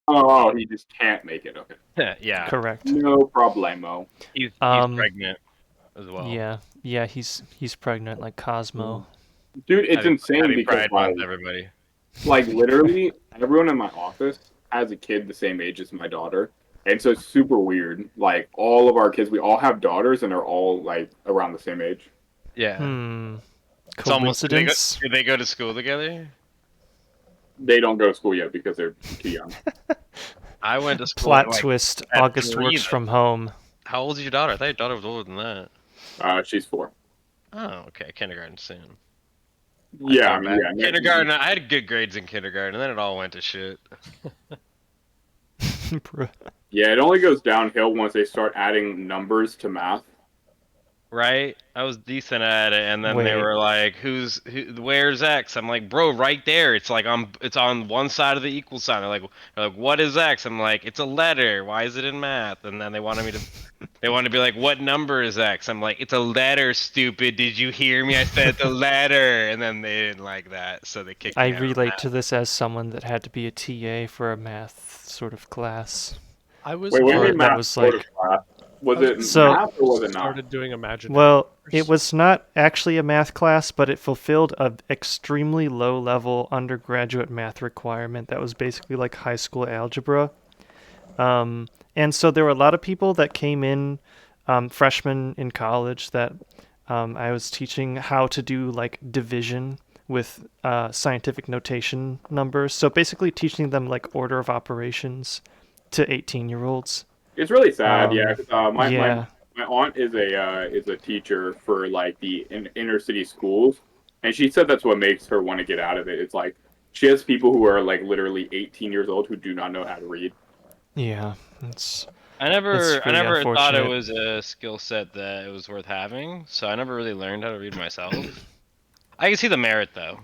Oh, he just can't make it. Okay. Yeah. Correct. No problemo. He's Um, pregnant as well. yeah, he's pregnant like Cosmo. Dude, it's insane Happy because Pride Month, everybody. like literally everyone in my office has a kid the same age as my daughter. And so it's super weird. Like all of our kids, we all have daughters and they're all like around the same age. Yeah. It's almost. coincidence? Do they go to school together? They don't go to school yet because they're too young. I went to school. Plot twist: August works from home. How old is your daughter? I thought your daughter was older than that. She's 4. Oh, okay. Kindergarten soon. Yeah, I mean, yeah. Kindergarten. I had good grades in kindergarten, and then it all went to shit. Yeah, it only goes downhill once they start adding numbers to math. Right? I was decent at it, and then they were like, where's X? I'm like, bro, right there. It's like it's on one side of the equal sign. They're like, what is X? I'm like, it's a letter. Why is it in math? And then they wanted to be like, what number is X? I'm like, it's a letter, stupid. Did you hear me? I said the letter. And then they didn't like that, so they kicked me out. I relate to this as someone that had to be a TA for a math sort of class. I was that was like. Was it math or was it not? Started doing imaginary. Well, it was not actually a math class, but it fulfilled an extremely low-level undergraduate math requirement that was basically like high school algebra. And so there were a lot of people that came in, freshmen in college, that I was teaching how to do like division with scientific notation numbers. So basically teaching them like order of operations to 18-year-olds. It's really sad, yeah. Yeah. My aunt is a teacher for like the inner city schools, and she said that's what makes her want to get out of it. It's like she has people who are like literally 18 years old who do not know how to read. Yeah, I never really thought it was a skill set that it was worth having, so I never really learned how to read myself. I can see the merit though.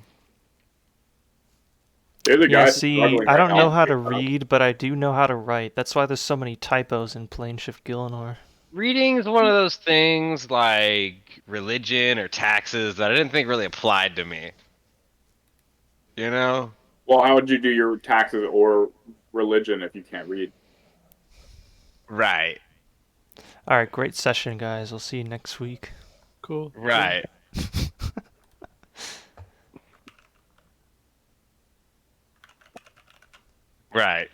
See, I don't know how to read, but I do know how to write. That's why there's so many typos in Planeshift Gillinor. Reading is one of those things like religion or taxes that I didn't think really applied to me. You know? Well, how would you do your taxes or religion if you can't read? Right. All right, great session, guys. We'll see you next week. Cool. Right. Right.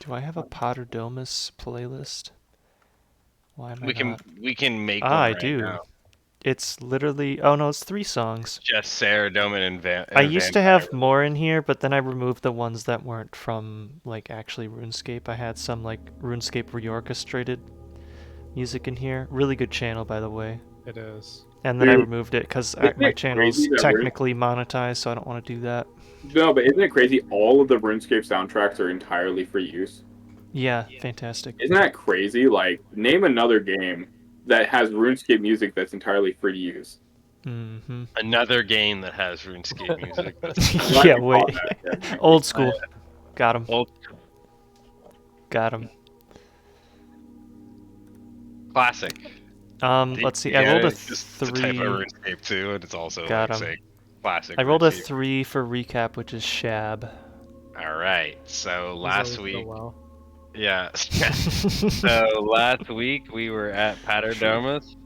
Do I have a Potterdomus playlist? Why am I we can make one I right do. Now. It's literally it's 3 songs. Just Sarah Doman and I used to have more in here, but then I removed the ones that weren't from like actually RuneScape. I had some like RuneScape reorchestrated music in here. Really good channel, by the way. It is. And then I removed it because my channel's technically monetized, so I don't want to do that. No, but isn't it crazy? All of the RuneScape soundtracks are entirely free use. Yeah, fantastic. Isn't that crazy? Like, name another game that has RuneScape music that's entirely free to use. Mm-hmm. Another game that has RuneScape music. Yeah, wait. Old school. Got him. Got him. Classic. Let's see. I rolled a 3. It's a type of RuneScape too, and it's also classic. I rolled a 3 for recap, which is Shab. All right. So last week. Yeah. So last week we were at Paterdomus.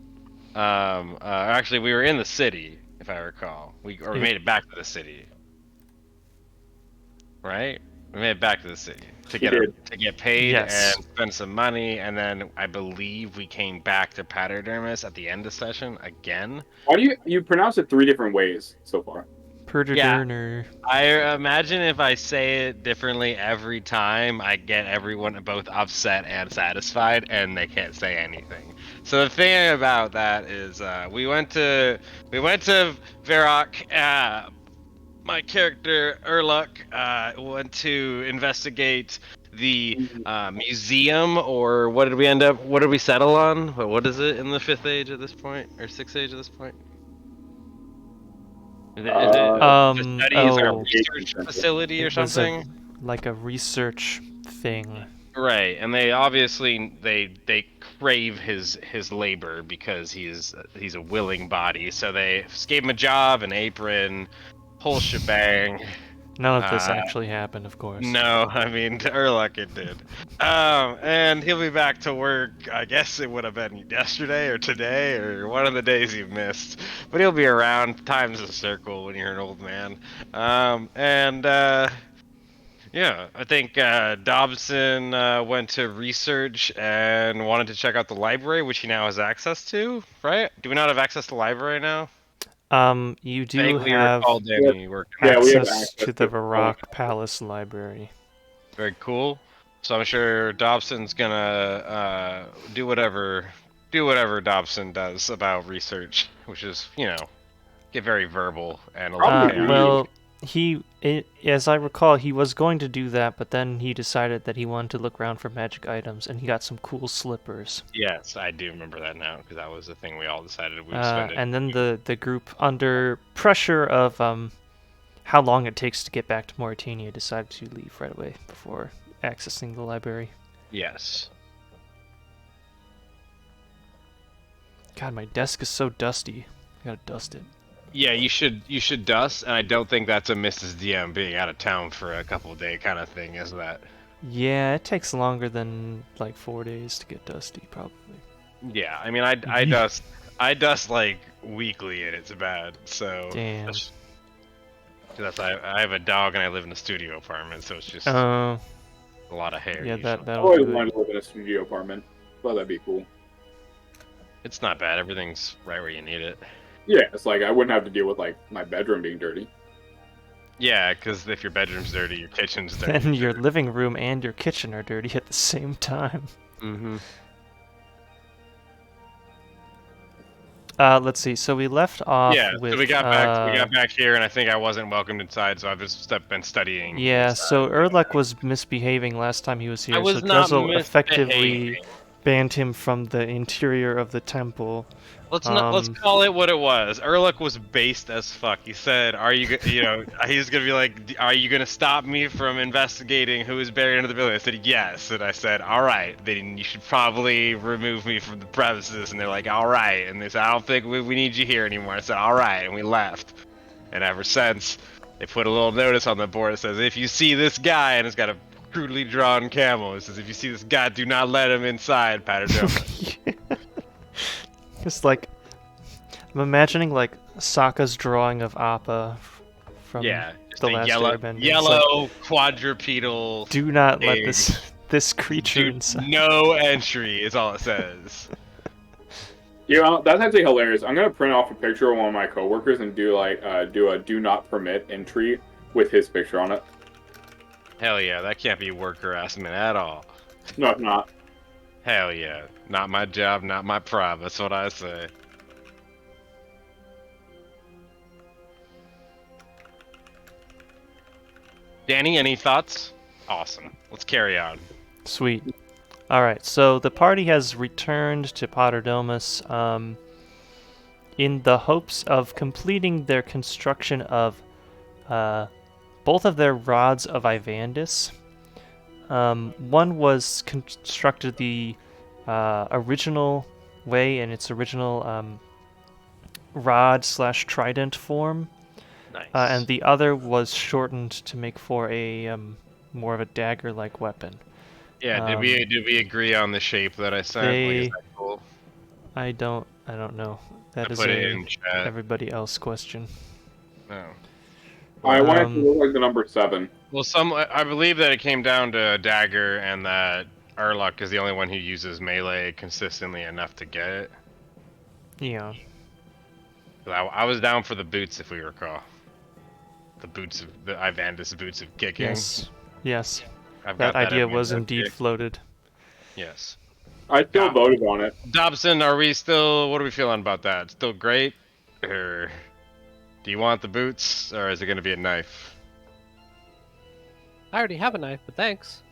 Actually, we were in the city, if I recall. We made it back to the city. Right? We made it back to the city to get paid and spend some money, and then I believe we came back to Paterdomus at the end of session again. Why do you pronounce it 3 different ways so far? Yeah. I imagine if I say it differently every time, I get everyone both upset and satisfied, and they can't say anything. So the thing about that is, we went to Varrock. My character Urluk went to investigate the museum, or what did we settle on? What is it in the 5th age at this point, or 6th age at this point? Is it studies or a research facility or something? Like a research thing. Right, and they obviously they crave his labor because he's a willing body, so they gave him a job, an apron, whole shebang. None of this actually happened, of course. No, I mean, Urluk it did. And he'll be back to work, I guess it would have been yesterday or today or one of the days you missed. But he'll be around. Time's a circle when you're an old man. Yeah, I think Dobson went to research and wanted to check out the library, which he now has access to, right? Do we not have access to the library now? You do Vaguely have recall Danny worked. Yeah, we have access to the Varrock Palace Library. Very cool. So I'm sure Dobson's gonna do whatever Dobson does about research, which is, get very verbal and a little chaotic. Well, as I recall, he was going to do that, but then he decided that he wanted to look around for magic items, and he got some cool slippers. Yes, I do remember that now, because that was the thing we all decided we would spend it. And then the group, under pressure of how long it takes to get back to Mauritania, decided to leave right away before accessing the library. Yes. God, my desk is so dusty. I gotta dust it. Yeah, you should dust, and I don't think that's a Mrs. DM being out of town for a couple of day kind of thing, is that? Yeah, it takes longer than like 4 days to get dusty, probably. Yeah, I mean, I dust like weekly, and it's bad. So damn. I have a dog, and I live in a studio apartment, so it's just a lot of hair. Yeah, usually. I always wanted to live in a studio apartment. Well, that'd be cool. It's not bad. Everything's right where you need it. Yeah, it's like I wouldn't have to deal with like my bedroom being dirty. Yeah, because if your bedroom's dirty, your kitchen's dirty. Then your living room and your kitchen are dirty at the same time. Mm-hmm. Let's see. So we left off with... so we got back here, and I think I wasn't welcomed inside, so I've just been studying. Yeah, so Urluk was misbehaving last time he was here, I was so not Drizzle effectively banned him from the interior of the temple. Let's call it what it was. Urluk was based as fuck. He said, "Are you, he's gonna be like, are you gonna stop me from investigating who is buried under the building?" I said, "Yes," and I said, "All right, then you should probably remove me from the premises." And they're like, "All right," and they said, "I don't think we need you here anymore." I said, "All right," and we left. And ever since, they put a little notice on the board that says, "If you see this guy," and it's got a crudely drawn camel. It says, "If you see this guy, do not let him inside, Patadoma." It's like, I'm imagining like Sokka's drawing of Appa from the Last Airbender. Yellow like, quadrupedal. Do not let this creature inside. No entry is all it says. That's actually hilarious. I'm gonna print off a picture of one of my coworkers and do a do not permit entry with his picture on it. Hell yeah, that can't be work harassment at all. No, it's not. Hell yeah. Not my job, not my pride. That's what I say. Danny, any thoughts? Awesome. Let's carry on. Sweet. Alright, so the party has returned to Paterdomus in the hopes of completing their construction of both of their Rods of Ivandis. One was constructed the original way in its original rod/trident form. Nice. And the other was shortened to make for a more of a dagger-like weapon. Yeah, did we agree on the shape that I sent? Is that cool? I don't know. That is everybody else question. Oh. I want it to look like the number 7. Well, I believe that it came down to a dagger, and that Urluk is the only one who uses melee consistently enough to get it. Yeah. I was down for the boots, if we recall. The Ivandis boots of kicking. Yes. That idea was indeed floated. Yes. I still voted on it. Dobson, what are we feeling about that? Still great? Or do you want the boots, or is it going to be a knife? I already have a knife, but thanks.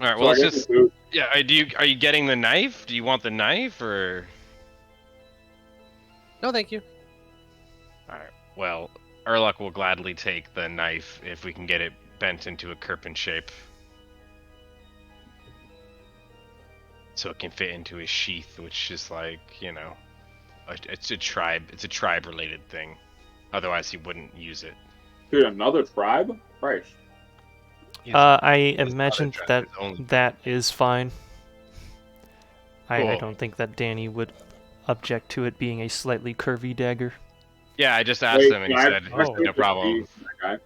All right, well, let's just... Yeah, are you getting the knife? Do you want the knife, or... No, thank you. All right, well, Urluk will gladly take the knife if we can get it bent into a Kirpin shape. So it can fit into his sheath, which is like, it's a tribe related thing. Otherwise he wouldn't use it. To another tribe? Right. I His imagine other that tribe is only- that is fine. I Cool. don't think that Danny would object to it being a slightly curvy dagger. Yeah, I just asked Wait, him and he can I said Oh. no problem. that guy?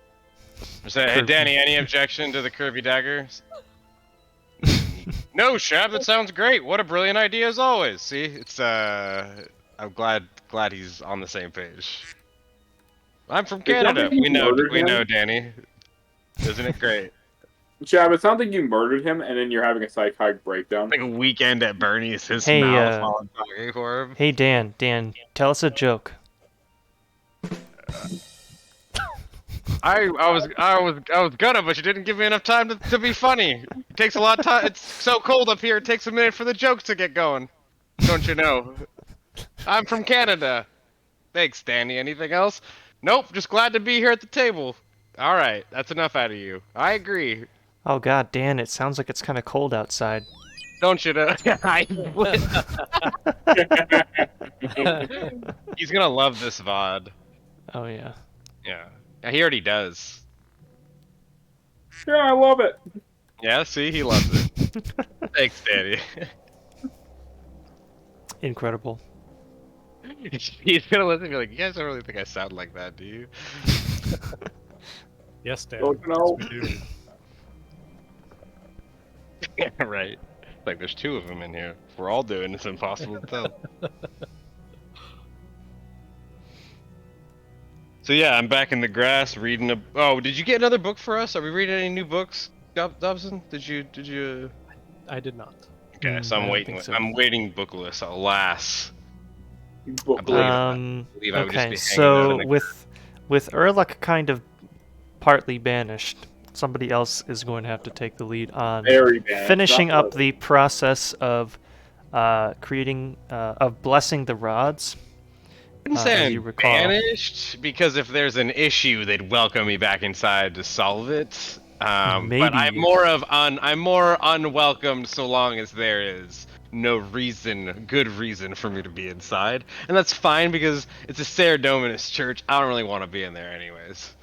I said, hey Curvy. Danny, any objection to the curvy dagger? No, Shab, that sounds great. What a brilliant idea as always. See, it's I'm glad he's on the same page. I'm from It sounds Canada. like you murdered We him. know, Danny. Isn't it great? Chab, it sounds like you murdered him, and then you're having a psychotic breakdown. Like a weekend at Bernie's, his Hey, mouth while I'm talking for him. Hey Dan, tell us a joke. I was gonna, but you didn't give me enough time to be funny. It takes a lot of time. It's so cold up here. It takes a minute for the jokes to get going. Don't you know? I'm from Canada. Thanks, Danny. Anything else? Nope. Just glad to be here at the table. All right, that's enough out of you. I agree. Oh god, Dan, it sounds like it's kind of cold outside. Don't you know? He's gonna love this VOD. Oh yeah. Yeah. He already does. Yeah, I love it. Yeah, see, he loves it. Thanks, Danny. Incredible. He's gonna listen and be like, you guys don't really think I sound like that, do you? Yes, Dan. Don't you know? Yes, we do. Yeah, right. Like, there's two of them in here. If we're all doing it's impossible to tell. So yeah, I'm back in the grass reading a... Oh, did you get another book for us? Are we reading any new books, Dobson? Did you... I did not. Okay, so I I'm don't waiting. think so. I'm waiting bookless, alas. Book believe- Um. I believe I would just Okay, be hanging out in so the- with Erlach kind of partly banished, somebody else is going to have to take the lead on Very bad. finishing Not up the process of creating of blessing the rods. I wouldn't as say you I'm recall. banished, because if there's an issue, they'd welcome me back inside to solve it. But Maybe. I'm more unwelcomed so long as there is no good reason for me to be inside, and that's fine because it's a Saradominus church. I don't really want to be in there anyways.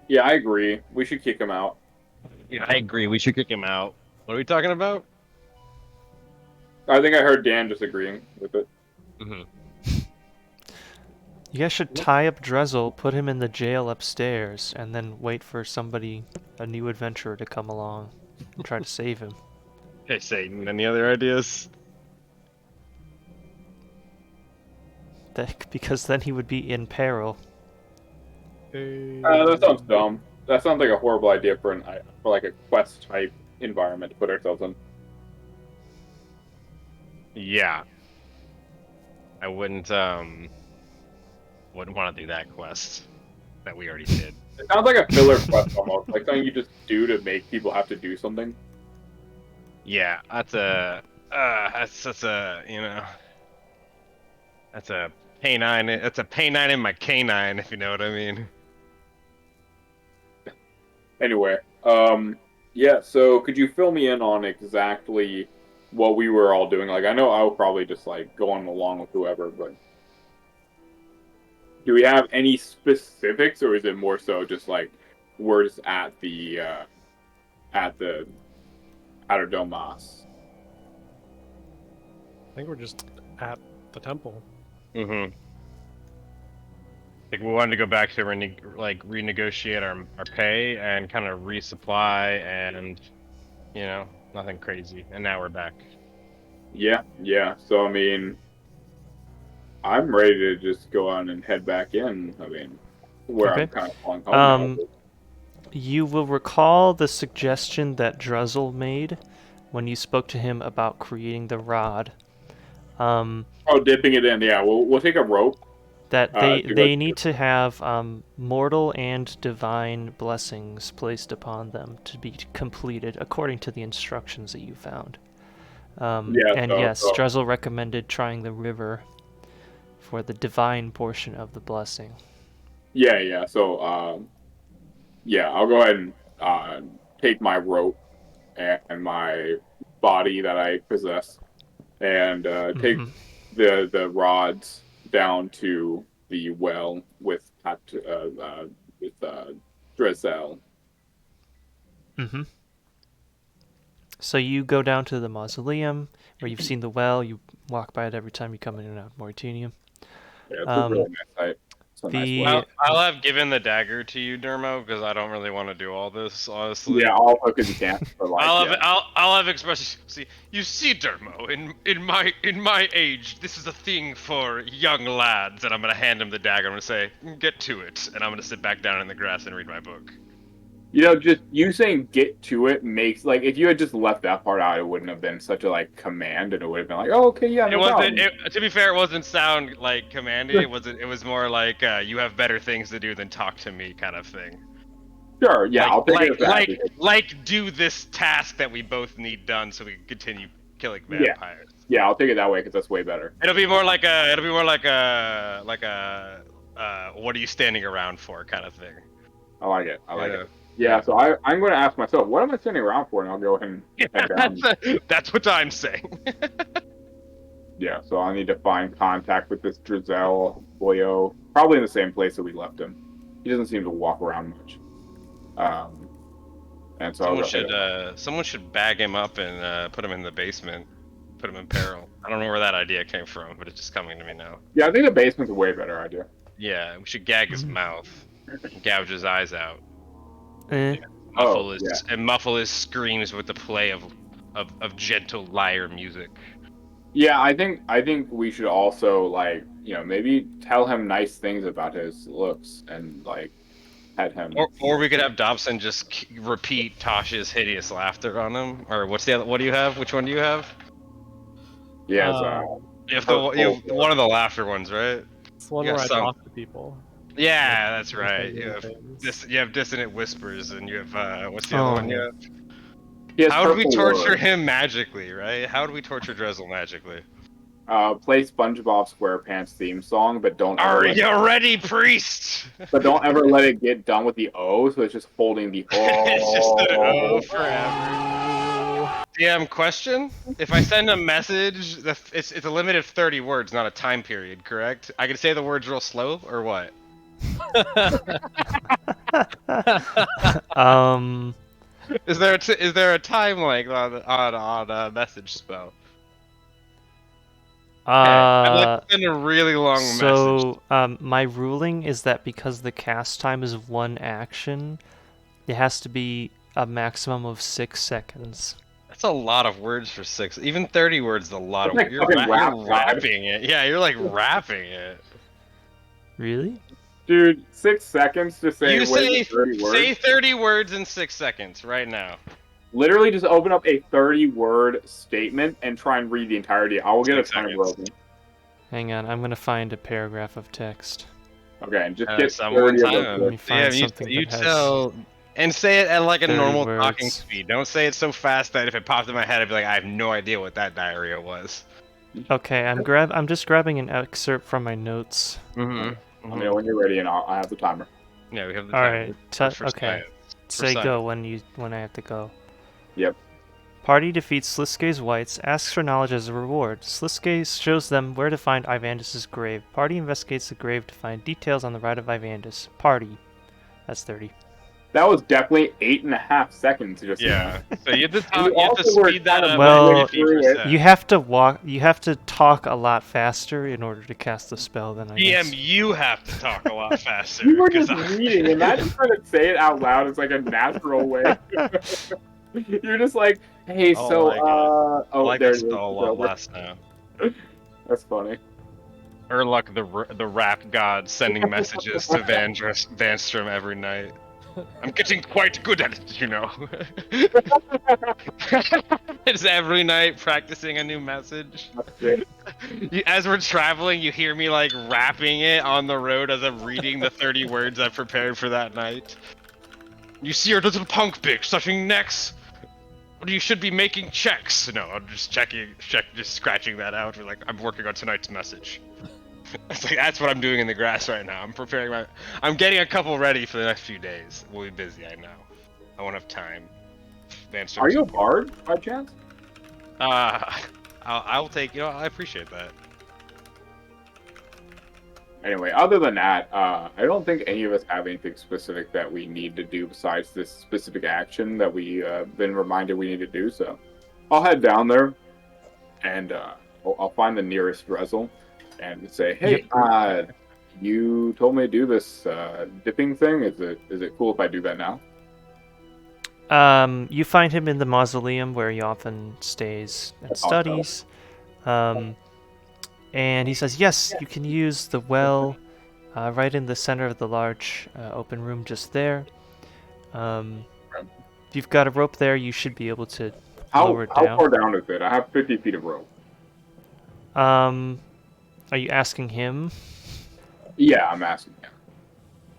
Yeah, I agree. We should kick him out. Yeah, I agree. We should kick him out. What are we talking about? I think I heard Dan disagreeing with it. Mm-hmm. You guys should tie up Drezel, put him in the jail upstairs, and then wait for a new adventurer to come along and try to save him. Hey, Satan. Any other ideas? Because then he would be in peril. That sounds dumb. That sounds like a horrible idea for like a quest type environment to put ourselves in. Yeah. I wouldn't want to do that quest that we already did. It sounds like a filler quest almost, like something you just do to make people have to do something. Yeah, that's a canine. That's a canine in my canine, if you know what I mean. Anyway, yeah. So could you fill me in on exactly what we were all doing? Like, I know I will probably just like going along with whoever, but do we have any specifics, or is it more so just like we're just at the Outer Domas? I think we're just at the temple. Mm-hmm. Like we wanted to go back to renegotiate our pay and kind of resupply, and nothing crazy. And now we're back. Yeah. So I mean, I'm ready to just go on and head back in. I mean, where Okay. I'm kind of falling home now. You will recall the suggestion that Drezel made when you spoke to him about creating the rod. Oh, dipping it in. Yeah, we'll take a rope. That to go they need to have mortal and divine blessings placed upon them to be completed according to the instructions that you found. Yes, Drezel recommended trying the river for the divine portion of the blessing. Yeah. So, I'll go ahead and take my rope and my body that I possess, and take the rods down to the well with Drizel. Mm-hmm. So you go down to the mausoleum where you've seen the well. You walk by it every time you come in and out of Mauritanium. Yeah, it's a really nice site. It's a nice well. I'll have given the dagger to you, Dermo, because I don't really want to do all this, honestly. Yeah, all because you can't. But like, I'll have expressed. See, you see, Dermo, in my age, this is a thing for young lads, and I'm gonna hand him the dagger. I'm gonna say, get to it, and I'm gonna sit back down in the grass and read my book. You know, just you saying "get to it" makes like if you had just left that part out, it wouldn't have been such a like command, and it would have been like, "Oh, okay, yeah." It wasn't. To be fair, it wasn't sound like commanding. It wasn't. It was more like you have better things to do than talk to me, kind of thing. Sure, yeah, I'll take it. Like do this task that we both need done, so we can continue killing vampires. Yeah, I'll take it that way because that's way better. It'll be more like a. What are you standing around for, kind of thing. I like it. I like it. Yeah, so I'm going to ask myself, what am I standing around for? And I'll go ahead and head down. That's what I'm saying. Yeah, so I need to find contact with this Drizel boyo. Probably in the same place that we left him. He doesn't seem to walk around much. And so someone should bag him up and put him in the basement. Put him in peril. I don't know where that idea came from, but it's just coming to me now. Yeah, I think the basement's a way better idea. Yeah, we should gag his mouth. Gouge his eyes out. Eh. And muffle his screams with the play of gentle lyre music. Yeah, I think we should also like, you know, maybe tell him nice things about his looks and like at him. Or we could have Dobson just repeat Tasha's hideous laughter on him. Or what's the other? What do you have? Which one do you have? Yeah, you have one of the laughter ones, right? It's the one where I talk to people. Yeah, that's right. You have dissonant whispers, and you have what's the other one you have? How do we torture him magically, right? How do we torture Drizel magically? Play SpongeBob SquarePants theme song, but don't. Are you ready, priest? But don't ever let it get done with the O, so it's just holding the O. It's just an O forever. DM question: if I send a message, it's a limit of 30 words, not a time period, correct? I can say the words real slow, or what? Is there a time length on a message spell? I'd like to send a really long message. So my ruling is that because the cast time is 1 action, it has to be a maximum of 6 seconds. That's a lot of words for 6. Even 30 words is a lot of words. You're rapping it. Yeah, you're like rapping it. Really? Dude, 6 seconds to say. You say 30 words. Say 30 words in 6 seconds right now. Literally, just open up a 30-word statement and try and read the entirety. I will get a timer open. Hang on, I'm gonna find a paragraph of text. Okay, and just get someone time. Let me find something you that tell, and say it at like a normal words. talking speed. Don't say it so fast that if it pops in my head, I'd be like, I have no idea what that diarrhea was. Okay, I'm just grabbing an excerpt from my notes. Let me know when you're ready, and I have the timer. Yeah, we have the timer. All right, okay. Say go when I have to go. Yep. Party defeats Sliskay's whites, asks for knowledge as a reward. Sliskay shows them where to find Ivandis' grave. Party investigates the grave to find details on the Rod of Ivandis. Party. That's 30. That was definitely 8.5 seconds. Just yeah. So you have to speed that up. Well, you have to talk a lot faster in order to cast the spell. Then I guess. You have to talk a lot faster. You were just reading. Imagine trying to say it out loud. It's like a natural way. You're just like, hey, there's a lot less now. That's funny. Urluk, the rap god, sending messages to Vanstrom every night. I'm getting quite good at it, you know. It's every night practicing a new message. As we're traveling, you hear me like rapping it on the road as I'm reading the 30 words I've prepared for that night. You see your little punk bitch sucking necks. You should be making checks. No, I'm just just scratching that out. We're like, I'm working on tonight's message. It's like, that's what I'm doing in the grass right now. I'm getting a couple ready for the next few days. We'll be busy, I know. I won't have time. Are you a bard, by chance? I'll take, I appreciate that. Anyway, other than that, I don't think any of us have anything specific that we need to do besides this specific action that we been reminded we need to do. So I'll head down there and I'll find the nearest Rezel and say, "Hey, you told me to do this dipping thing. Is it cool if I do that now?" You find him in the mausoleum where he often stays and studies. And he says, yes, you can use the well right in the center of the large open room just there. If you've got a rope there, you should be able to lower it down. How far down is it? I have 50 feet of rope. Are you asking him? Yeah, I'm asking him.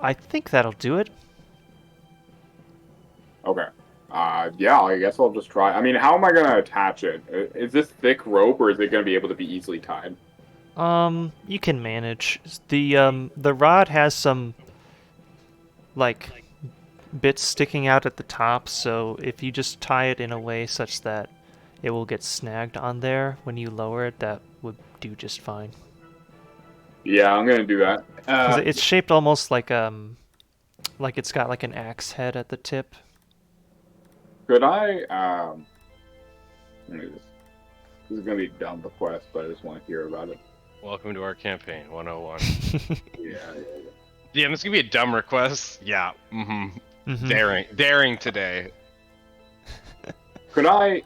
I think that'll do it. Okay. Yeah, I guess I'll just try. I mean, how am I going to attach it? Is this thick rope, or is it going to be able to be easily tied? You can manage. The rod has some, like, bits sticking out at the top, so if you just tie it in a way such that it will get snagged on there when you lower it, that would do just fine. Yeah, I'm going to do that. 'Cause it's shaped almost like it's got like an axe head at the tip. Could I, this is going to be a dumb request, but I just want to hear about it. Welcome to our campaign, 101. Yeah. Yeah, this is going to be a dumb request. Yeah, Daring today. Could I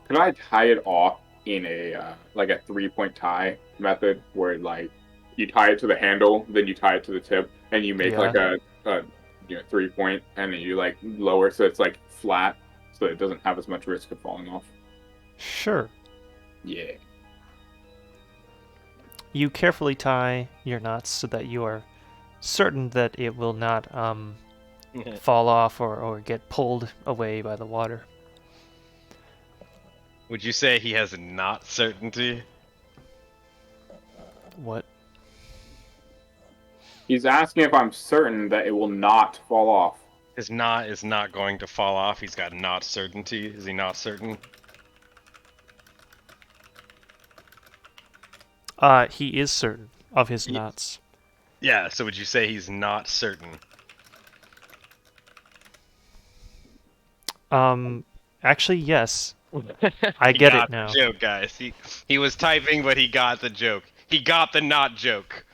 tie it off in a, like a 3-point tie method, where, like, you tie it to the handle, then you tie it to the tip, and you make, like, a 3-point, and then you, like, lower so it's, like, flat, so it doesn't have as much risk of falling off? Sure. Yeah. You carefully tie your knots so that you are certain that it will not fall off or get pulled away by the water. Would you say he has not certainty? What? He's asking if I'm certain that it will not fall off. His knot is not going to fall off. He's got not certainty. Is he not certain? He is certain of his knots. Yeah, so would you say he's not certain? Actually, yes. I get it now. The joke, guys. He was typing, but he got the joke. He got the not joke.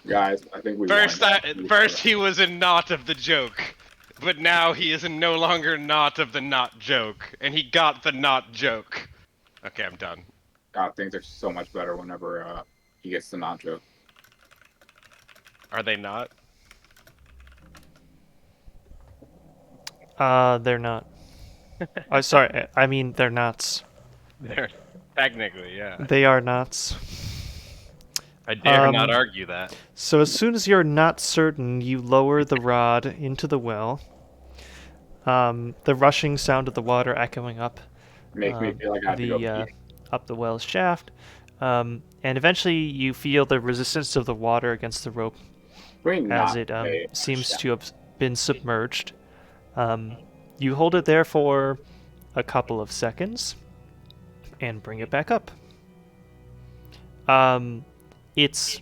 Guys, I think we First he was a knot of the joke, but now he is no longer not of the not joke, and he got the not joke. Okay, I'm done. God, things are so much better whenever he gets the not joke. Are they not? They're not. Oh, sorry. I mean, they're knots. They're technically, yeah. They are knots. I dare not argue that. So as soon as you're not certain, you lower the rod into the well. The rushing sound of the water echoing up. Makes me feel like I have to go pee. Up the well's shaft. And eventually you feel the resistance of the water against the rope as it seems to have been submerged. You hold it there for a couple of seconds and bring it back up. It's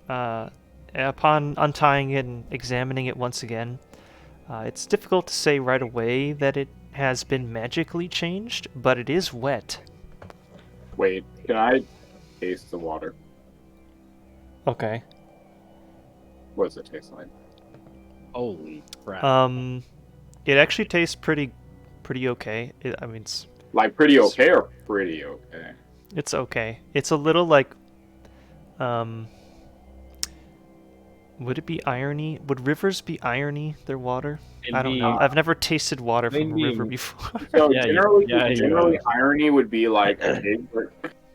upon untying it and examining it once again, it's difficult to say right away that it has been magically changed, but it is wet. Wait, can I taste the water? Okay. What does it taste like? Holy crap. It actually tastes pretty okay. I mean, it's like pretty okay or pretty okay? It's okay. It's a little like, would it be irony? Would rivers be irony, their water? I don't know. I've never tasted water from a river before. So generally irony would be like,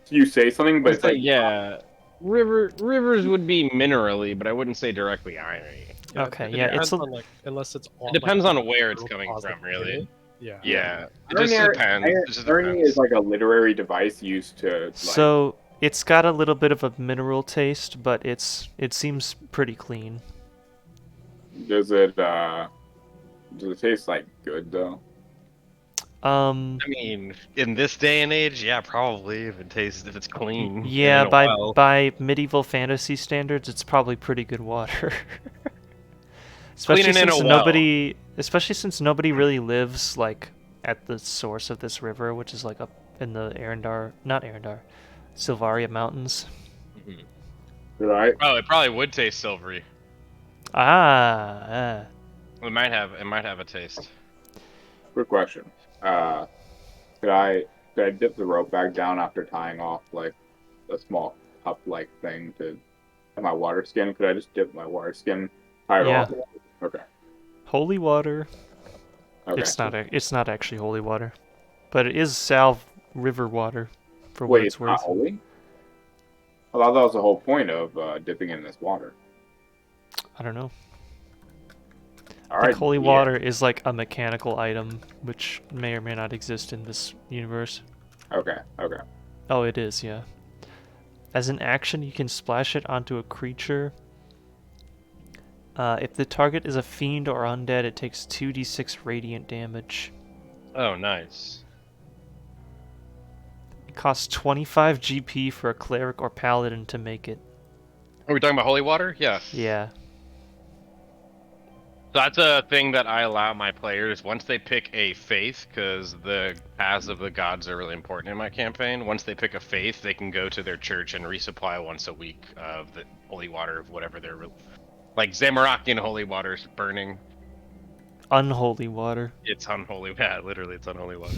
you say something, but it's like... Yeah, rivers would be minerally, but I wouldn't say directly irony. Yeah, okay, yeah, it's unless it's all, it depends on where it's coming from, really. Yeah. Yeah, it just depends. Irony is like a literary device used to... Like... So, it's got a little bit of a mineral taste, but it seems pretty clean. Does it taste like good, though? I mean, in this day and age, yeah, probably if it's clean. Yeah, In a while. by medieval fantasy standards, it's probably pretty good water. Cleaning in a well. Especially since nobody really lives like at the source of this river, which is like up in the Silvaria Mountains. Right. Oh, it probably would taste silvery. Ah. It might have a taste. Quick question. Could I dip the rope back down after tying off like a small cup like thing to my water skin? Could I just dip my water skin, tie it Yeah. off? Okay. Holy water. Okay. It's not actually holy water, but it is salve river water, for what Wait, it's it's not worth. holy? I thought that was the whole point of dipping in this water. I don't know. All I right. think holy water is like a mechanical item, which may or may not exist in this universe. Okay. Okay. Oh, it is, yeah. As an action, you can splash it onto a creature. If the target is a fiend or undead, it takes 2d6 radiant damage. Oh, nice. It costs 25 GP for a cleric or paladin to make it. Are we talking about holy water? Yeah. Yeah. That's a thing that I allow my players, once they pick a faith, because the paths of the gods are really important in my campaign. Once they pick a faith, they can go to their church and resupply once a week of the holy water of whatever they're... Like Zamorakian holy water is burning. Unholy water. It's unholy. Yeah, literally, it's unholy water.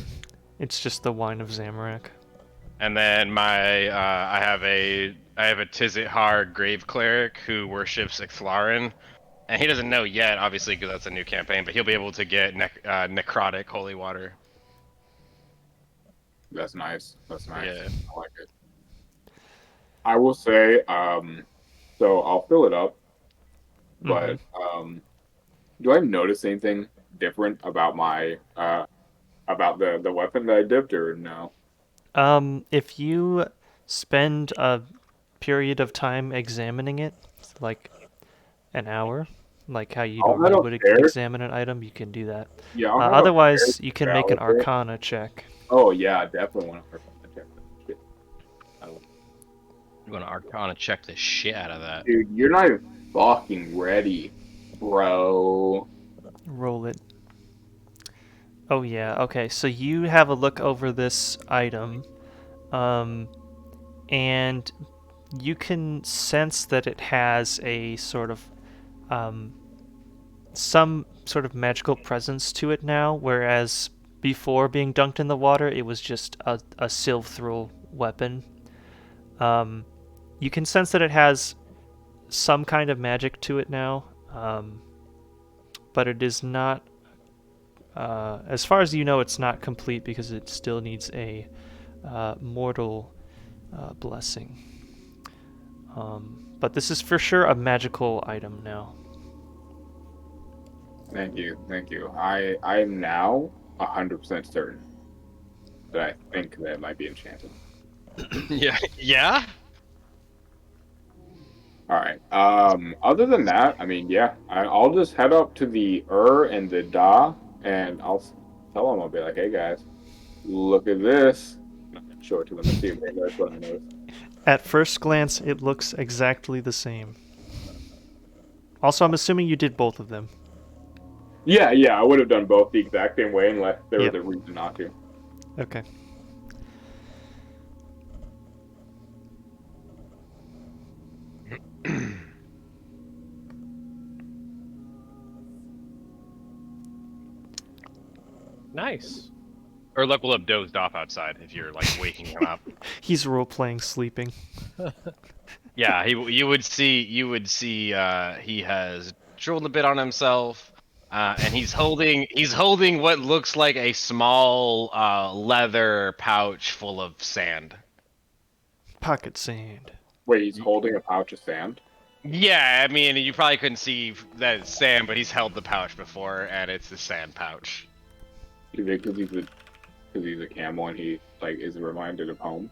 It's just the wine of Zamorak. And then I have a Tizithar grave cleric who worships Ixthlarin. And he doesn't know yet, obviously, because that's a new campaign, but he'll be able to get necrotic holy water. That's nice. That's nice. Yeah. I like it. I will say, so I'll fill it up, but do I notice anything different about my about the weapon that I dipped, or no? If you spend a period of time examining it, like an hour, like how you normally would examine an item, you can do that. Yeah. Otherwise, you can make an Arcana check. Oh yeah, definitely want to Arcana check that shit. I'm gonna Arcana check the shit out of that. Dude, you're not even fucking ready, bro. Roll it. Oh yeah, okay, so you have a look over this item, and you can sense that it has a sort of, some sort of magical presence to it now, whereas before being dunked in the water, it was just a Silthril weapon. You can sense that it has some kind of magic to it now, but it is not, as far as you know, it's not complete because it still needs a mortal blessing. But this is for sure a magical item now. Thank you. I am now 100% certain that I think that it might be enchanted. Yeah. All right. Other than that, I mean, yeah, I'll just head up to the and the Da, and I'll tell them. I'll be like, "Hey guys, look at this." I'm not gonna show it to them and see if that's what I noticed. At first glance, it looks exactly the same. Also, I'm assuming you did both of them. Yeah, I would have done both the exact same way unless there was a reason not to. Okay. Nice. Or Luck will have dozed off outside if you're like waking him up. He's role-playing sleeping. Yeah, you would see he has drooled a bit on himself, and he's holding what looks like a small leather pouch full of sand. Pocket sand. Wait, he's holding a pouch of sand? Yeah, I mean, you probably couldn't see that it's sand, but he's held the pouch before, and it's the sand pouch. Because he's a camel and he like is reminded of home.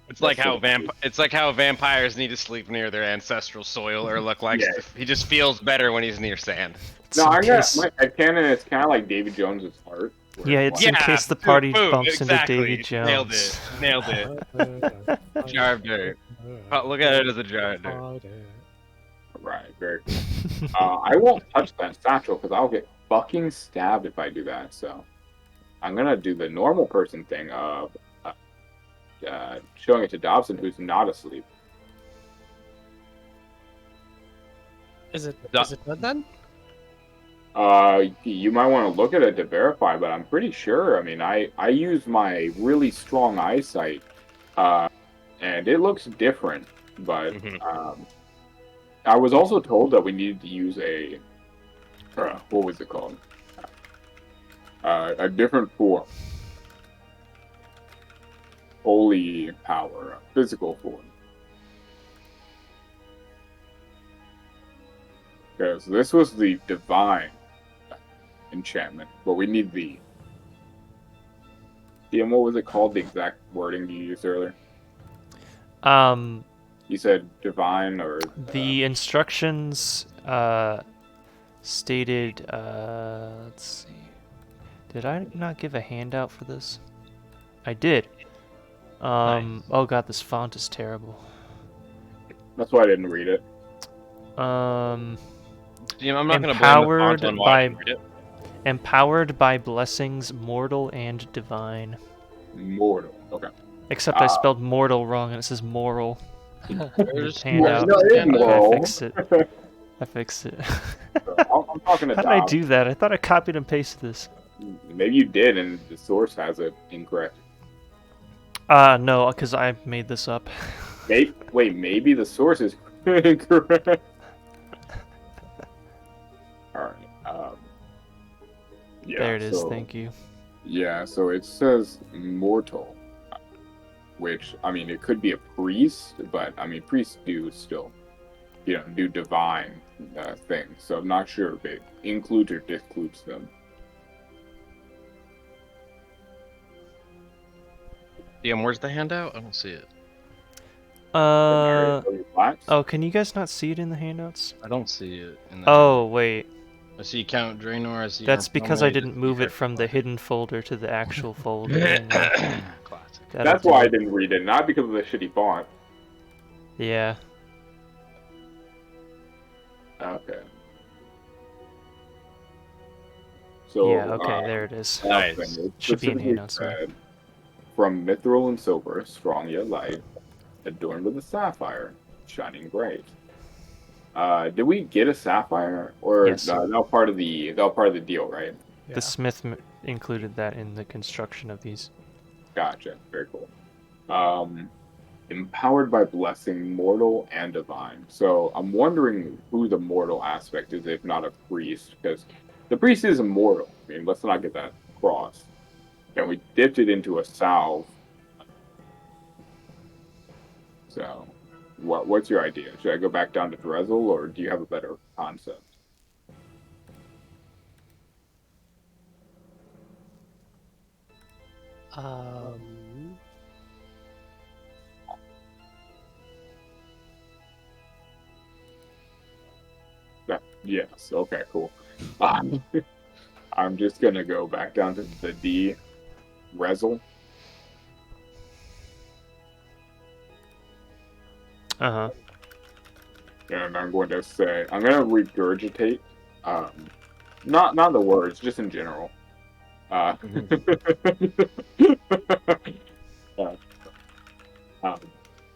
It's like how vampires need to sleep near their ancestral soil, or look like he just feels better when he's near sand. No, I got my headcanon. It's kind of like Davy Jones's heart. Yeah, it's in case the party bumps into Davy Jones. Nailed it. Jar of dirt. Look at it as a jar of dirt. Right, very cool. I won't touch that satchel because I'll get fucking stabbed if I do that. So I'm gonna do the normal person thing of showing it to Dobson, who's not asleep. Is it good then? You might want to look at it to verify, but I'm pretty sure. I mean, I use my really strong eyesight, and it looks different. But I was also told that we needed to use a what was it called? A different form, holy power, physical form. Because this was the divine enchantment, but we need the. DM, what was it called? The exact wording you used earlier. You said divine or the instructions stated. Let's see. Did I not give a handout for this? I did. Nice. Oh god, this font is terrible. That's why I didn't read it. I'm not going to blame the font on why I didn't read it. Empowered by blessings, mortal and divine. Mortal. Okay. Except I spelled mortal wrong, and it says moral. Handout. No, it is moral. I fixed it. I'm talking to How did I do that? I thought I copied and pasted this. Maybe you did, and the source has it incorrect. No, because I made this up. Maybe the source is incorrect. Alright. Yeah, there it is, thank you. Yeah, so it says mortal, which, I mean, it could be a priest, but, I mean, priests do still, do divine things, so I'm not sure if it includes or discludes them. DM, where's the handout? I don't see it. Oh, can you guys not see it in the handouts? I don't see it. Wait. I see Count Draenor. I see. That's because I didn't move it from the hidden folder to the actual folder. Classic. That's why I didn't read it, not because of the shitty font. Yeah. Okay. So, yeah, okay, there it is. Nice. Should be in handouts. From mithril and silver, strong yet light, adorned with a sapphire, shining bright. Did we get a sapphire, or yes. That was part of the deal, right? The smith included that in the construction of these. Gotcha. Very cool. Empowered by blessing, mortal and divine. So I'm wondering who the mortal aspect is, if not a priest, because the priest is immortal. I mean, let's not get that crossed. And we dipped it into a salve. So, what's your idea? Should I go back down to Drezel, or do you have a better concept? Yes. Okay. Cool. I'm just gonna go back down to the D. Rezel. Uh-huh. And I'm going to say, I'm going to regurgitate, not the words, just in general. I'm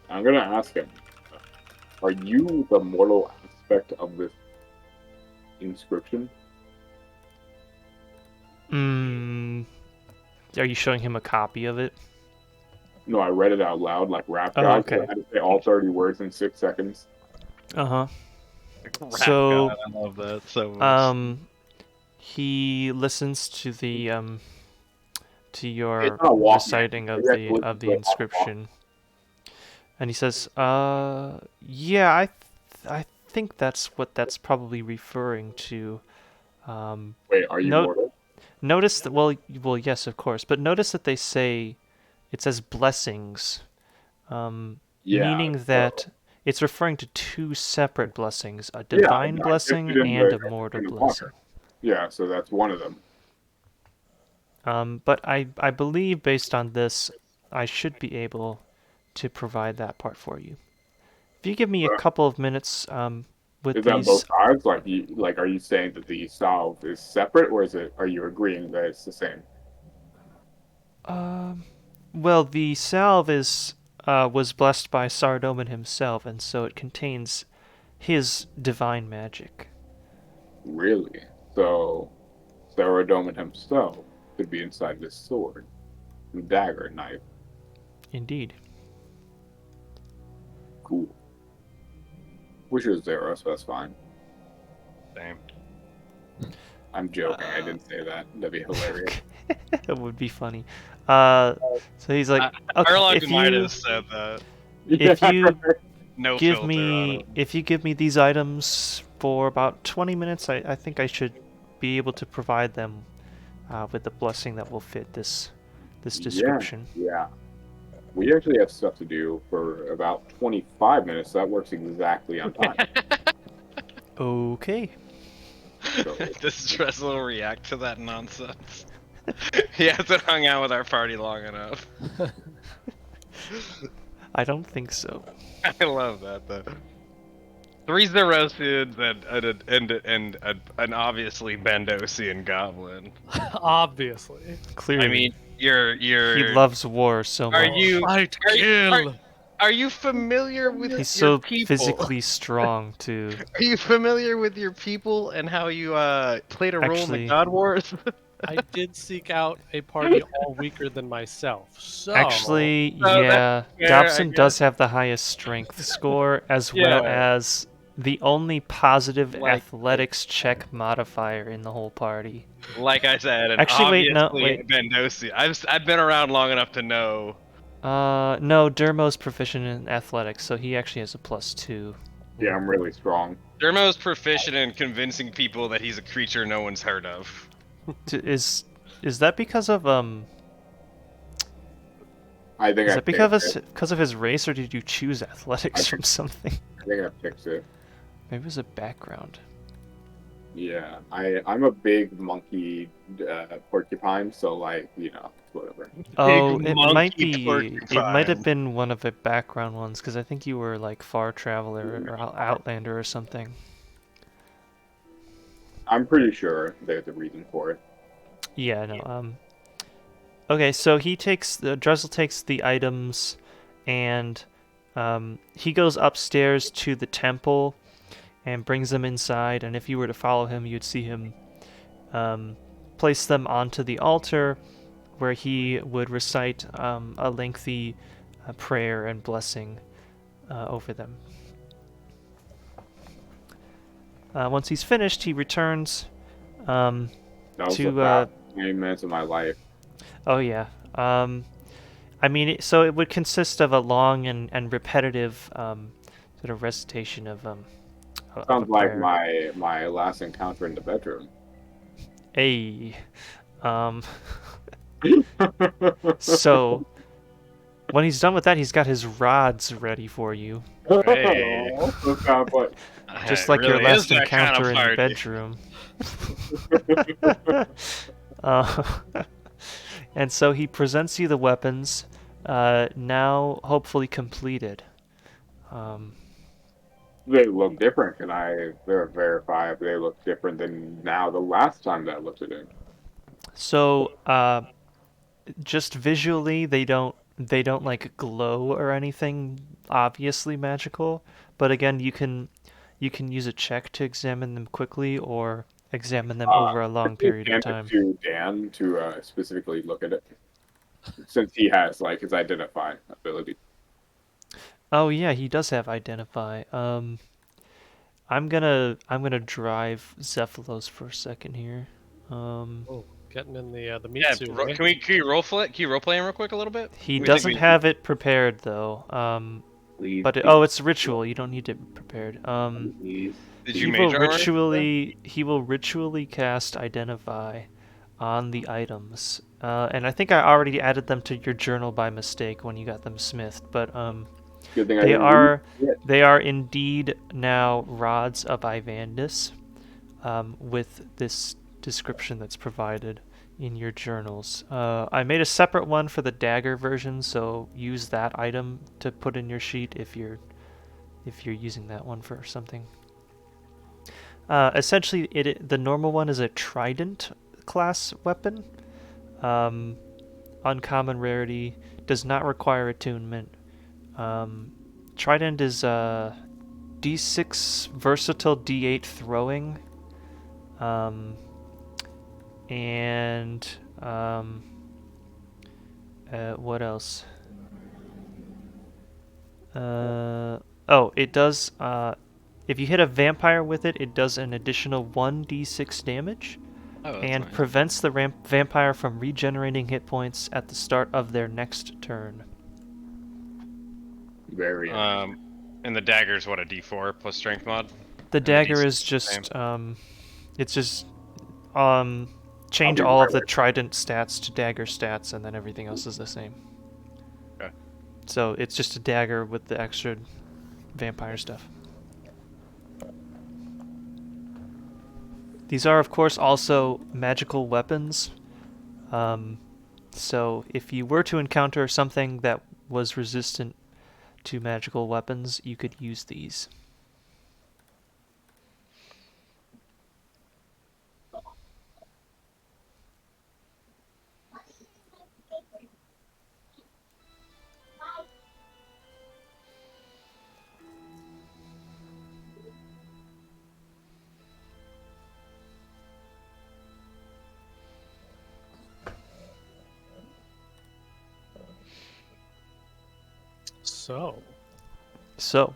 going to ask him, are you the mortal aspect of this inscription? Are you showing him a copy of it? No, I read it out loud like rap guy. Oh, okay. So I had to say all 30 words in 6 seconds. Uh-huh. So, God, I love that so much. He listens to the to your reciting of the inscription, and he says, yeah, I think that's what that's probably referring to. Wait, are you mortal? Notice that, well, yes, of course, but notice that they say, it says blessings, meaning that it's referring to two separate blessings, a divine blessing and a mortal blessing. Yeah, so that's one of them. But I believe based on this, I should be able to provide that part for you. If you give me a couple of minutes with is these... that both sides? Are you saying that the salve is separate, or are you agreeing that it's the same? Well, the salve was blessed by Sardoman himself, and so it contains his divine magic. Really? So Saradomin himself could be inside this sword, dagger, knife. Indeed. Cool. Wish it was Zeros, but that's fine. Same. I'm joking. I didn't say that. That'd be hilarious. That would be funny. So he's like, okay, Erlang might have said that. If you No give filter me, on it. if you give me these items for about 20 minutes, I think I should be able to provide them with the blessing that will fit this description. Yeah. We actually have stuff to do for about 25 minutes. So that works exactly on time. Okay. Does Dressel will react to that nonsense? He hasn't hung out with our party long enough. I don't think so. I love that though. 3 Zerosians and an obviously Bandosian goblin. Obviously. Clearly. I mean, you're he loves war so much. Are you familiar with He's your so people? physically strong too. Are you familiar with your people and how you played a role in the Actually- God Wars? I did seek out a party all weaker than myself. So Actually, Oh, yeah, that's fair, I Dobson does guess. have the highest strength score, as well Yeah. as the only positive Like- athletics check modifier in the whole party. Like I said, and Actually, wait, no, obviously wait. Bandosian. I've been around long enough to know. No, Dermo's proficient in athletics, so he actually has a +2. Yeah, I'm really strong. Dermo's proficient in convincing people that he's a creature no one's heard of. Is that because of I think Is I that picked because of his race, or did you choose athletics from something? I think I picked it. Maybe it was a background. Yeah, I'm a big monkey porcupine, so whatever. Oh, Big it might monkey be. It might have porcupine. been one of the background ones, because I think you were like Far Traveler or Outlander or something. I'm pretty sure there's a reason for it. Yeah, no. Okay, so Dressel takes the items, and he goes upstairs to the temple and brings them inside. And if you were to follow him, you'd see him place them onto the altar, where he would recite a lengthy prayer and blessing over them. Once he's finished, he returns That was to the past 20 minutes of my life. Oh yeah. I mean, so it would consist of a long and repetitive sort of recitation of a Sounds like prayer. my last encounter in the bedroom. Hey. So when he's done with that, he's got his rods ready for you, Hey. So sounds like just It like your really last is that kind encounter of in the party. bedroom. And so he presents you the weapons, now hopefully completed. they look different. Can I verify if they look different than now the last time that I looked at it? So, just visually, they don't like glow or anything obviously magical. But again, you can use a check to examine them quickly or examine them over a long period of time. To Dan to specifically look at it, since he has his identify ability. Oh yeah, he does have identify. I'm gonna drive Zephylos for a second here. Oh, getting in the meat Yeah, suit. can you roleplay? Can you roleplay him real quick a little bit? He We doesn't think we- have it prepared though. Please, But it's ritual. You don't need it prepared. please. Did He you will major already? ritually cast identify on the items. And I think I already added them to your journal by mistake when you got them smithed, but Good thing I they didn't are read it. they are indeed now Rods of Ivandis, with this description that's provided in your journals. I made a separate one for the dagger version, so use that item to put in your sheet if you're using that one for something. Essentially, the normal one is a trident class weapon. Uncommon rarity, does not require attunement. Trident is D6 versatile, D8 throwing, and what else? Oh, it does. If you hit a vampire with it, it does an additional 1d6 damage, Oh, that's and nice. prevents the vampire from regenerating hit points at the start of their next turn. Very. And the dagger's what, a D4 plus strength mod? The And dagger D6 is the just same? it's just change be all right of the with trident stats to dagger stats, and then everything else is the same. Okay. So it's just a dagger with the extra vampire stuff. These are, of course, also magical weapons. So if you were to encounter something that was resistant to magical weapons, you could use these. So,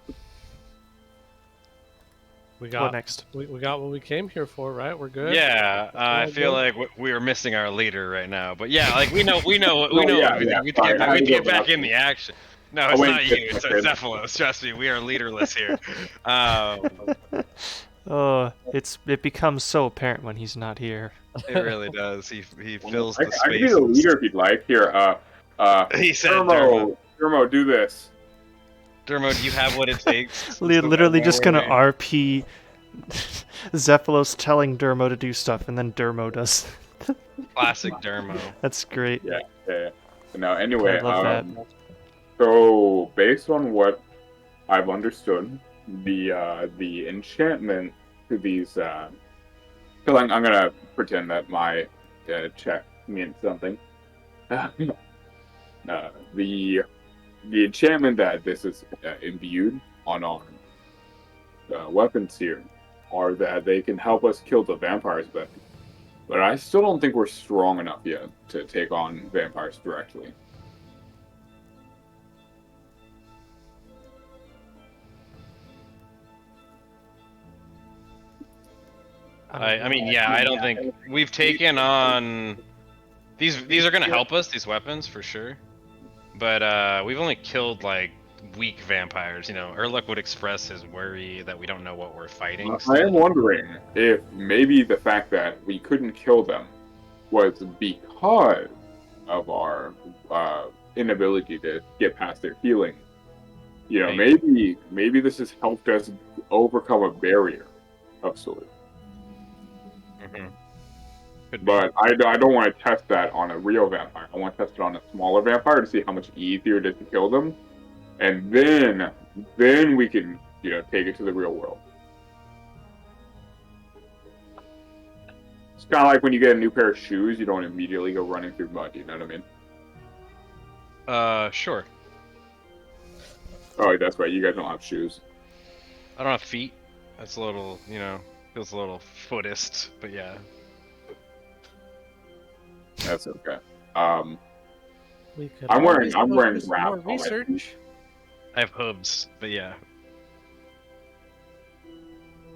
We what got next? we got what we came here for, right? We're good. Yeah, I all feel good? like we are missing our leader right now. But yeah, like we know No, yeah, everything. We sorry, I had have to to go get back in back. the action. No, I it's went not you. It's good. Cephalos. Trust me, we are leaderless here. It becomes so apparent when he's not here. It really does. He fills I the can be the spaces. leader if you'd like. Here, He said, Dermo. Dermo, do this. Dermo, do you have what it takes? Literally just gonna Wait. RP Zephylos telling Dermo to do stuff, and then Dermo does. Classic Dermo. That's great. Yeah. No, anyway, I love that. so based on what I've understood, the enchantment to these, because I'm gonna pretend that my check means something. The enchantment that this is imbued on our weapons here are that they can help us kill the vampires better. But I still don't think we're strong enough yet to take on vampires directly. I mean, yeah, I don't think we've taken on these are gonna help us, these weapons for sure. But we've only killed like weak vampires. You know, Erlich would express his worry that we don't know what we're fighting. I am wondering if maybe the fact that we couldn't kill them was because of our inability to get past their healing. You know, maybe this has helped us overcome a barrier of sorts. But I don't want to test that on a real vampire. I want to test it on a smaller vampire to see how much easier it is to kill them, and then we can take it to the real world. It's kind of like when you get a new pair of shoes, you don't immediately go running through mud. You know what I mean? Sure. Oh, that's right. You guys don't have shoes. I don't have feet. That's a little, feels a little footist, but yeah. That's okay. I'm wearing wraps more on my research. feet. I have hooves, but yeah.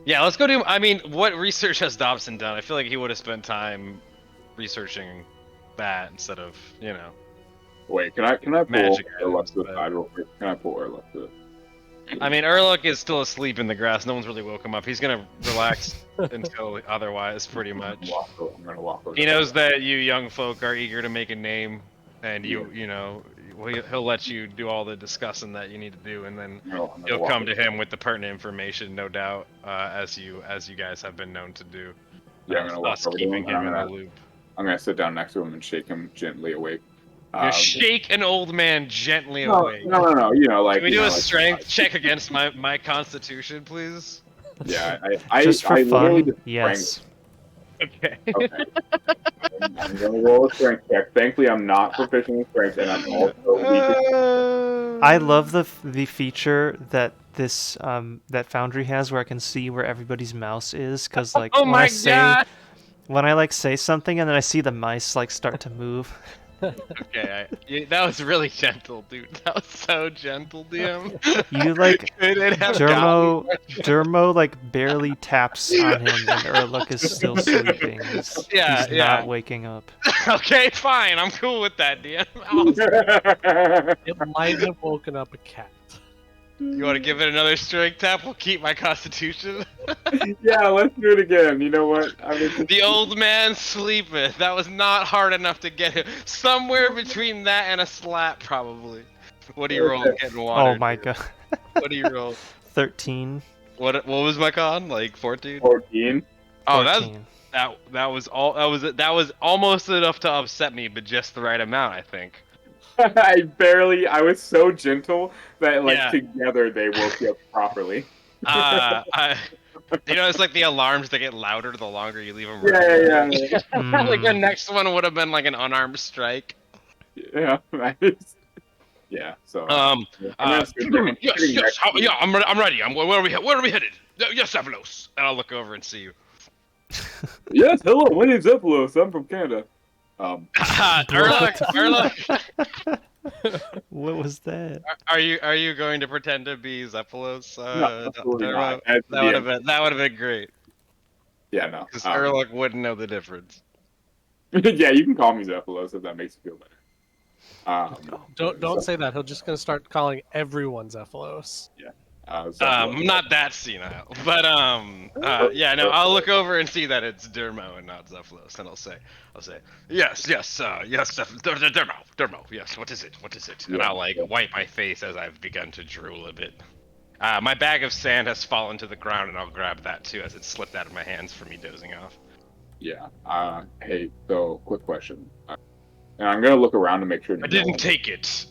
Yeah, let's go do. I mean, what research has Dobson done? I feel like he would have spent time researching that instead of, Wait, can I pull magic Erlich items, to the but- side real quick? Can I pull Erlich to the I mean, Urluk is still asleep in the grass. No one's really woke him up. He's gonna relax until otherwise, pretty much. I'm gonna walk over. He knows that you young folk are eager to make a name, and you know, he'll let you do all the discussing that you need to do, and then I'm gonna you'll walk come to over. him with the pertinent information, no doubt, as you guys have been known to do. Yeah, I'm gonna walk Thus over to keeping him. him in the loop. I'm gonna sit down next to him and shake him gently awake. You shake an old man gently No, awake. no. You know, like Can we you do know, a like, strength check against my constitution, please? Yeah, Just for I literally fun, just yes. Okay. Okay. I'm gonna roll a strength check. Thankfully, I'm not proficient in strength, and I'm also weak. I love the feature that this that Foundry has, where I can see where everybody's mouse is, because like Oh when my I say God! when I like say something and then I see the mice like start to move. Okay, that was really gentle, dude. That was so gentle, DM. You like It have gotten Dermo like barely taps on him, and Urluk is still sleeping. He's Yeah. not waking up. Okay, fine. I'm cool with that, DM. It might have woken up a cat. You want to give it another strength tap? We'll keep my constitution. Yeah, let's do it again. You know what? The old man sleepeth. That was not hard enough to get him. Somewhere between that and a slap, probably. What do you roll? Getting water. Oh my god. What do you roll? 13. What was my con? Like 14? 14. Oh, 14. that was almost enough to upset me, but just the right amount, I think. I was so gentle that like Yeah. together they woke you up properly. It's like the alarms that get louder the longer you leave them. Yeah. Like the next one would have been like an unarmed strike. Yeah, nice. Yeah, so I'm Yes, I'm ready. Where are we headed? Yes, Avalos. And I'll look over and see you. Yes, hello, my name's Ephilos. I'm from Canada. Erluk, What was that? are you going to pretend to be Zephylos? No, absolutely not. That would have been great. Yeah, no. Because Erluk wouldn't know the difference. Yeah, you can call me Zephylos if that makes you feel better. Don't say that. He'll just gonna start calling everyone Zephylos. Yeah. I'm not that senile, but yeah, no, I'll look over and see that it's Dermo and not Zephylos, and I'll say, yes, Dermo, yes, what is it? And I'll like wipe my face as I've begun to drool a bit. My bag of sand has fallen to the ground, and I'll grab that too as it slipped out of my hands from me dozing off. Yeah. Hey, so quick question. And I'm gonna look around to make sure. I didn't take it.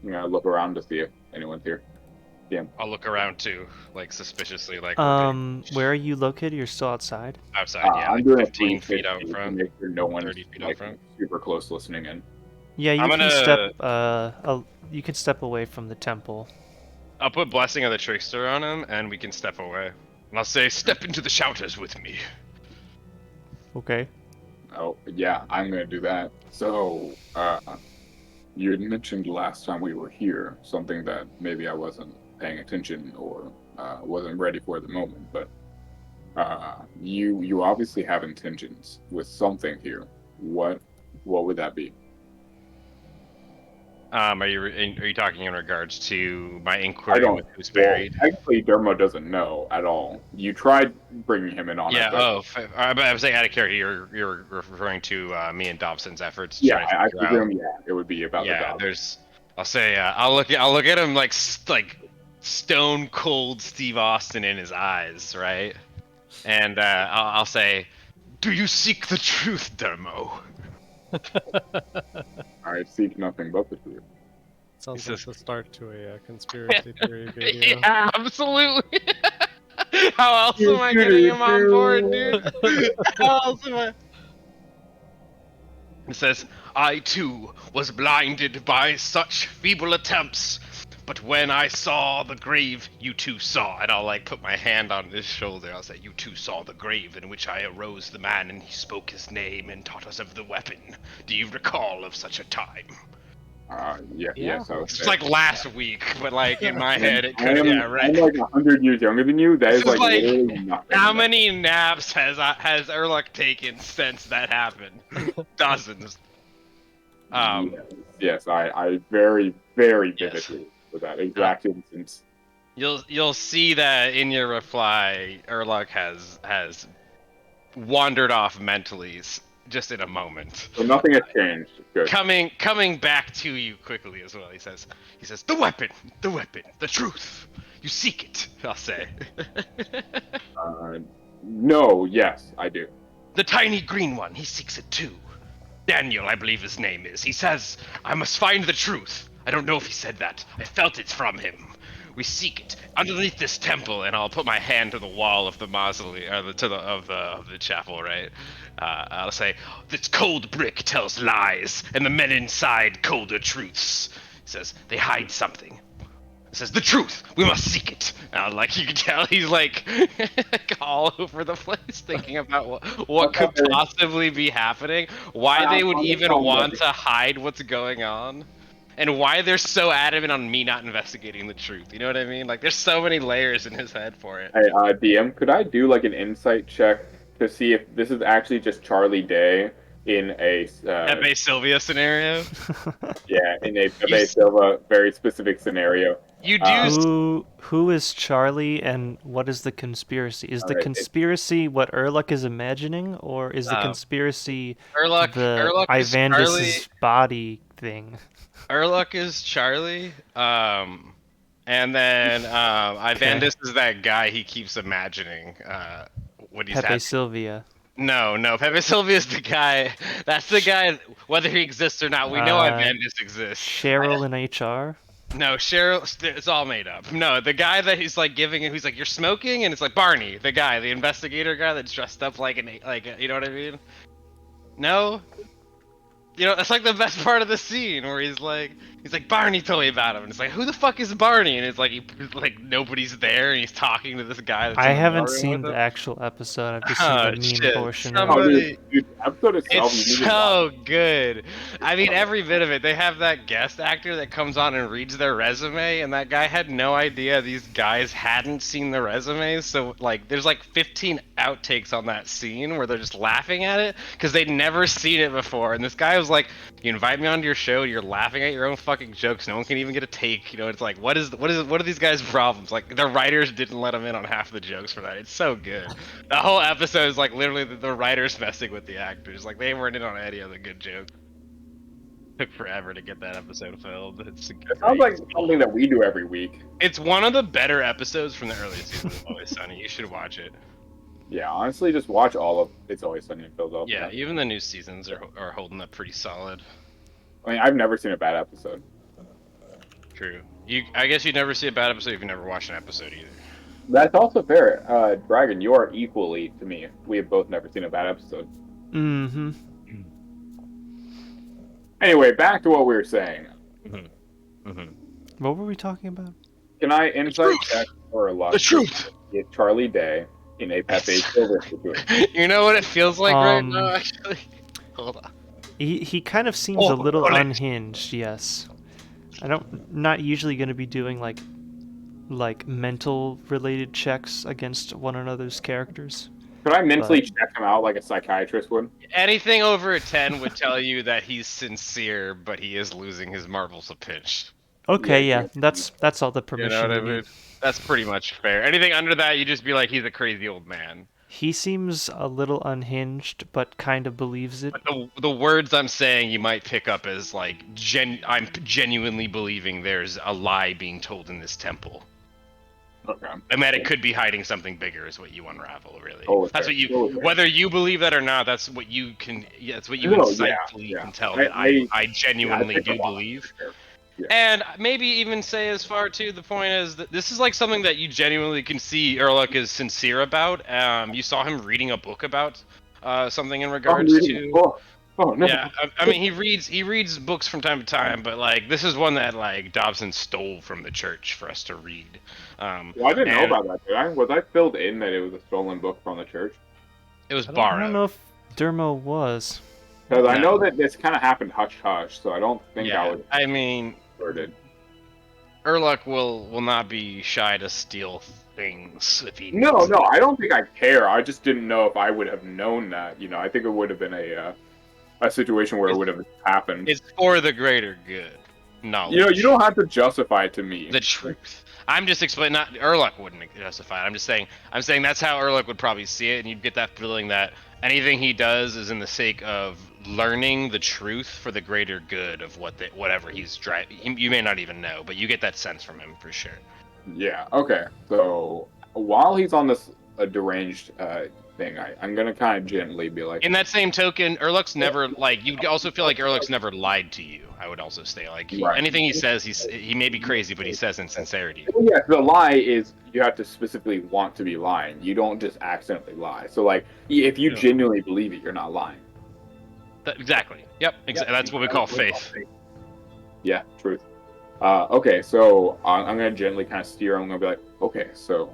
I'm gonna look around to see if anyone's here. Yeah. I'll look around too, like suspiciously, like. Where are you located? You're still outside? Outside, yeah. I'm Like doing 15 feet out front. Make sure no one's 30 feet out like, front. super close listening in. Yeah, you I'm can gonna- step. You can step away from the temple. I'll put Blessing of the Trickster on him, and we can step away. And I'll say, step into the shouters with me. Okay. Oh, yeah, I'm gonna do that. So, you had mentioned last time we were here something that maybe I wasn't paying attention or wasn't ready for at the moment, but you obviously have intentions with something here. What would that be? Are you talking in regards to my inquiry with who's buried? Well, actually, Dermo doesn't know at all. You tried bringing him in on it. But I was saying out of character, you're referring to me and Dobson's efforts. Yeah, I presume it would be about the dog. I'll say I'll look at him like stone cold Steve Austin in his eyes, right? And I'll say, do you seek the truth, Dermo? I seek nothing but the truth. Sounds like the start to a conspiracy theory video. Yeah, absolutely. How else am I getting him on board, dude? How else am I? It says, I too was blinded by such feeble attempts, but when I saw the grave you too saw, and I'll like put my hand on his shoulder, I'll say, you too saw the grave in which I arose the man, and he spoke his name and taught us of the weapon. Do you recall of such a time? Yes. It's like last week, but like in my head it could, right? I'm like 100 years younger than you. That is like literally nothing. How many naps has Erluk taken since that happened? Dozens. Yes, I very, very vividly for that exact instance. You'll see that in your reply, Urluk has wandered off mentally just in a moment. So nothing has changed. Good. Coming back to you quickly as well. He says, the weapon, the truth. You seek it, I'll say. No, yes, I do. The tiny green one, he seeks it too. Daniel, I believe his name is. He says, I must find the truth. I don't know if he said that. I felt it from him. We seek it underneath this temple, and I'll put my hand to the wall of the mausoleum, of the chapel, right? I'll say, this cold brick tells lies, and the men inside colder truths. He says, they hide something. It says, the truth! We must seek it! Like, you can tell he's, like, all over the place thinking about what could possibly be happening, why they would even want to hide what's going on, and why they're so adamant on me not investigating the truth. You know what I mean? Like, there's so many layers in his head for it. Hey, DM, could I do, like, an insight check to see if this is actually just Charlie Day in a... Pepe Sylvia scenario? Yeah, in a Pepe Silva very specific scenario. You do. Who is Charlie, and what is the conspiracy? Is the conspiracy what Urluk is imagining, or is the conspiracy Urluk Ivandis' body thing? Urluk is Charlie, and then Ivandis is that guy he keeps imagining when he's Pepe Sylvia. No, Pepe Sylvia is the guy. That's the guy. Whether he exists or not, we know Ivandis exists. Cheryl in HR. No, Cheryl, it's all made up. No, the guy that he's like giving it, who's like, you're smoking, and it's like Barney, the guy, the investigator guy that's dressed up like you know what I mean? No? You know, that's like the best part of the scene where he's like Barney told me about him, and it's like, who the fuck is Barney? And it's like nobody's there, and he's talking to this guy. That's I haven't seen the actual episode. I've just seen the meme portion. Dude, episode itself, it's so good. I mean, every bit of it. They have that guest actor that comes on and reads their resume, and that guy had no idea these guys hadn't seen the resumes. So like, there's like 15 outtakes on that scene where they're just laughing at it because they'd never seen it before, and this guy was like, you invite me onto your show, you're laughing at your own fucking jokes, no one can even get a take. You know, it's like, what are these guys' problems? Like, their writers didn't let them in on half the jokes for that. It's so good. The whole episode is like literally the writers messing with the actors. Like, they weren't in on any of the good jokes. Took forever to get that episode filmed. It sounds like something that we do every week. It's one of the better episodes from the early seasons of Always Sunny. You should watch it. Yeah, honestly, just watch all of It's Always Sunny in Philadelphia. Yeah, even the new seasons are holding up pretty solid. I mean, I've never seen a bad episode. True. I guess you'd never see a bad episode if you never watched an episode either. That's also fair. Dragon, you are equally to me. We have both never seen a bad episode. Mm-hmm. Anyway, back to what we were saying. What were we talking about? Can I insight check for a lot? The truth! Get Charlie Day in a Pepe Silva situation. You know what it feels like right now, actually? Hold on. He kind of seems a little unhinged, yes. Not usually going to be doing like mental related checks against one another's characters. Could I mentally check him out like a psychiatrist would? Anything over a 10 would tell you that he's sincere, but he is losing his marbles a pinch. Okay, yeah, that's all the permission. You know what I mean? That's pretty much fair. Anything under that, you just be like, he's a crazy old man. He seems a little unhinged, but kind of believes it. But the words I'm saying you might pick up as like, I'm genuinely believing there's a lie being told in this temple. Okay. And that it could be hiding something bigger is what you unravel, really. That's fair. what you, whether you believe that or not, that's what you can, that's what you insightfully can tell that I genuinely do believe. Yeah. And maybe even say as far to the point as that this is like something that you genuinely can see Urluk is sincere about. You saw him reading a book about something in regards to. Oh, no. Yeah, I mean he reads books from time to time, but like this is one that like Dobson stole from the church for us to read. Well, I didn't know about that. Did I? Was I filled in that it was a stolen book from the church? It was borrowed. I don't know if Dermo was. Because I know that this kind of happened hush hush, so I don't think I would. I mean, Urluk will not be shy to steal things if he. No, I don't think I care. I just didn't know if I would have known that. You know, I think it would have been a situation where it would have happened. It's for the greater good. knowledge. You don't have to justify it to me. The truth. I'm just explaining. Not Urluk wouldn't justify it. I'm saying that's how Urluk would probably see it, and you'd get that feeling that anything he does is in the sake of learning the truth for the greater good of whatever he's driving. You may not even know, but you get that sense from him for sure. Yeah. Okay. So while he's on this deranged thing, I'm gonna kind of gently be like. In that same token, Urluk's never you also feel like Urluk's never lied to you. I would also say anything he says, he may be crazy, but he says in sincerity. Well, yeah, the lie is you have to specifically want to be lying. You don't just accidentally lie. So if you genuinely believe it, you're not lying. Exactly. Yep. That's what we call faith. Yeah, truth. Okay, so I'm gonna gently kind of steer. I'm gonna be like, okay, so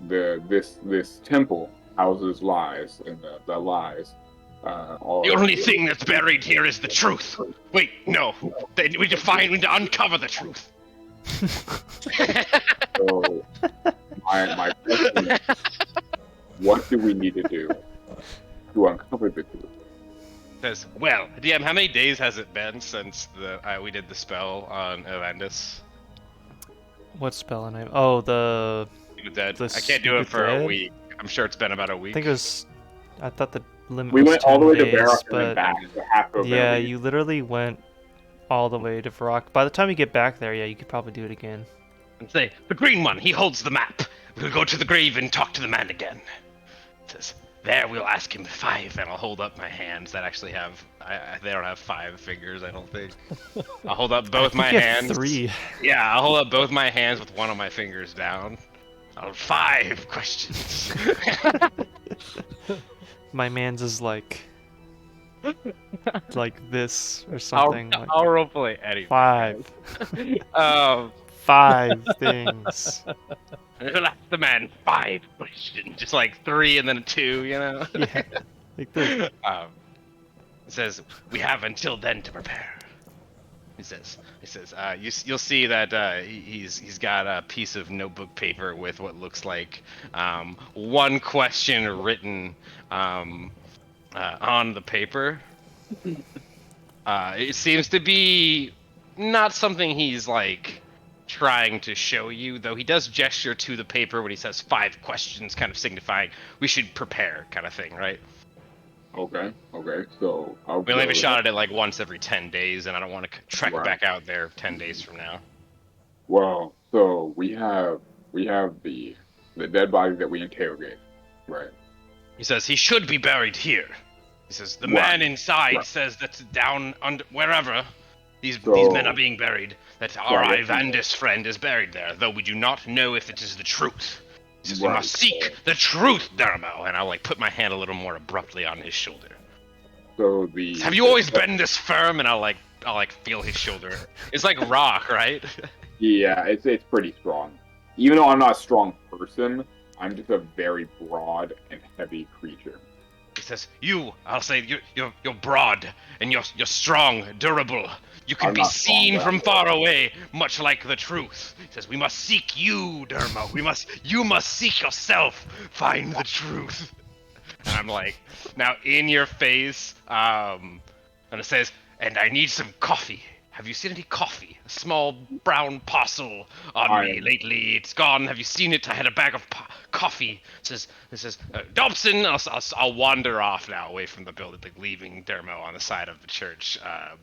this temple houses lies, and the lies. The only thing that's buried here is the truth. Wait, no. We need to uncover the truth. So my question is, what do we need to do to uncover the truth? Says, well, DM, how many days has it been since we did the spell on Ivandis? What spell? Oh, the dead. The I can't do it for dead? a week. I'm sure it's been about a week. I think it was. I thought the limit We was went all the way 10 to days, Varrock and but then back. So half of yeah, it. you literally went all the way to Varrock. By the time you get back there, yeah, you could probably do it again. And say, the green one, he holds the map. We'll go to the grave and talk to the man again. It says, there we'll ask him 5, and I'll hold up my hands that actually have, they don't have 5 fingers, I don't think. I'll hold up both my you have hands. 3. Yeah, I'll hold up both my hands with one of my fingers down. 5 questions. My man's is like this or something. I'll roleplay anything. 5. 5 things. We'll ask the man 5 questions. Just 3 and then a 2, you know? Yeah, like this. It says, we have until then to prepare. He says, you'll see that he's got a piece of notebook paper with what looks like one question written on the paper. It seems to be not something he's trying to show you, though he does gesture to the paper when he says 5 questions, kind of signifying we should prepare, kind of thing, right? Okay. So we only have a shot at it once every 10 days, and I don't want to trek back out there 10 days from now. Well, so we have the dead body that we interrogate, right? He says he should be buried here. He says the man inside says that's down under wherever these men are being buried. That our Ivandis friend is buried there, though we do not know if it is the truth. He says we must seek the truth, Dermo, and I'll put my hand a little more abruptly on his shoulder. So have you always been this firm? And I'll feel his shoulder. It's like rock, right? Yeah, it's pretty strong. Even though I'm not a strong person, I'm just a very broad and heavy creature. He says, I'll say you're broad and you're strong, durable. You can be seen from far away, much like the truth. He says, we must seek you, Dermo. You must seek yourself. Find the truth. And I'm now in your face, and it says, and I need some coffee. Have you seen any coffee? A small brown parcel on me lately. It's gone. Have you seen it? I had a bag of coffee. It says, Dobson. I'll wander off now away from the building, leaving Dermo on the side of the church,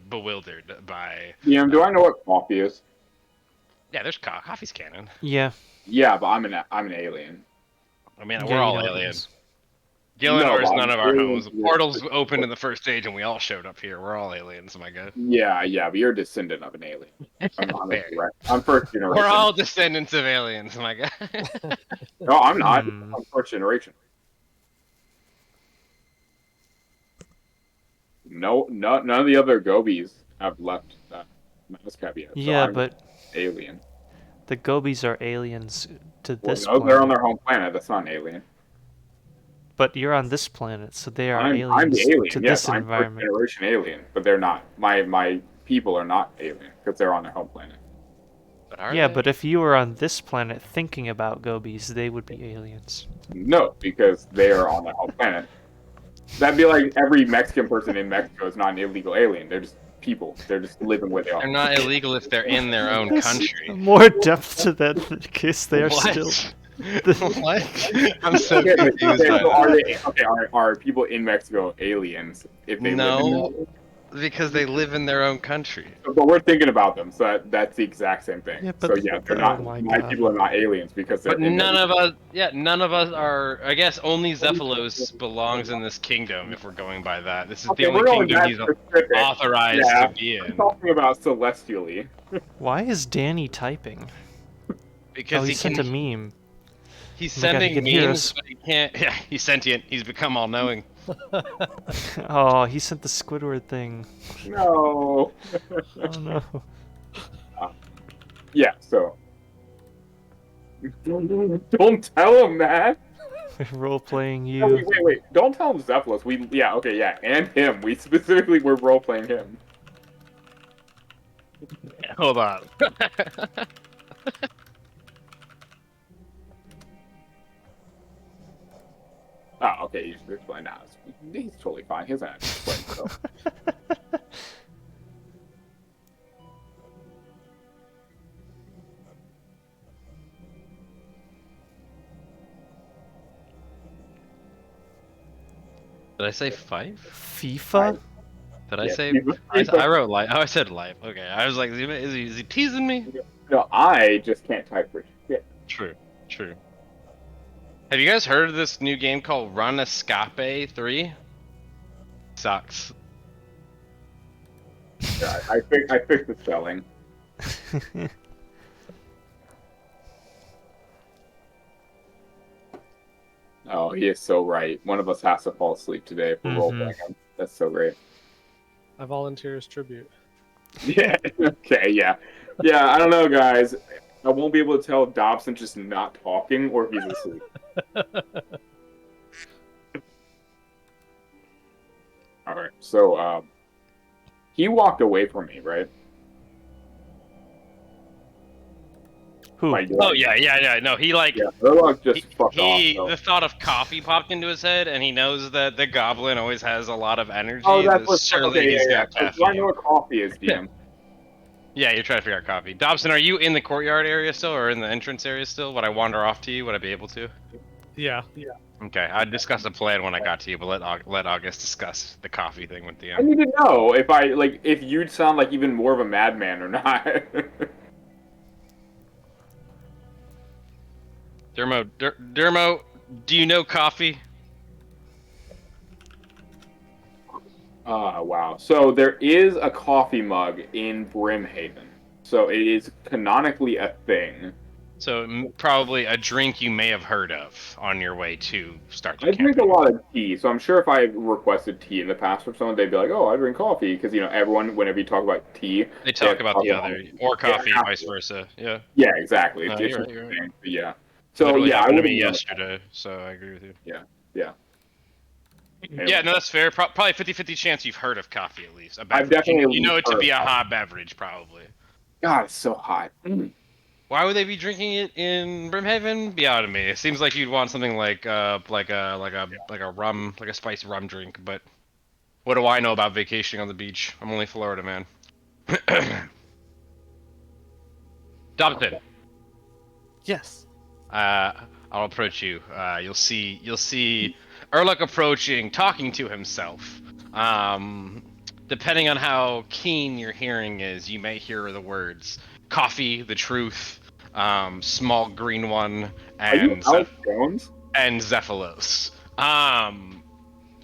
bewildered by... do I know what coffee is? Yeah, there's coffee's canon. Yeah. Yeah, but I'm an alien. I mean, we're all aliens. Gillinor is none of our homes. The portals opened in the first stage, and we all showed up here. We're all aliens, my guy. Yeah, but you're a descendant of an alien. I'm first generation. We're all descendants of aliens, my guy. No, I'm not. I'm first generation. No, none of the other Gobies have left Mascab yet. Yeah, so but alien. The Gobies are aliens to this planet. planet. They're on their home planet. That's not an alien. But you're on this planet, so they are I'm aliens the alien. to Yes, this I'm environment. first generation alien, but they're not. My people are not alien because they're on their home planet. But if you were on this planet thinking about Gobies, they would be aliens. No, because they are on their home planet. That'd be like every Mexican person in Mexico is not an illegal alien. They're just people. They're just living where they are. They're not illegal if they're in their own There's country. more depth to that case. They are What? still. What? I'm so Okay, confused by so are that. they okay? Are people in Mexico aliens if they live in No, because they live in their own country. But we're thinking about them, so that's the exact same thing. Yeah, but- so yeah, they're oh not. my My God. people are not aliens because they're But in none their- of us, none of us are. I guess only Zephylos belongs in this kingdom if we're going by that. This is Okay, the we're only going kingdom that he's specific. authorized Yeah, to be I'm in. talking about celestially. Why is Danny typing? Because Oh, he he sent can. a meme. He's Oh my God, he sending can hear memes, us. but he can't. Yeah, he's sentient. He's become all-knowing. Oh, he sent the Squidward thing. No. Oh no. Yeah. So. Don't tell him that. Role playing No, you. wait. Don't tell him Zephylos. And him. We specifically were role playing him. Hold on. Oh, okay. You should explain now. He's totally fine. He doesn't have to explain himself. Did I say five? FIFA? Did I Yeah, say? FIFA. I wrote life. Oh, I said life. Okay, I was like, is he teasing me? No, I just can't type for shit. True. Have you guys heard of this new game called RuneScape 3? Sucks. Yeah, I fixed the spelling. Oh, he is so right. One of us has to fall asleep today if we're role playing him. That's so great. I volunteer as tribute. Yeah. Okay. Yeah. Yeah. I don't know, guys. I won't be able to tell if Dobson's just not talking or if he's asleep. All right. So, he walked away from me, right? Who? Like, Oh yeah. No, he like. Yeah. Murloc just fucked off. So. The thought of coffee popped into his head, and he knows that the goblin always has a lot of energy. Oh, that's that what's surely okay. he's Yeah. got So I caffeine. know what coffee is, DM. Yeah, you're trying to figure out coffee. Dobson, are you in the courtyard area still, or in the entrance area still? Would I wander off to you? Would I be able to? Yeah. Okay, I'd discuss a plan when I got to you, but let August discuss the coffee thing with I DM. need to know if you'd sound like even more of a madman or not. Dermo, do you know coffee? Wow. So there is a coffee mug in Brimhaven. So it is canonically a thing. So probably a drink you may have heard of on your way to start your I drink a campaign. lot of tea, so I'm sure if I requested tea in the past from someone, they'd be like, "Oh, I drink coffee," because everyone, whenever you talk about tea, They talk have about the about- other, or coffee, Yeah, vice versa. Yeah. Yeah, exactly. No, It's you're just right, the thing, but yeah. So Literally yeah, I happened to would me yesterday, so I agree with you. Yeah. Yeah, no, that's fair. Probably 50-50 chance you've heard of coffee at least. A I've beverage. definitely You know it to heard be a of hot beverage, probably. God, it's so hot. Why would they be drinking it in Brimhaven? Beyond me. It seems like you'd want something like a rum, like a spiced rum drink. But what do I know about vacationing on the beach? I'm only Florida man. Dobson, Yes. I'll approach you. You'll see Erlich approaching, talking to himself. Depending on how keen your hearing is, you may hear the words "coffee," "the truth," "small green one," Are you and Alex Jones? and Zephylos.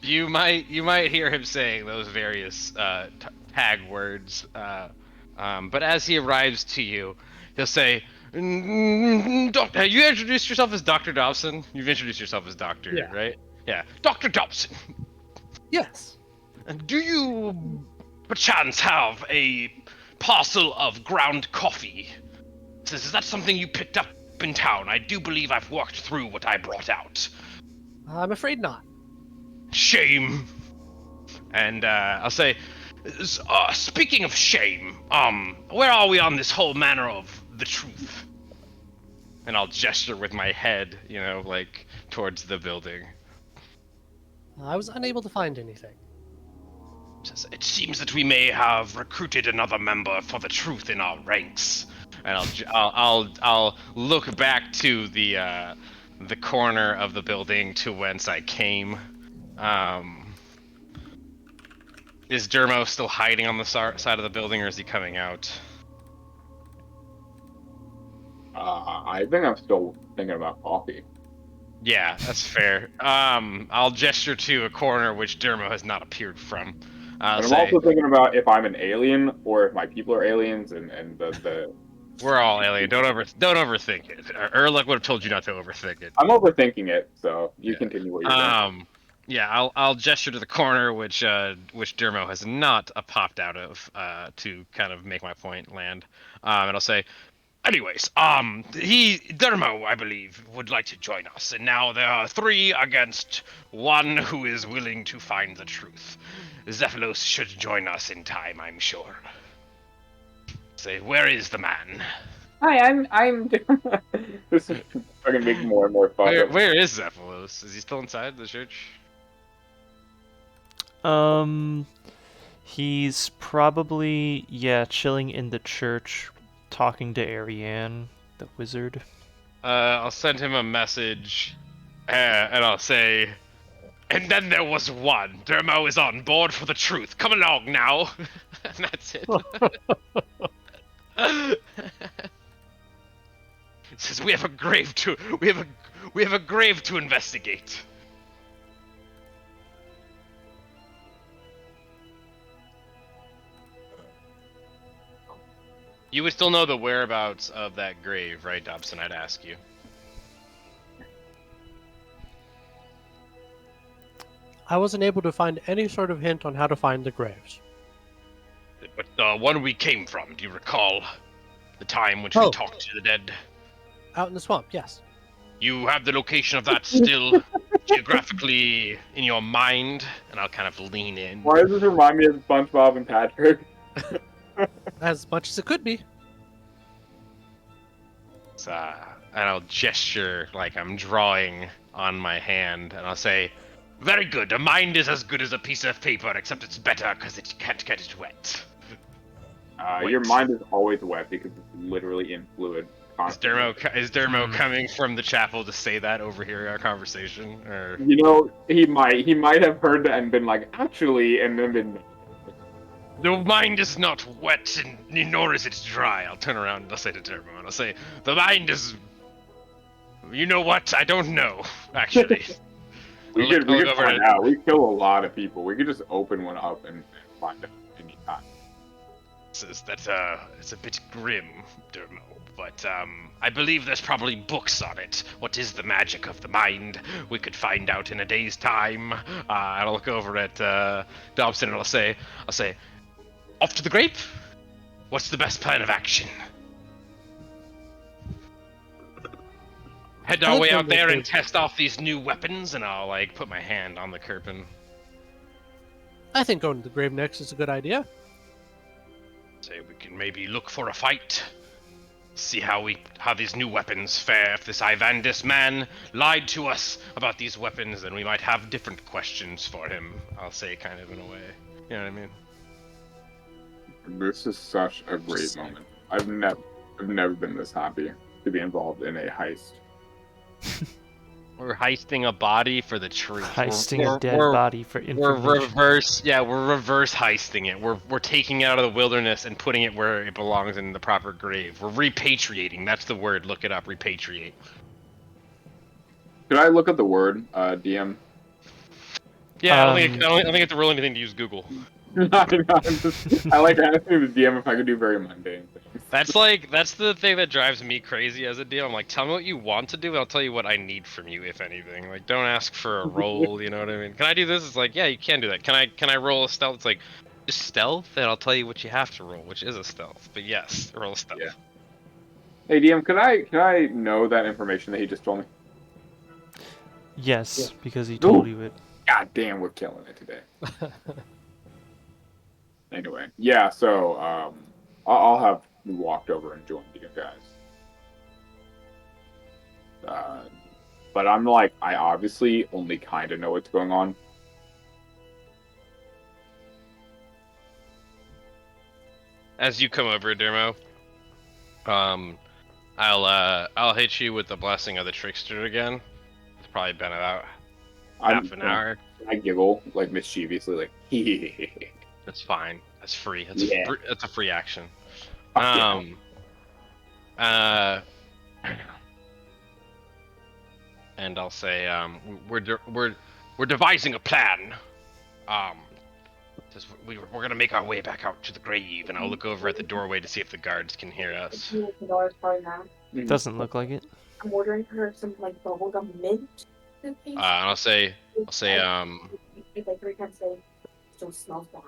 You might hear him saying those various tag words. But as he arrives to you, he'll say, "Doctor, you introduced yourself as Dr. Dobson. You've introduced yourself as Doctor, Yeah. right? Yeah, Dr. Dobson. Yes. Do you, perchance, have a parcel of ground coffee? Is that something you picked up in town? I do believe I've walked through what I brought out. I'm afraid not. Shame. And I'll say, speaking of shame, where are we on this whole matter of the truth? And I'll gesture with my head, towards the building. I was unable to find anything. Says, it seems that we may have recruited another member for the truth in our ranks. And I'll look back to the corner of the building to whence I came. Is Dermo still hiding on the side of the building, or is he coming out? I think I'm still thinking about coffee. Yeah, that's fair. I'll gesture to a corner which Dermo has not appeared from. I'll And I'm say, also thinking about if I'm an alien or if my people are aliens and the we're all alien. Don't overthink it. Erlich would have told you not to overthink it. I'm overthinking it, so you Yeah. continue what you're doing. Yeah, I'll gesture to the corner which Dermo has not popped out of to kind of make my point land. And I'll say, anyways, Dermo, I believe, would like to join us, and now there are 3 against 1 who is willing to find the truth. Zephylos should join us in time, I'm sure. Say, where is the man? Hi, I'm. This is fucking making more and more fun. Where is Zephylos? Is he still inside the church? He's probably chilling in the church, talking to Ariane, the wizard. I'll send him a message, and I'll say, and then there was one. Dermo is on board for the truth. Come along now. And that's it. It says we have a grave to investigate. You would still know the whereabouts of that grave, right, Dobson? I'd ask you. I wasn't able to find any sort of hint on how to find the graves. But the one we came from, do you recall? The time when we talked to the dead? Out in the swamp, yes. You have the location of that still geographically in your mind? And I'll kind of lean in. Why does this remind me of SpongeBob and Patrick? As much as it could be. And I'll gesture like I'm drawing on my hand, and I'll say, very good, a mind is as good as a piece of paper, except it's better because it can't get it wet. Your mind is always wet because it's literally in fluid. Is Dermo coming from the chapel to say that over here our conversation? Or you know, he might have heard that and been like, actually, and then been. The mind is not wet, and nor is it dry. I'll turn around and I'll say to Dermo, and I'll say, the mind is. You know what? I don't know, actually. we could find out. We kill a lot of people. We could just open one up and find out anytime. It's a bit grim, Dermo, but I believe there's probably books on it. What is the magic of the mind? We could find out in a day's time. I'll look over at Dobson and I'll say, off to the grape? What's the best plan of action? Head our way out there and test off these new weapons, and I'll like put my hand on the curtain. I think going to the grave next is a good idea. Say we can maybe look for a fight. See how these new weapons fare. If this Ivandis man lied to us about these weapons, then we might have different questions for him. I'll say kind of in a way. You know what I mean? This is such a great moment. I've never been this happy to be involved in a heist. We're heisting a body for the truth. Heisting a dead body for information. We're reverse heisting it. We're taking it out of the wilderness and putting it where it belongs in the proper grave. We're repatriating. That's the word. Look it up. Repatriate. Could I look at the word, DM? Yeah, I don't think you have to roll anything to use Google. I like asking the DM if I could do very mundane things. That's the thing that drives me crazy as a DM. I'm like, tell me what you want to do, and I'll tell you what I need from you, if anything. Like, don't ask for a roll. You know what I mean? Can I do this? It's like, yeah, you can do that. Can I roll a stealth? It's like, just stealth, and I'll tell you what you have to roll, which is a stealth. But yes, roll a stealth. Yeah. Hey DM, can I know that information that he just told me? Yes, because he told you it. God damn, we're killing it today. Anyway, yeah, so I'll have walked over and joined you guys. But I'm like, I obviously only kind of know what's going on. as you come over, Dermo, I'll hit you with the blessing of the trickster again. It's probably been about half an hour. I giggle like mischievously, like hee. That's fine. That's free. Yeah. That's a free action. Yeah. And I'll say, we're devising a plan. Says we're gonna make our way back out to the grave, and I'll look over at the doorway to see if the guards can hear us. Doesn't look like it. I'm ordering her some like bubblegum mint. And I'll say, like 3 times a day. Still smells bad.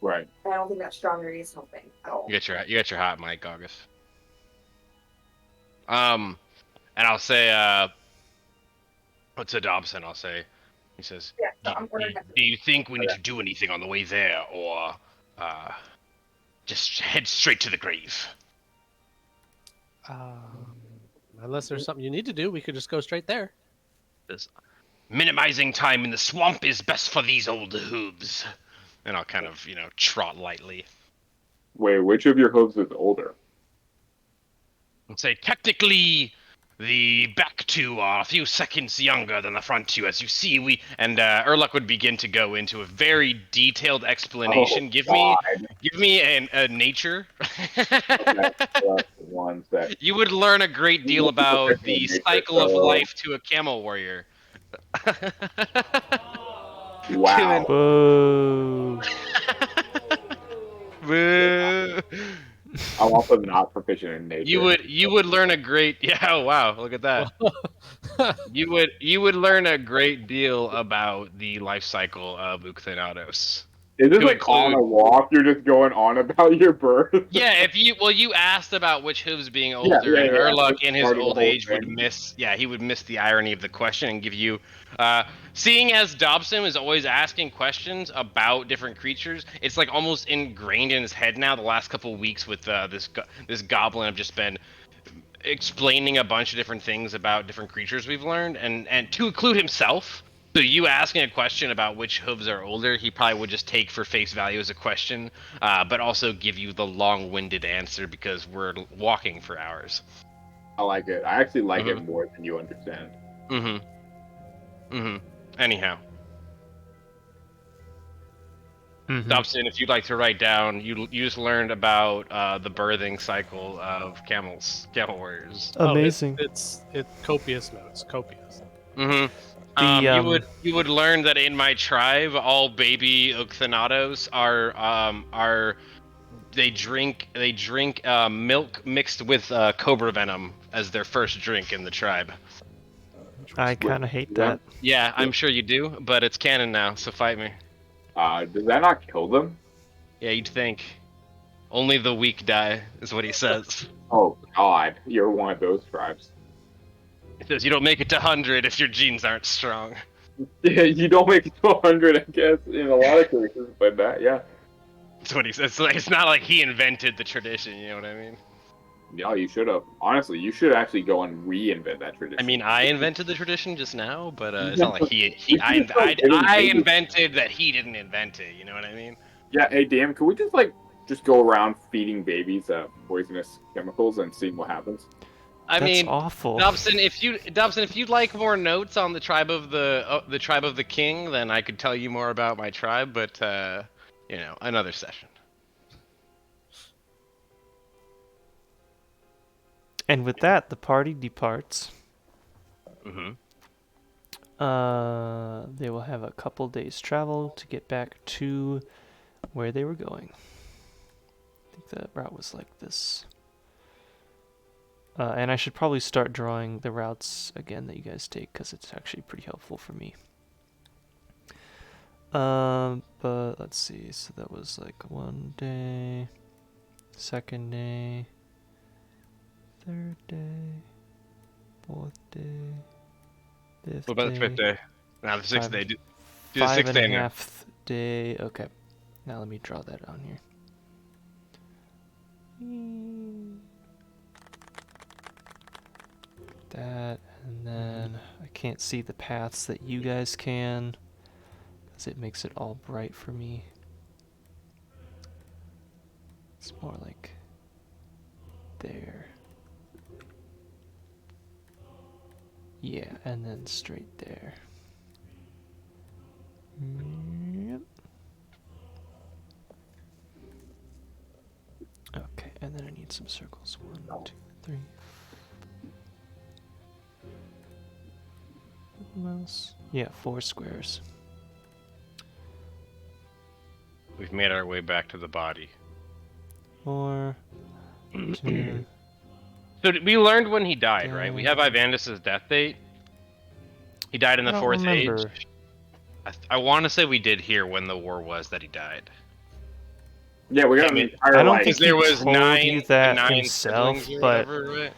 Right. I don't think that strawberry is helping at all. you got your hot mic, August. And I'll say, to Dobson, I'll say, he says, Yeah, so I'm ordering that. do you think we need to do anything on the way there, or just head straight to the grave? Unless there's something you need to do, we could just go straight there. Minimizing time in the swamp is best for these old hooves. And I'll kind of, trot lightly. Wait, which of your hooves is older? And say, technically, the back two are a few seconds younger than the front two. As you see, Erluck would begin to go into a very detailed explanation. Oh, give me a nature. Okay, so 1 sec. You would learn a great deal about the cycle of life to a camel warrior. Wow. Whoa. Boo. I'm also not proficient in nature. You would learn a great oh wow, look at that. you would learn a great deal about the life cycle of Ucthanatos. Is this like on a walk? You're just going on about your birth? Yeah, you asked about which hooves being older, and Erluck in his old age would miss the irony of the question and give you seeing as Dobson is always asking questions about different creatures, it's like almost ingrained in his head now. The last couple weeks with this goblin have just been explaining a bunch of different things about different creatures we've learned, and to include himself. So you asking a question about which hooves are older, he probably would just take for face value as a question, but also give you the long-winded answer because we're walking for hours. I like it. I actually like it more than you understand. Anyhow. Dobson, if you'd like to write down, you just learned about the birthing cycle of camel warriors. Amazing. It's copious notes, copious. You would learn that in my tribe, all baby Ucthanatos are they drink milk mixed with cobra venom as their first drink in the tribe. I kind of hate that. Yeah, I'm sure you do, but it's canon now, so fight me. Does that not kill them? Yeah, you'd think. Only the weak die, is what he says. Oh God, you're one of those tribes. He says you don't make it to 100 if your genes aren't strong. Yeah, you don't make it to 100, I guess, in a lot of cases, but yeah. That's what he says. It's not like he invented the tradition, you know what I mean? Yeah, you should have. Honestly, you should actually go and reinvent that tradition. I mean, I invented the tradition just now, but it's not like I invented that he didn't invent it, you know what I mean? Yeah, hey, damn, can we just go around feeding babies poisonous chemicals and seeing what happens? That's awful. Dobson, if you'd like more notes on the tribe of the king, then I could tell you more about my tribe, but another session. And with that, the party departs. They will have a couple days travel to get back to where they were going. I think the route was like this. And I should probably start drawing the routes again that you guys take, because it's actually pretty helpful for me. But let's see. So that was like 1 day, 2nd day, 3rd day, 4th day, 5th What about day, the 5th day? Now the 6th day. Do the 6th day. 5.5 day. Okay. Now let me draw that on here. That, and then I can't see the paths that you guys can, because it makes it all bright for me. It's more like there. Yeah, and then straight there. Yep. Okay, and then I need some circles. 1, 2, 3. Mouse. Yeah, 4 squares. We've made our way back to the body. 4, 2. So we learned when he died, right? We have Ivandis' death date. He died in the 4th age. I want to say we did hear when the war was that he died. Yeah, we got an entire. I don't think there he was told you that nine himself, siblings or but whatever, right?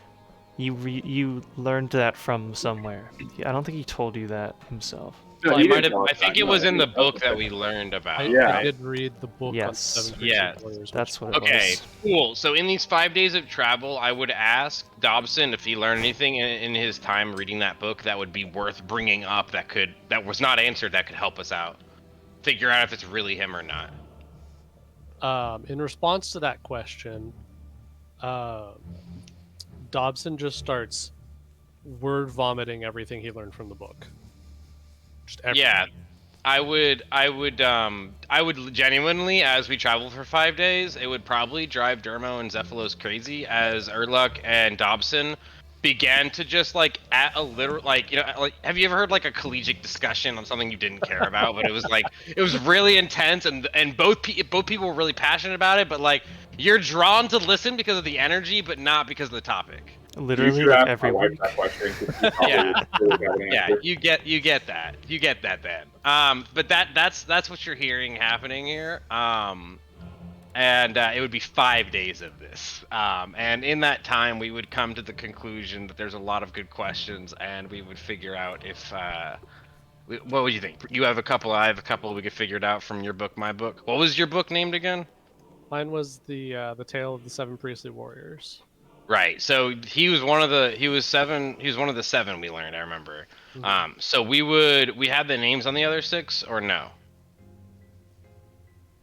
you learned that from somewhere. I don't think he told you that himself. No, Well, he I didn't tell us think that. it was No, in he the didn't tell book us that we learned about. Yeah. I did read the book on Yes. 7 Yeah. Warriors. which That's what it Okay, was. cool. So in these 5 days of travel, I would ask Dobson if he learned anything in his time reading that book that would be worth bringing up that was not answered that could help us out. Figure out if it's really him or not. In response to that question, Dobson just starts word vomiting everything he learned from the book. Just everything. Yeah, I would genuinely, as we travel for 5 days, it would probably drive Dermo and Zephylos crazy as Urluk and Dobson began to just like at a literal have you ever heard like a collegiate discussion on something you didn't care about, but it was really intense and both people were really passionate about it, but like you're drawn to listen because of the energy, but not because of the topic. Literally, like every my wife week. that question. 'Cause she probably Yeah. would have an Yeah, answer. you get that then. But that's what you're hearing happening here. And it would be 5 days of this. And in that time, we would come to the conclusion that there's a lot of good questions, and we would figure out if. What would you think? You have a couple, I have a couple. We could figure it out from your book, my book. What was your book named again? Mine was the Tale of the 7 Priestly Warriors. Right. So he was one of the one of the 7 we learned, I remember. Mm-hmm. So we had the names on the other 6 or no?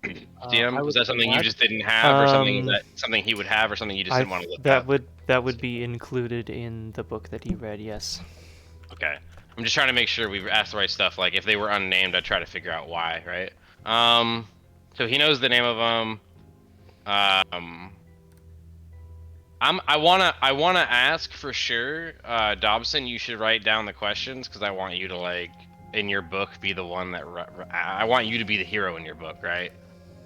DM, was that something you just didn't have, or something that something he would have, or something you just didn't want to look up? That would be included in the book that he read. Yes. Okay. I'm just trying to make sure we've asked the right stuff. Like if they were unnamed, I'd try to figure out why, right? So he knows the name of them. I wanna ask for sure, Dobson. You should write down the questions because I want you to like in your book be the one that I want you to be the hero in your book, right?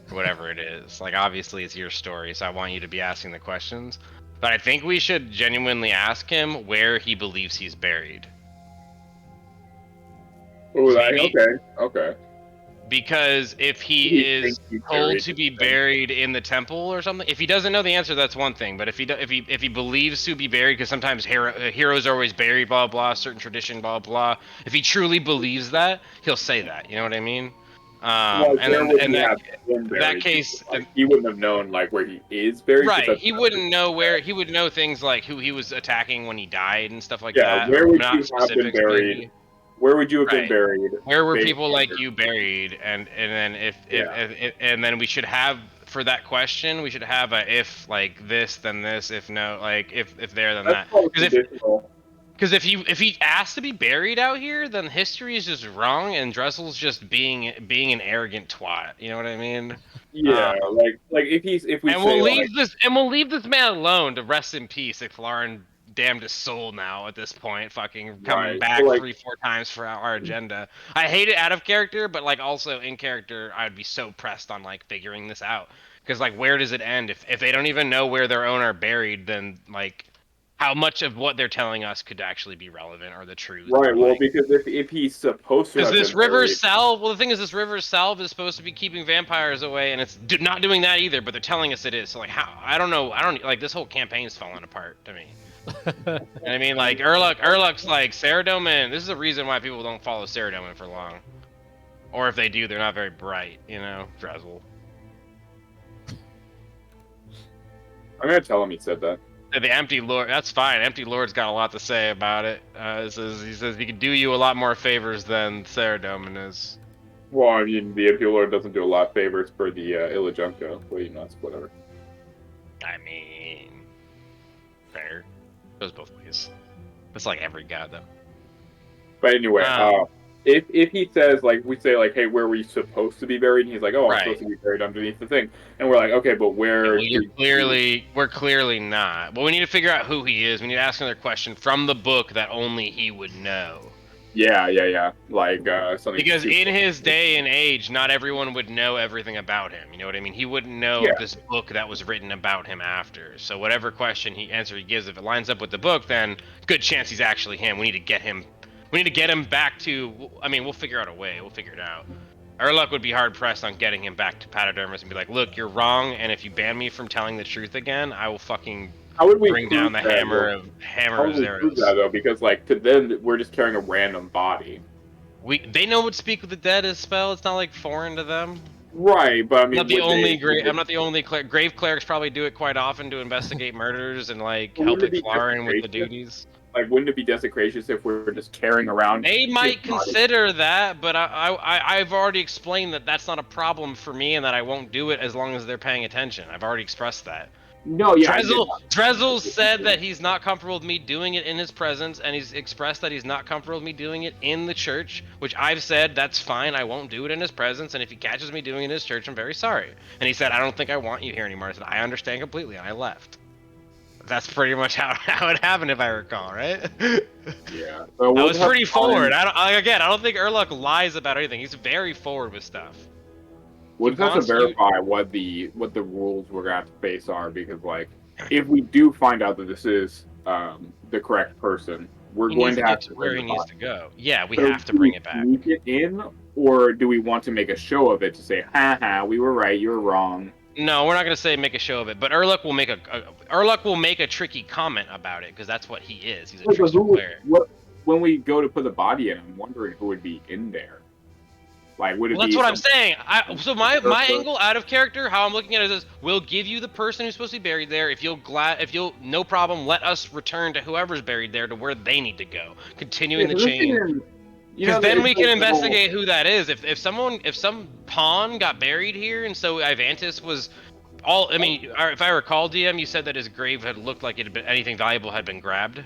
Or whatever it is. Like obviously it's your story, so I want you to be asking the questions. But I think we should genuinely ask him where he believes he's buried. Ooh, okay. Because if he is told to be buried in the temple or something, if he doesn't know the answer, that's one thing. But if he believes to be buried, because sometimes heroes are always buried, blah blah, certain tradition, blah blah. If he truly believes that, he'll say that. You know what I mean? In that case, like, he wouldn't have known like where he is buried. Right, he wouldn't know where. He would know things like who he was attacking when he died and stuff like that. Where would not you have been buried? Maybe. Where would you have been buried? Where were people like you buried? And then if and then we should have for that question, we should have a if like this then this, if no like if there then that. Because if he asked to be buried out here, then history is just wrong, and Dressel's just being an arrogant twat. You know what I mean? Yeah, like if we we'll leave this man alone to rest in peace. If Lauren damned his soul now at this point, fucking coming back 3-4 times for our agenda. I hate it out of character, but like also in character, I'd be so pressed on like figuring this out. Because like where does it end? If they don't even know where their own are buried, then like how much of what they're telling us could actually be relevant or the truth? Right. Well, because if he's supposed to, because this river salve. Well, the thing is, this river salve is supposed to be keeping vampires away, and it's not doing that either. But they're telling us it is. So like, how? I don't know. Like this whole campaign's falling apart to me. And I mean, like Urluk's like Saradomin. This is the reason why people don't follow Saradomin for long, or if they do, they're not very bright. You know, Dressel. I'm gonna tell him he said that. The Empty Lord, that's fine. Empty Lord's got a lot to say about it. He says he can do you a lot more favors than Saradomin is. Well, I mean, the Empty Lord doesn't do a lot of favors for the Illajunko. Well, you know, it's whatever. I mean, fair. Goes both ways. It's like every god, though. But anyway, if he says, like, we say, like, hey, where were you supposed to be buried? And he's like, oh, I'm supposed to be buried underneath the thing. And we're like, okay, but where? We're clearly not. But we need to figure out who he is. We need to ask another question from the book that only he would know. Yeah. Like, something. Because in his day and age, not everyone would know everything about him. You know what I mean? He wouldn't know this book that was written about him after. So whatever answer he gives, if it lines up with the book, then good chance he's actually him. We need to get him. We need to get him back to. I mean, we'll figure out a way. We'll figure it out. Urluk would be hard pressed on getting him back to Patadermis and be like, "Look, you're wrong, and if you ban me from telling the truth again, I will fucking bring down the hammer of Zeros." That, though? Because like to them, we're just carrying a random body. They know what Speak with the Dead is spell. It's not like foreign to them. Right, but I mean, I'm not the only grave clerics probably do it quite often to investigate murders and like help Clarin with the duties. Like, wouldn't it be desecrations if we were just carrying around? They might consider that, but I've already explained that that's not a problem for me, and that I won't do it as long as they're paying attention. I've already expressed that. No, yeah. Drezel said that he's not comfortable with me doing it in his presence, and he's expressed that he's not comfortable with me doing it in the church, which I've said that's fine. I won't do it in his presence, and if he catches me doing it in his church, I'm very sorry. And he said, I don't think I want you here anymore. I said, I understand completely, and I left. That's pretty much how it happened, if I recall, right? Yeah. I was pretty forward. I don't think Urluk lies about anything. He's very forward with stuff. We'll just have to verify what the rules we're gonna have to face are, because like if we do find out that this is the correct person, we're going to have to where he needs to go. Yeah, we have to bring it back. Sneak it in, or do we want to make a show of it to say, haha, we were right, you were wrong? No, we're not going to say make a show of it, but Urluk will make a tricky comment about it, because that's what he is. He's a tricky player. When we go to put the body in, I'm wondering who would be in there. Like, would it be? That's what I'm saying. So my angle out of character, how I'm looking at it is, we'll give you the person who's supposed to be buried there. If you'll no problem, let us return to whoever's buried there to where they need to go, continuing the chain. Because then we can investigate who that is. If some pawn got buried here, and so Ivandis was all. I mean, if I recall, DM, you said that his grave had looked like anything valuable had been grabbed.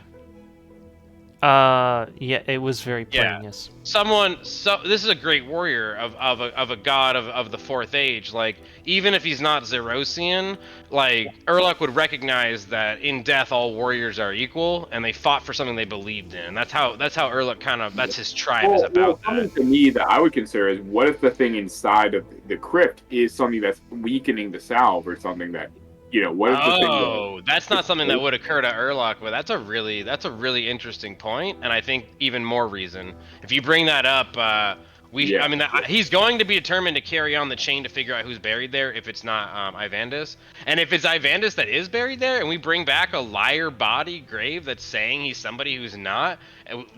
Yeah, it was very plain. Yes. This is a great warrior of a god of the Fourth Age. Like, even if he's not Zerosian, like Urluk would recognize that in death all warriors are equal, and they fought for something they believed in. That's how Urluk that's his tribe is about. Something to me that I would consider is, what if the thing inside of the crypt is something that's weakening the salve, or something that. What if the thing that's not something that would occur to Urluk, but that's a really interesting point, and I think even more reason. If you bring that up, he's going to be determined to carry on the chain to figure out who's buried there if it's not Ivandis. And if it's Ivandis that is buried there, and we bring back a liar body grave that's saying he's somebody who's not,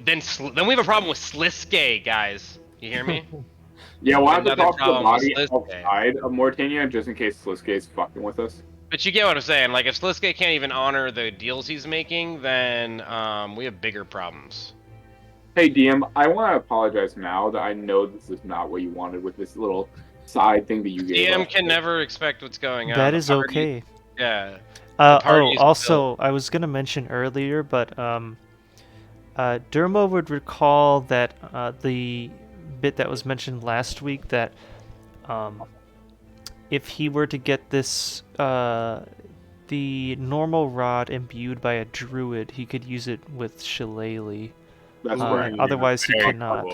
then we have a problem with Sliske, guys. You hear me? Yeah, we'll have to talk to the body outside of Mortania, just in case Sliske's fucking with us. But you get what I'm saying. Like, if Sliske can't even honor the deals he's making, then we have bigger problems. Hey, DM, I want to apologize now that I know this is not what you wanted with this little side thing that you gave. DM can never expect what's going on. That is okay. Yeah. Also, I was going to mention earlier, but Dermo would recall that the bit that was mentioned last week, that if he were to get this, the normal rod imbued by a druid, he could use it with Shillelagh. That's right. Otherwise, he cannot.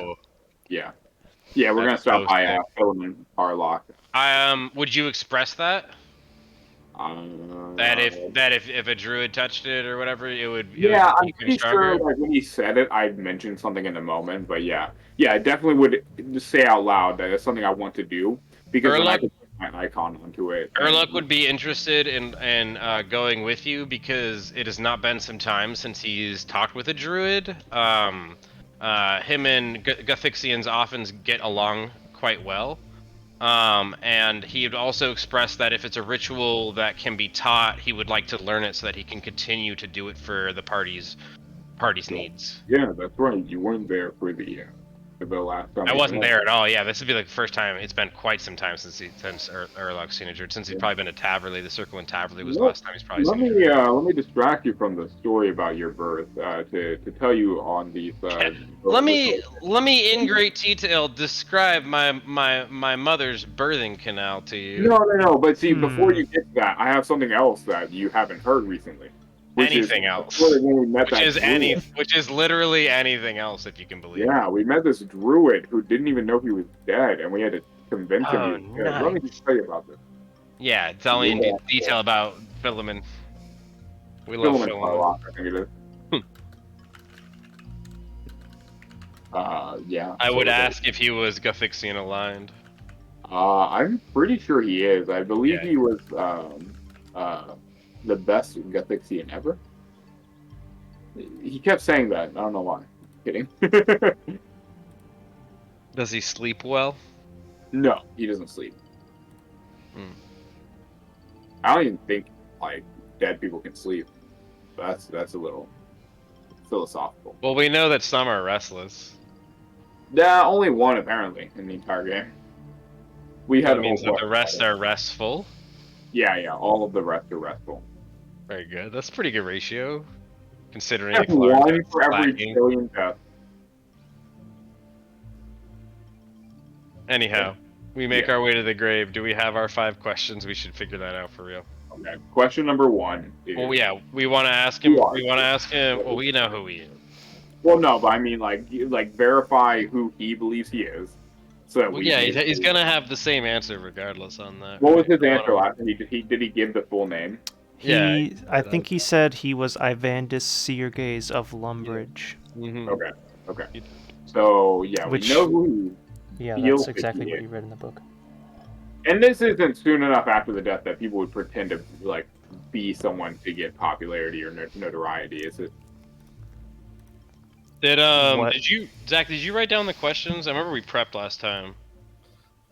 Yeah. Yeah, we're going to stop by filming Arlock. Would you express that? That if a druid touched it or whatever, it would. I'm pretty sure. Like, when he said it, I'd mentioned something in the moment, but yeah, I definitely would just say out loud that it's something I want to do, because then I could put my icon onto it. Urluk would be interested in going with you, because it has not been some time since he's talked with a druid. Him and Gothixians often get along quite well. And he would also express that if it's a ritual that can be taught, he would like to learn it so that he can continue to do it for the party's needs. Yeah, that's right. You weren't there for the the last time. I wasn't there at all. Yeah, this would be like the first time. It's been quite some time since Erloc's seen a druid. Since he's probably been to Taverley. The Circle in Taverley was the last time he's probably seen a druid. Let me distract you from the story about your birth to tell you on these. Let me in great detail describe my mother's birthing canal to you. No. But see, before you get to that, I have something else that you haven't heard recently. Anything else? Which is literally anything else, if you can believe. Yeah, we met this druid who didn't even know he was dead, and we had to convince him he was dead. Let me just tell you about this. Yeah, tell me in detail about Philemon. We love Philemon. I think it is. Yeah. I would ask if he was Guthixian aligned. I'm pretty sure he is. I believe he was the best Guthixian ever. He kept saying that. I don't know why. Kidding. Does he sleep well? No, he doesn't sleep. I don't even think like dead people can sleep. That's a little philosophical. Well, we know that some are restless. Yeah, only one apparently in the entire game. We have that means that the rest are restful. Yeah, all of the rest are restful. Very good. That's a pretty good ratio, considering that's one for every billion deaths. Anyhow, we make our way to the grave. Do we have our 5 questions? We should figure that out for real. Okay. Question number 1 is... Well, yeah, we want to ask him. Well, we know who he is. Well, no, but I mean, like verify who he believes he is. So that he's gonna have the same answer regardless on that. What was his answer last time? Did he give the full name? I think he said he was Ivandis Seergaze of Lumbridge. Yeah. Mm-hmm. Okay. So we know who he that's exactly what he read in the book. And this isn't soon enough after the death that people would pretend to like be someone to get popularity or notoriety, is it? Did you write down the questions? I remember we prepped last time.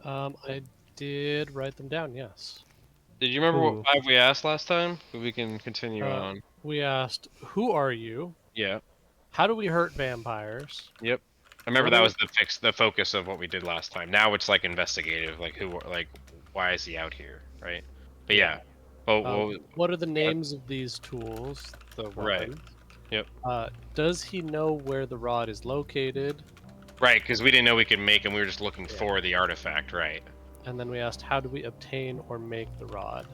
I did write them down, yes. Did you remember what 5 we asked last time? We can continue on. We asked, who are you? Yeah. How do we hurt vampires? Yep. I remember that was the focus of what we did last time. Now it's like investigative, like why is he out here, right? But yeah. What are the names of these tools? The weapons? Right. Yep. Does he know where the rod is located? Right, because we didn't know we could make them. We were just looking for the artifact, right? And then we asked, how do we obtain or make the rod?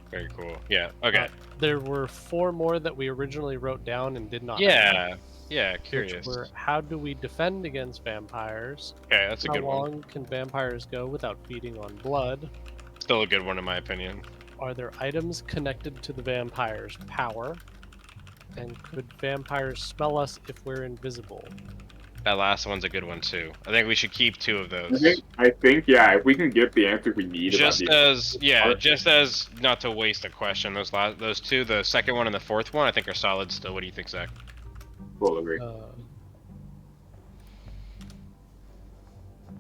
Very cool. Yeah. Okay. There were 4 more that we originally wrote down and did not. Yeah. Yeah. Curious. Which were, how do we defend against vampires? Okay, that's a good one. How long can vampires go without feeding on blood? Still a good one in my opinion. Are there items connected to the vampire's power? And could vampires smell us if we're invisible? That last one's a good one too. I think we should keep 2 of those. I think if we can get the answer we need. Just as not to waste a question, those 2, the second one and the 4th one, I think are solid still. What do you think, Zach? We'll agree.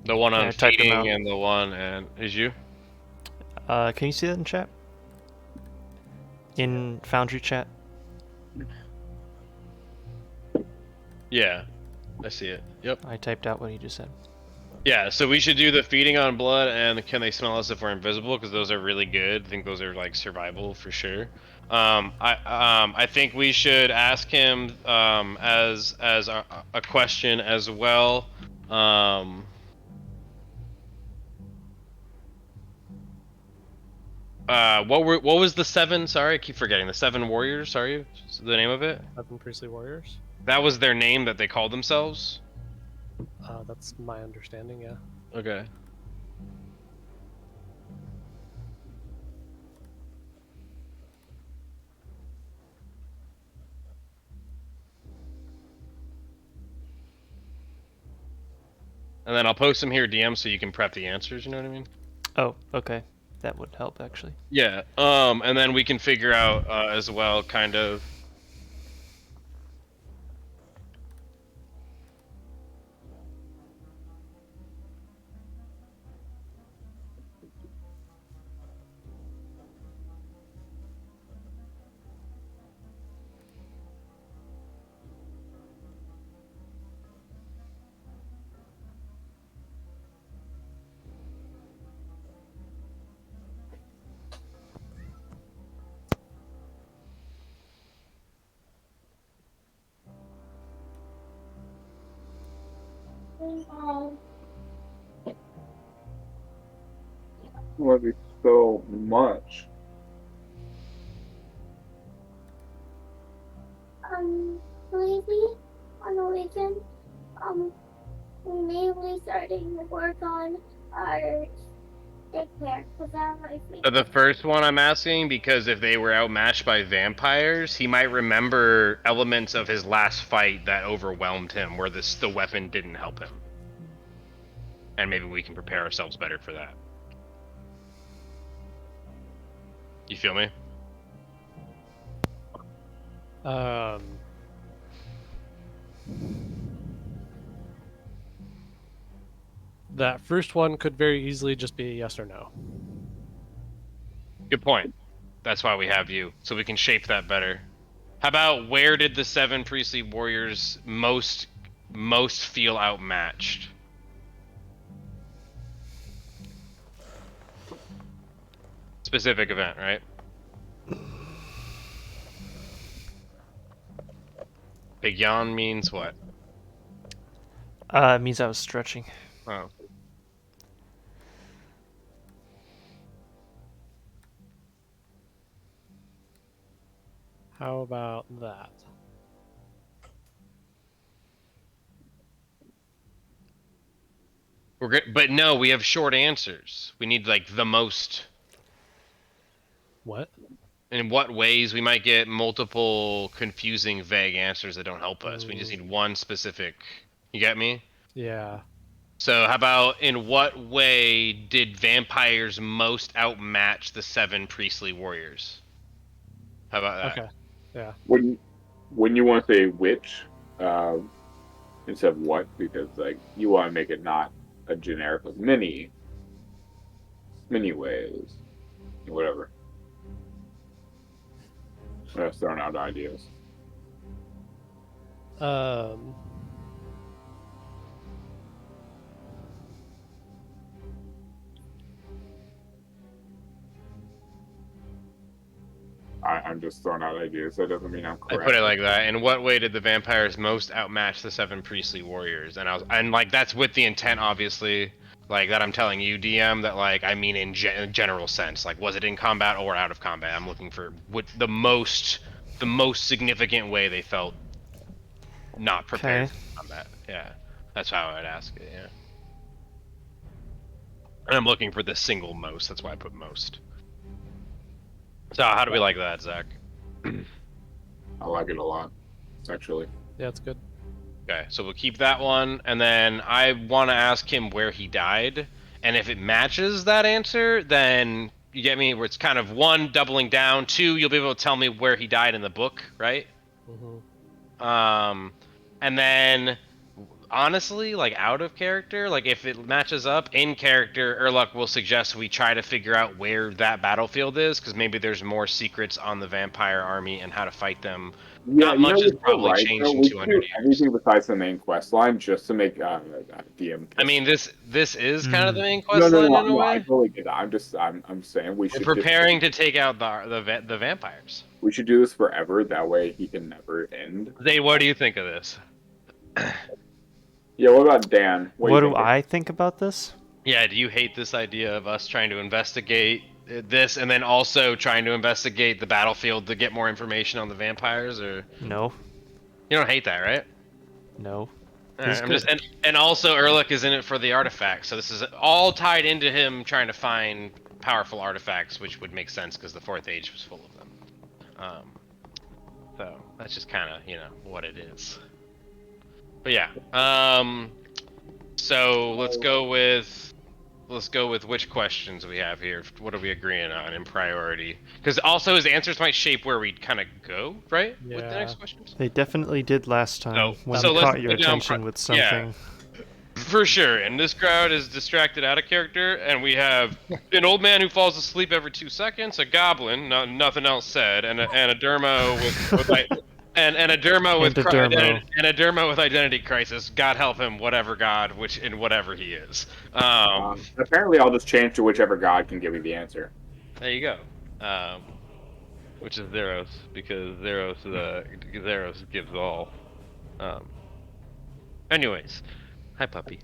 The one on feeding and the one is you? Can you see that in chat? In Foundry chat? Yeah, I see it. Yep. I typed out what he just said. Yeah, so we should do the feeding on blood and can they smell us if we're invisible, because those are really good. I think those are like survival for sure. I think we should ask him as a question as well. What was the 7? Sorry, I keep forgetting. The 7 warriors. Sorry, the name of it. 7 priestly warriors. That was their name that they called themselves? That's my understanding, yeah. Okay. And then I'll post them here DM so you can prep the answers, you know what I mean? Oh, okay. That would help, actually. Yeah, and then we can figure out as well, kind of... Love you so much. Maybe on the weekend, maybe starting to work on our daycare because that might be. So the first one I'm asking because if they were outmatched by vampires, he might remember elements of his last fight that overwhelmed him, where the weapon didn't help him, and maybe we can prepare ourselves better for that. You feel me? That first one could very easily just be a yes or no. Good point. That's why we have you, so we can shape that better. How about where did the 7 priestly warriors most feel outmatched? Specific event, right? Big yawn means what? It means I was stretching. Oh. How about that? We're good, but no, we have short answers. We need like the most. What? In what ways we might get multiple confusing, vague answers that don't help us. We just need one specific. You get me? Yeah. So how about in what way did vampires most outmatch the 7 priestly warriors? How about that? Okay. Yeah. When you want to say which, instead of what, because like you want to make it not a generic of many ways, whatever. I'm just throwing out ideas. I'm just throwing out ideas. That doesn't mean I'm I correct. put it like that. In what way did the vampires most outmatch the 7 priestly warriors? And like that's with the intent, obviously, like that I'm telling you, DM, that like I mean in general sense. Like, was it in combat or out of combat? I'm looking for what the most significant way they felt not prepared for combat. Yeah, that's how I'd ask it. Yeah, and I'm looking for the single most. That's why I put most. So how do we like that, Zach? I like it a lot, actually. Yeah, it's good. Okay, so we'll keep that one, and then I want to ask him where he died, and if it matches that answer, then you get me, where it's kind of 1, doubling down, 2, you'll be able to tell me where he died in the book, right? And then honestly, like out of character, like if it matches up in character, Erluck will suggest we try to figure out where that battlefield is, because maybe there's more secrets on the vampire army and how to fight them. Yeah, Not much has you're probably right. changed in We 200 do years. everything besides the main quest line just to make DM. I mean, this is kind of the main No, quest line in a I way. totally get that. I'm saying we We're should preparing to take out the vampires. we should do this forever. That way he can never end. Zay, what do you think of this? Yeah. What about Dan? What do you do think? I think about this? Yeah, do you hate this idea of us trying to investigate this and then also trying to investigate the battlefield to get more information on the vampires, or No. you don't hate that, right? No. All This right, is good. and also Erlich is in it for the artifacts, so this is all tied into him trying to find powerful artifacts, which would make sense because the 4th Age was full of them. So that's just kind of what it is. But yeah, so let's go with which questions we have here. What are we agreeing on in priority? Because also his answers might shape where we'd kind of go, right? Yeah. With the next questions. They definitely did last time when so they let's caught your put down attention with yeah. something. For sure, and this crowd is distracted out of character, and we have an old man who falls asleep every 2 seconds, a goblin, nothing else said, and a dermo with a dermo with Dermo. identity crisis. God help him, whatever god, in whatever he is. Apparently, I'll just change to whichever god can give me the answer. There you go. Which is Zeros, because Zeros gives all. Anyways. Hi, puppy.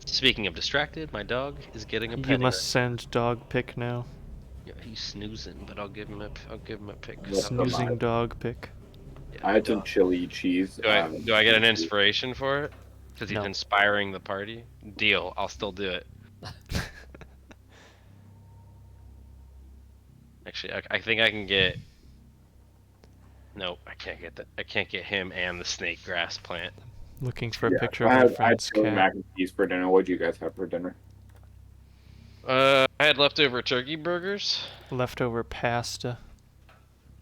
Speaking of distracted, my dog is getting a You petting. must send dog pic now. Yeah, he's snoozing, but I'll give him a pic. What's the Snoozing vibe? dog pic. I had some chili cheese. Do I get an inspiration for it? Because he's No. inspiring the party. Deal. I'll still do it. Actually, I think I can get. Nope, I can't get that. I can't get him and the snake grass plant. Looking for a Yeah, picture I of my had friend's chili cat. mac and cheese for dinner. What did you guys have for dinner? I had leftover turkey burgers. Leftover pasta.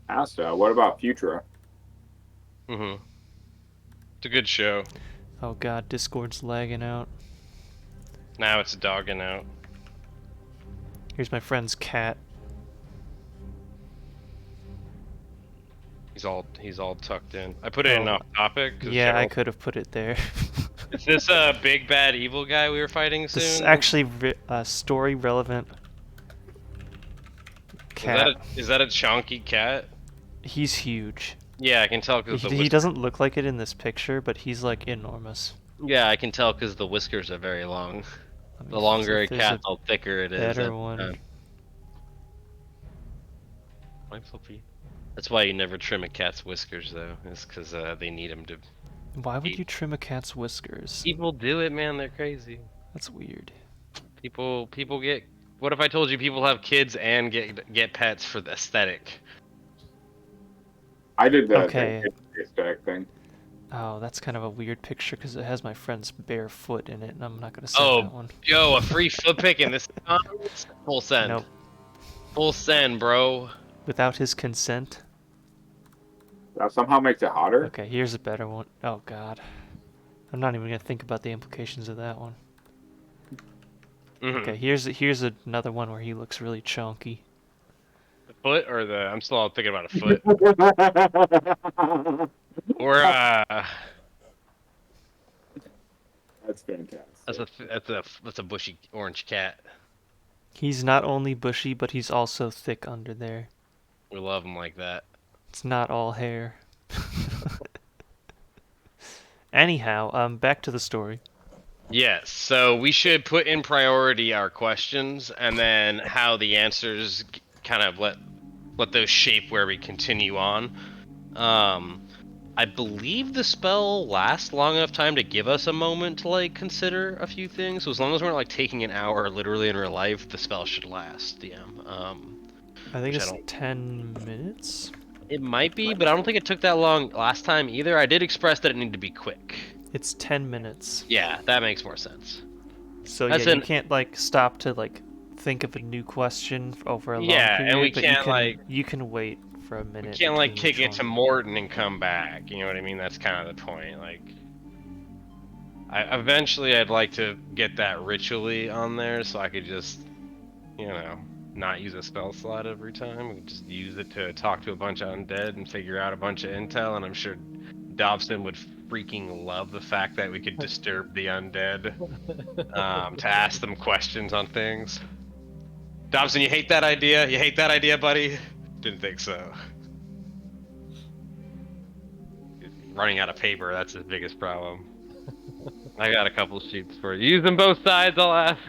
Pasta. What about Futura? Mm-hmm. It's a good show. Oh god, Discord's lagging out. Now it's dogging out. Here's my friend's cat. He's all tucked in. I put it in off topic. Yeah, I could have put it there. Is this a big bad evil guy we were fighting soon? This is actually story relevant cat. Is that a chunky cat? He's huge. Yeah, I can tell because He doesn't look like it in this picture, but he's like enormous. Yeah, I can tell because the whiskers are very long. Let me The longer see a if there's cat, the thicker it is. better one. My flippy. That's why you never trim a cat's whiskers, though. Is because they need them to. Why would you trim a cat's whiskers? People do it, man. They're crazy. That's weird. People get. What if I told you people have kids and get pets for the aesthetic? I did the Okay. aesthetic thing. Oh, that's kind of a weird picture because it has my friend's bare foot in it, and I'm not gonna send that one. Yo, a free foot pick in this. Full send. Nope. Full send, bro. Without his consent. That somehow makes it hotter. Okay, here's a better one. Oh god. I'm not even gonna think about the implications of that one. Mm-hmm. Okay, here's another one where he looks really chunky. The foot or the? I'm still thinking about a foot. Or That's fantastic. that's a bushy orange cat. He's not only bushy, but he's also thick under there. We love them like that. It's not all hair. Anyhow, back to the story. Yes, so we should put in priority our questions and then how the answers kind of let those shape where we continue on. I believe the spell lasts long enough time to give us a moment to like consider a few things. So as long as we're not like taking an hour literally in real life, the spell should last. DM. I think it's 10 minutes. It might be, but I don't think it took that long last time either. I did express that it needed to be quick. It's 10 minutes. Yeah, that makes more sense. So yeah, you can't like stop to like think of a new question over a long period. Yeah, and we but can't you can wait for a minute. We can't like kick between it each to one. Morton and come back. You know what I mean? That's kind of the point. Like, eventually I'd like to get that ritually on there so I could just, you know, not use a spell slot every time. We could just use it to talk to a bunch of undead and figure out a bunch of intel. And I'm sure Dobson would freaking love the fact that we could disturb the undead to ask them questions on things. Dobson, you hate that idea? You hate that idea, buddy? Didn't think so. Running out of paper, that's his biggest problem. I got a couple sheets for you. Use them both sides, I'll ask.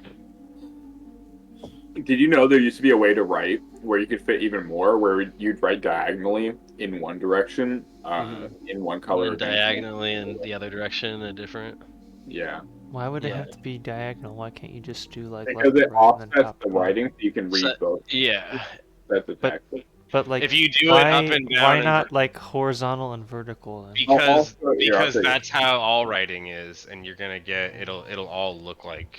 Did you know there used to be a way to write where you could fit even more, where you'd write diagonally in one direction, in one color. One diagonally in the other direction, a different. Yeah. Why would it have to be diagonal? Why can't you just do like Because left it to right and then offsets top the to bottom? writing, so you can read both. Yeah. That's the text. But like, if you do why, it up and down, why not like horizontal and vertical? Then? Because that's how all writing is, and you're gonna get it'll all look like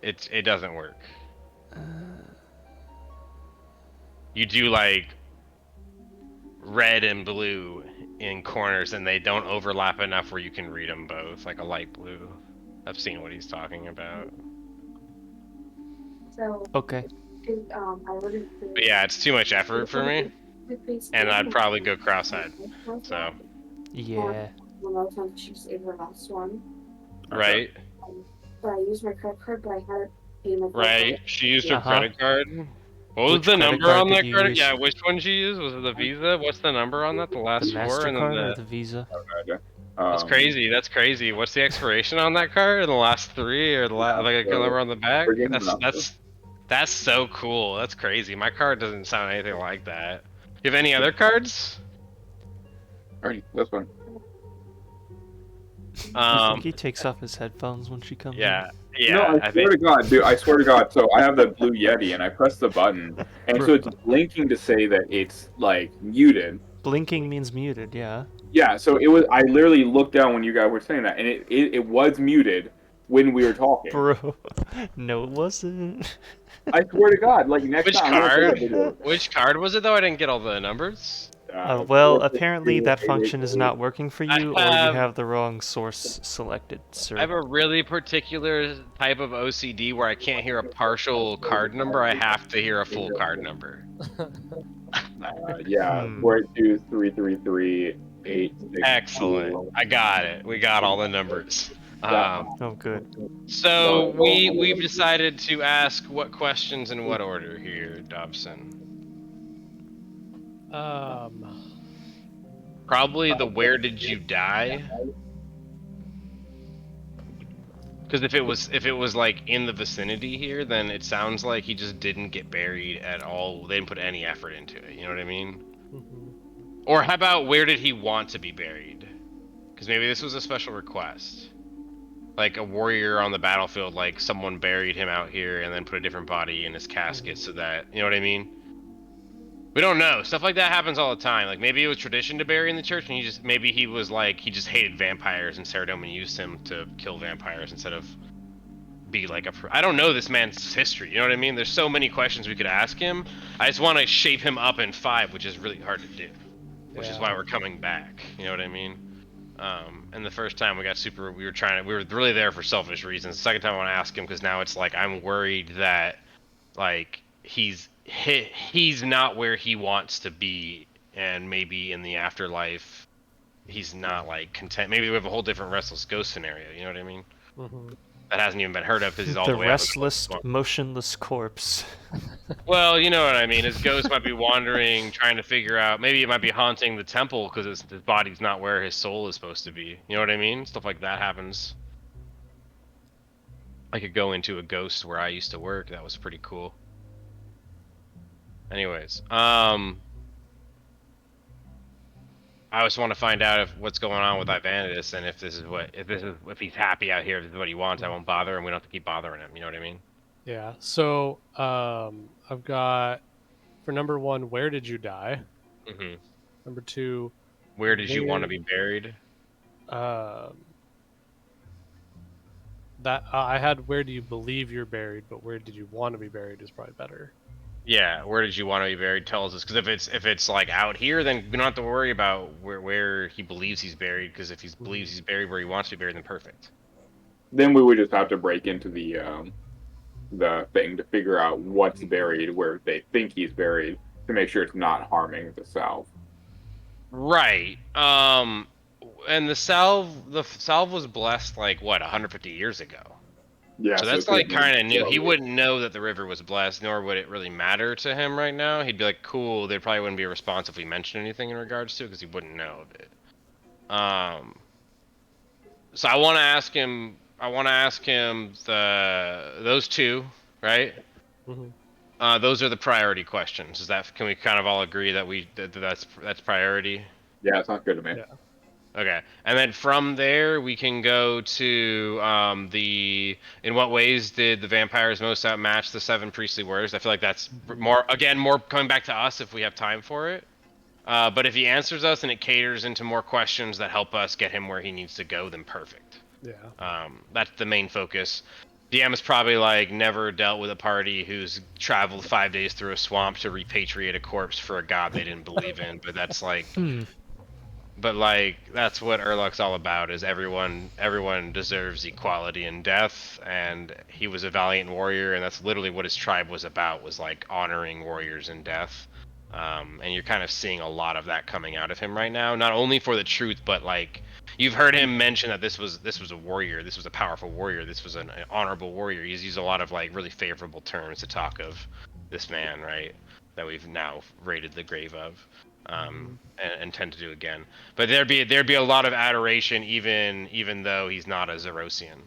it doesn't work. You do like red and blue in corners, and they don't overlap enough where you can read them both, like a light blue. I've seen what he's talking about. So Okay. But yeah, it's too much effort for me, and I'd probably go cross-eyed. So. Yeah. Right. But I used my credit card, but I had it in my Right. She used her credit card. What was Which the credit number card on did that you credit? use? Yeah, which one she used? Was it the Visa? What's the number on that? The last The four and then MasterCard or the Visa? Okay. That's crazy. That's crazy. What's the expiration on that card? In the last 3 or the last like a number on the back? That's so cool. That's crazy. My card doesn't sound anything like that. You have any other cards? Alright, this one. You think he takes off his headphones when she comes Yeah. in? Yeah. No, I swear to God, dude. I swear to God. So I have the blue Yeti, and I press the button, and so it's blinking to say that it's like muted. Blinking means muted, yeah. Yeah. So it was. I literally looked down when you guys were saying that, and it was muted when we were talking. Bro, no, it wasn't. I swear to God. Like next Which time. card? Which card was it though? I didn't get all the numbers. Well, apparently that function is not working for you, or you have the wrong source selected, sir. I have a really particular type of OCD where I can't hear a partial card number. I have to hear a full card number. Yeah. 42333 Excellent. I got it. We got all the numbers. Oh, good. So we've decided to ask what questions in what order here, Dobson? Probably the where did you die? Because if it was like in the vicinity here, then it sounds like he just didn't get buried at all. They didn't put any effort into it. You know what I mean? Mm-hmm. Or how about where did he want to be buried? Because maybe this was a special request. Like a warrior on the battlefield, like someone buried him out here and then put a different body in his casket so that, you know what I mean? We don't know. Stuff like that happens all the time. Like maybe it was tradition to bury in the church, and he just hated vampires, and Saradomin used him to kill vampires instead of be like I don't know this man's history. You know what I mean? There's so many questions we could ask him. I just want to shape him up in 5, which is really hard to do, which is why we're coming back. You know what I mean? And the first time we were really there for selfish reasons. The second time I want to ask him because now it's like I'm worried that like he's not where he wants to be, and maybe in the afterlife he's not like content. Maybe we have a whole different restless ghost scenario. You know what I mean? Mm-hmm. That hasn't even been heard of because he's all the way restless, motionless corpse. Well, you know what I mean. His ghost might be wandering, trying to figure out. Maybe it might be haunting the temple because his body's not where his soul is supposed to be. You know what I mean? Stuff like that happens. I could go into a ghost where I used to work. That was pretty cool. Anyways, I just want to find out what's going on with Ivandis, and if he's happy out here, if this is what he wants, I won't bother, and we don't have to keep bothering him. You know what I mean? Yeah. So I've got for number 1, where did you die? Mm-hmm. Number 2, where did you want to be buried? That I had where do you believe you're buried, but where did you want to be buried is probably better. Yeah, where did you want to be buried tells us, because if it's like out here, then we don't have to worry about where he believes he's buried, because if he believes he's buried where he wants to be buried, then perfect. Then we would just have to break into the thing to figure out what's buried where they think he's buried to make sure it's not harming the salve. Right. And the salve was blessed like what 150 years ago. Yeah. So that's like kind of new. He wouldn't know that the river was blessed, nor would it really matter to him right now. He'd be like, cool. There probably wouldn't be a response if we mentioned anything in regards to it, because he wouldn't know of it. So I want to ask him. Those 2, right? Mm-hmm. Those are the priority questions. Can we kind of all agree that that's priority? Yeah, it sounds good to me. Yeah. Okay, and then from there we can go to in what ways did the vampires most outmatch the 7 priestly warriors? I feel like that's more coming back to us if we have time for it. But if he answers us and it caters into more questions that help us get him where he needs to go, then perfect. Yeah. That's the main focus. DM is probably like never dealt with a party who's traveled 5 days through a swamp to repatriate a corpse for a god they didn't believe in, but that's like. But like that's what Urluk's all about, is everyone deserves equality in death, and he was a valiant warrior, and that's literally what his tribe was about, was like honoring warriors in death. And you're kind of seeing a lot of that coming out of him right now, not only for the truth, but like you've heard him mention that this was a warrior, this was a powerful warrior, this was an honorable warrior. He's used a lot of like really favorable terms to talk of this man, right? That we've now raided the grave of. and tend to do again. But there'd be a lot of adoration, even though he's not a Zerosian.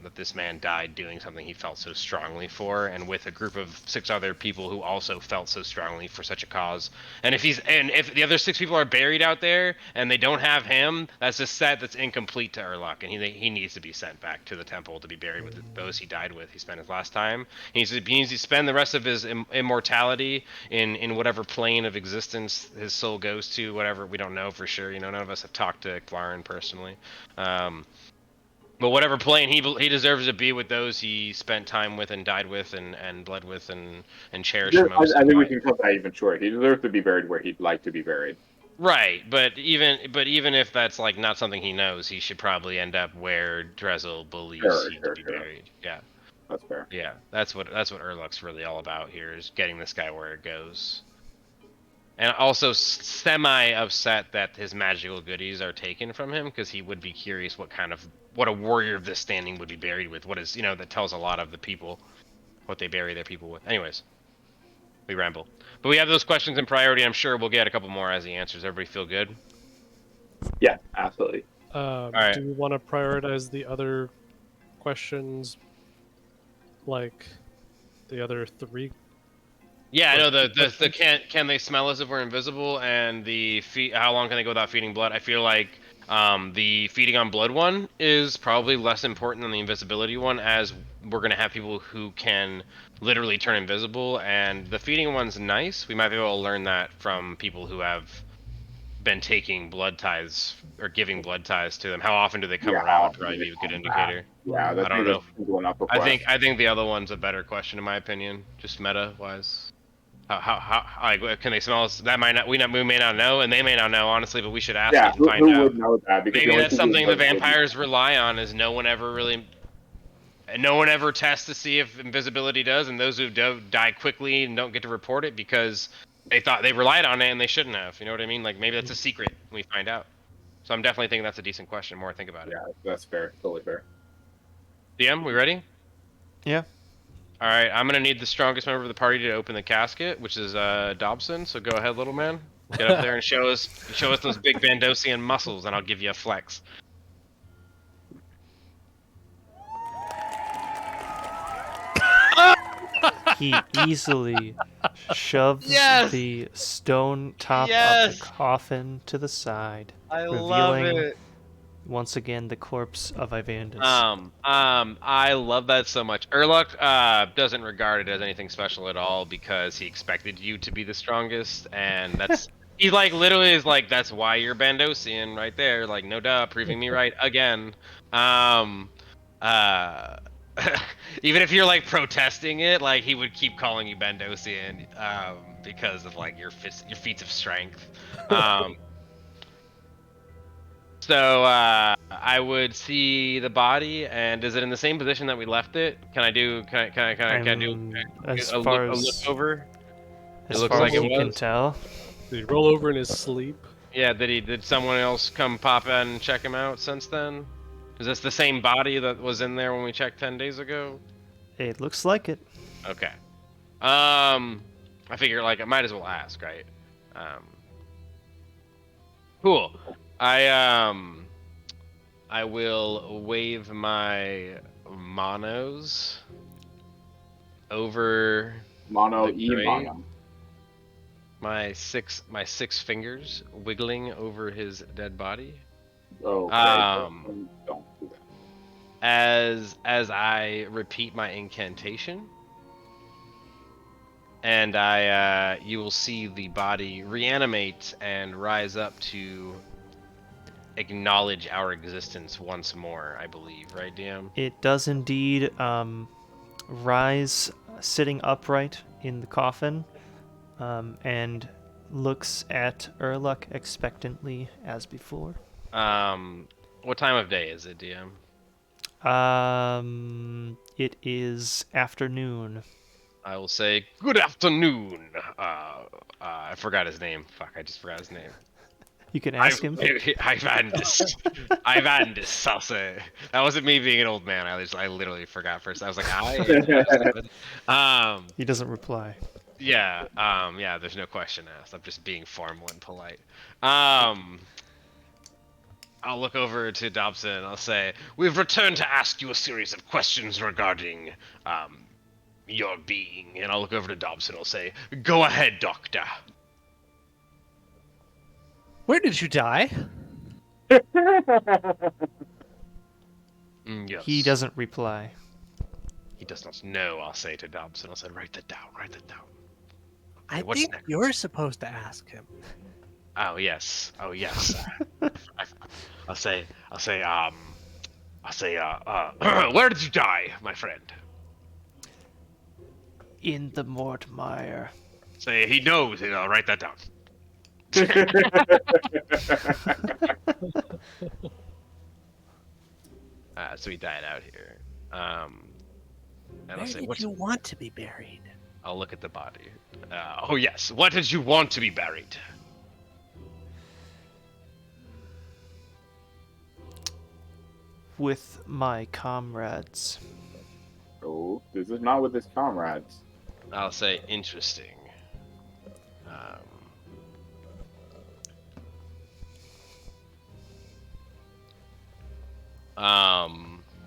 That this man died doing something he felt so strongly for, and with a group of 6 other people who also felt so strongly for such a cause. And if the other 6 people are buried out there and they don't have him, that's a set that's incomplete to Urluk, and he needs to be sent back to the temple to be buried with those he died with. He spent his last time. He needs to spend the rest of his immortality in whatever plane of existence his soul goes to. Whatever, we don't know for sure. None of us have talked to Clarin personally. But whatever plane he deserves to be with those he spent time with and died with and bled with and cherished most. I think we can cut that even short. He deserves to be buried where he'd like to be buried. Right, but even if that's like not something he knows, he should probably end up where Drezel believes he should be buried. Yeah, that's fair. Yeah, that's what Urluk's really all about here, is getting this guy where it goes. And also semi-upset that his magical goodies are taken from him, because he would be curious what a warrior of this standing would be buried with. What is, that tells a lot of the people, what they bury their people with. Anyways, we ramble. But we have those questions in priority. I'm sure we'll get a couple more as he answers. Everybody feel good? Yeah, absolutely. Right. Do we want to prioritize the other questions, like the other 3? Yeah, I know the can they smell us if we're invisible, and how long can they go without feeding blood? I feel like the feeding on blood one is probably less important than the invisibility one, as we're gonna have people who can literally turn invisible, and the feeding one's nice. We might be able to learn that from people who have been taking blood tithes or giving blood tithes to them. How often do they come around? Would probably be a good indicator. Yeah, I don't know. I think the other one's a better question in my opinion, just meta wise. How can they smell us? That we may not know, and they may not know, honestly, but we should ask and find out. Would know that? Maybe that's something the vampires rely on, is no one ever tests to see if invisibility does, and those who die quickly and don't get to report it because they thought they relied on it and they shouldn't have. You know what I mean? Like, maybe that's a secret and we find out. So I'm definitely thinking that's a decent question. More I think about it. Yeah, that's fair. Totally fair. DM, we ready? Yeah. All right, I'm gonna need the strongest member of the party to open the casket, which is Dobson. So go ahead, little man. Get up there and show us those big Vandosian muscles, and I'll give you a flex. He easily shoves the stone top of the coffin to the side, revealing once again the corpse of Ivandis. I love that so much. Urluk doesn't regard it as anything special at all, because he expected you to be the strongest, and that's he's like literally is like, that's why you're Bandosian right there, like, no duh, proving me right again. Even if you're like protesting it, like, he would keep calling you Bandosian because of like your feats of strength. So I would see the body, and is it in the same position that we left it? Can I do a look over? As far as you can tell. Did he roll over in his sleep? Yeah, did someone else come pop in and check him out since then? Is this the same body that was in there when we checked 10 days ago? It looks like it. Okay. I figure, like, I might as well ask, right? Cool. I will wave my monos over mono. My six fingers wiggling over his dead body. Oh, okay. Don't do that. As I repeat my incantation, and you will see the body reanimate and rise up to acknowledge our existence once more, I believe, right, DM? It does indeed rise, sitting upright in the coffin, and looks at Urluk expectantly as before. What time of day is it, DM? It is afternoon. I will say, good afternoon. I forgot his name. Fuck, I just forgot his name. You can ask him. Ivandis. Ivandis, I'll say. That wasn't me being an old man. I literally forgot first. I was like, He doesn't reply. Yeah, yeah, there's no question asked. I'm just being formal and polite. I'll look over to Dobson and I'll say, "We've returned to ask you a series of questions regarding, your being." And I'll look over to Dobson and I'll say, "Go ahead, Doctor." Where did you die? Yes. He doesn't reply. He does not know, I'll say to Dobson. I'll say, write that down, write that down. I what's think next? you're supposed to ask him. Oh, yes. Oh, yes. I'll say, where did you die, my friend? In the Mortmire. Say, he knows, and I'll write that down. So he died out here. And Where I'll say, did you want to be buried? I'll look at the body. Oh, yes. What did you want to be buried? With my comrades. Oh, this is not with his comrades. I'll say, interesting.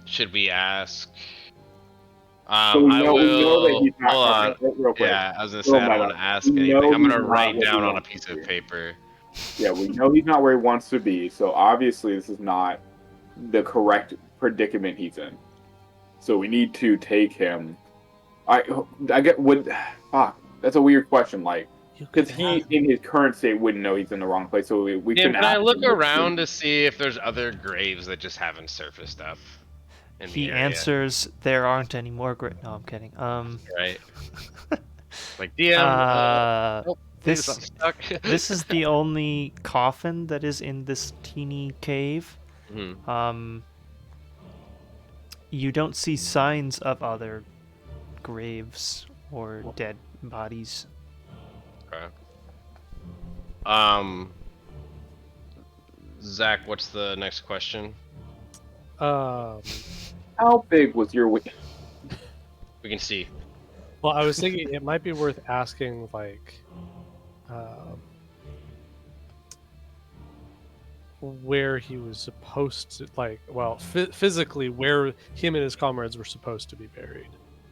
Should we ask? So we I know that will. he's not. Hold on. Okay, real quick. Yeah, I was gonna say I don't want to ask We know anything. I'm he's gonna not write what he down on a wants piece to of be. paper. Yeah, we know he's not where he wants to be. So obviously, this is not the correct predicament he's in. So we need to take him. I get would fuck. That's a weird question. Like, because he in his current state wouldn't know he's in the wrong place. So we Tim, can can I ask look him what around to see if there's other graves that just haven't surfaced up in the He area? answers, "There aren't any more great." No, I'm kidding. Right. Like DM. Nope, please, I'm This stuck. this is the only coffin that is in this teeny cave. Mhm. You don't see signs of other graves or dead bodies. Okay. Zach, what's the next question? how big was your? We can see. Well, I was thinking it might be worth asking, like, where he was supposed to, like, well, physically, where him and his comrades were supposed to be buried.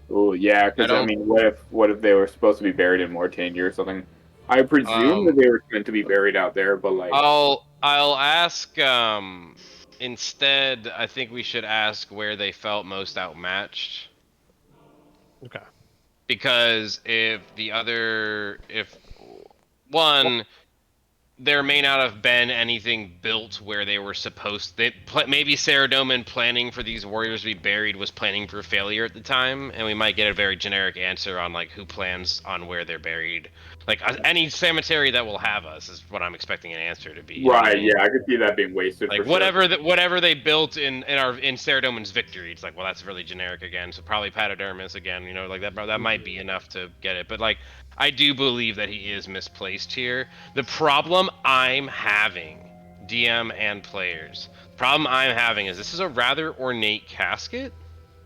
Oh yeah, because I mean, what if they were supposed to be buried in Mortania or something? I presume that they were meant to be buried out there, but like, I'll ask. Instead, I think we should ask where they felt most outmatched. Okay. Because if one, there may not have been anything built where they were supposed. Maybe Saradomin planning for these warriors to be buried was planning for failure at the time, and we might get a very generic answer on like who plans on where they're buried. Like any cemetery that will have us is what I'm expecting an answer to be. You know what I right? mean? Yeah, I could see that being wasted. Like for whatever sure. whatever they built in Saradomin's victory, it's like, well, that's really generic again. So probably Patadermis again. You know, like that might be enough to get it. But like, I do believe that he is misplaced here. The problem I'm having, DM and players, problem I'm having is this is a rather ornate casket.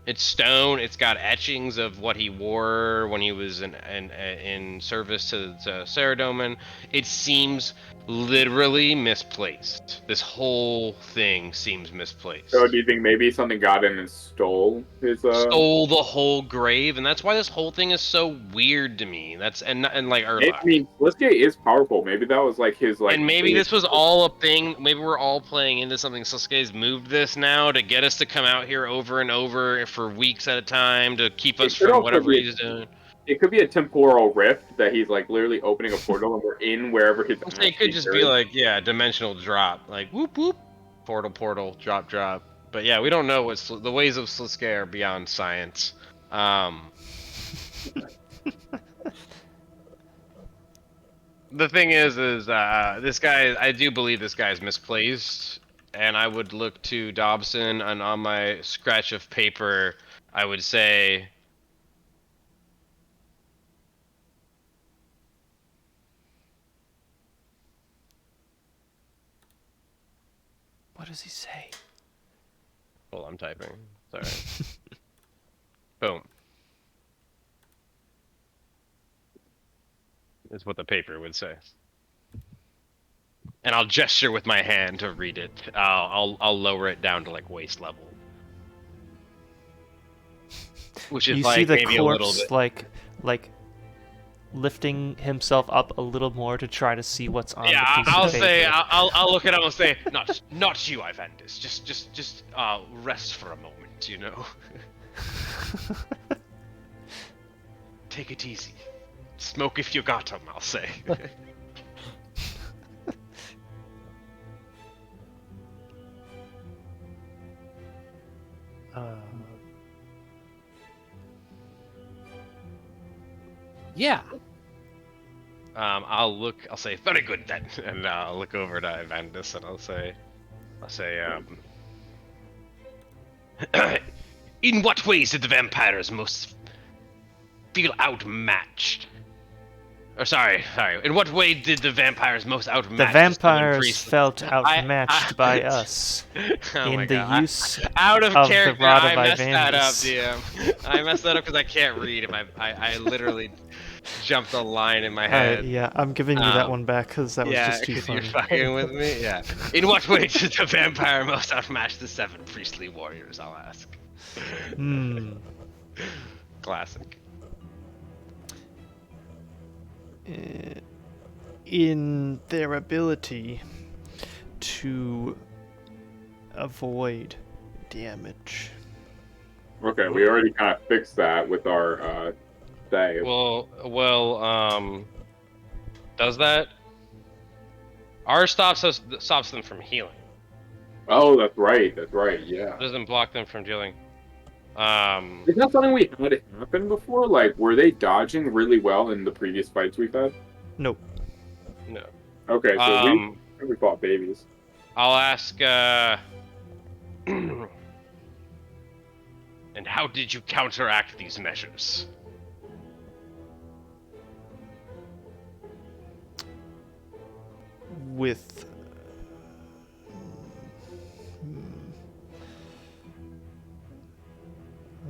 It's stone. It's got etchings of what he wore when he was in service to Saradomin. It seems literally misplaced. This whole thing seems misplaced. So do you think maybe something got in and stole his? Stole the whole grave, and that's why this whole thing is so weird to me. And like I mean, Sliske is powerful. Maybe that was like his like. And maybe this was all a thing. Maybe we're all playing into something. Sasuke's moved this now to get us to come out here over and over for weeks at a time to keep us from whatever he's doing. It could be a temporal rift that he's like literally opening a portal and we're in wherever his. It could just be like, yeah, dimensional drop, like whoop whoop, portal, drop. But yeah, we don't know what the ways of Sasuke are beyond science. The thing is this guy. I do believe this guy is misplaced, and I would look to Dobson, and on my scratch of paper, I would say. What does he say? Well, I'm typing. Sorry. Boom. is what the paper would say. And I'll gesture with my hand to read it. I'll lower it down to like waist level, which is You like see the maybe a little corpse bit. like lifting himself up a little more to try to see what's on Yeah, the piece I'll of paper. say I'll look at him and say, not you, Ivandis. Just rest for a moment, you know. Take it easy. Smoke if you got 'em, I'll say. Yeah. I'll say, very good then, and I'll look over to Ivandis and I'll say, in what ways did the vampires most feel outmatched? Or sorry, in what way did the vampires most outmatch The vampires priest? felt outmatched by us Oh my in the God. use Out of of character, the Rod of I messed that up, Ivandis. DM. I messed that up because I can't read. I literally jumped a line in my head. Yeah, I'm giving you that Um, one back because that was Yeah, just too because you're funny. fucking with me? Yeah. In what way did the vampire most outmatch the 7 priestly warriors, I'll ask. Hmm. Classic. In their ability to avoid damage. Okay, we already kind of fixed that with our save. Well, does that? R stops them from healing. Oh, that's right, yeah. It doesn't block them from dealing. Is that something we had happen before? Like, were they dodging really well in the previous fights we've had? Nope. No. Okay, so we fought babies. I'll ask, and how did you counteract these measures? With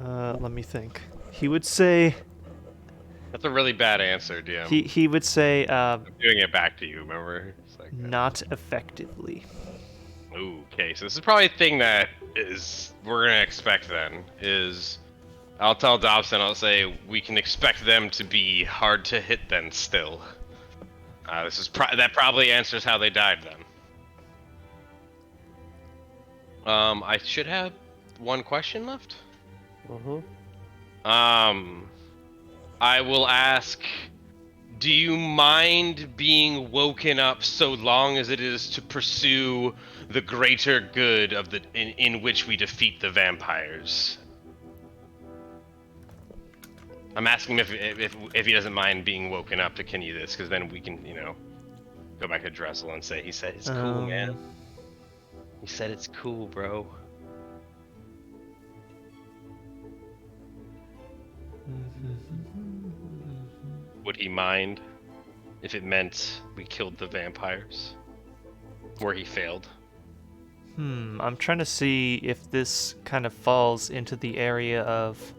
let me think. He would say That's a really bad answer, DM. he would say I'm doing it back to you, remember? It's like, not effectively. ooh, okay, so this is probably a thing that we're gonna expect then, I'll tell Dobson, I'll say, we can expect them to be hard to hit then still. That probably answers how they died then. I should have one question left. I will ask, do you mind being woken up so long as it is to pursue the greater good of in which we defeat the vampires? I'm asking him if he doesn't mind being woken up to continue this, because then we can, go back to Dressel and say, he said it's cool, man. He said it's cool, bro. Would he mind if it meant we killed the vampires? Where he failed? I'm trying to see if this kind of falls into the area of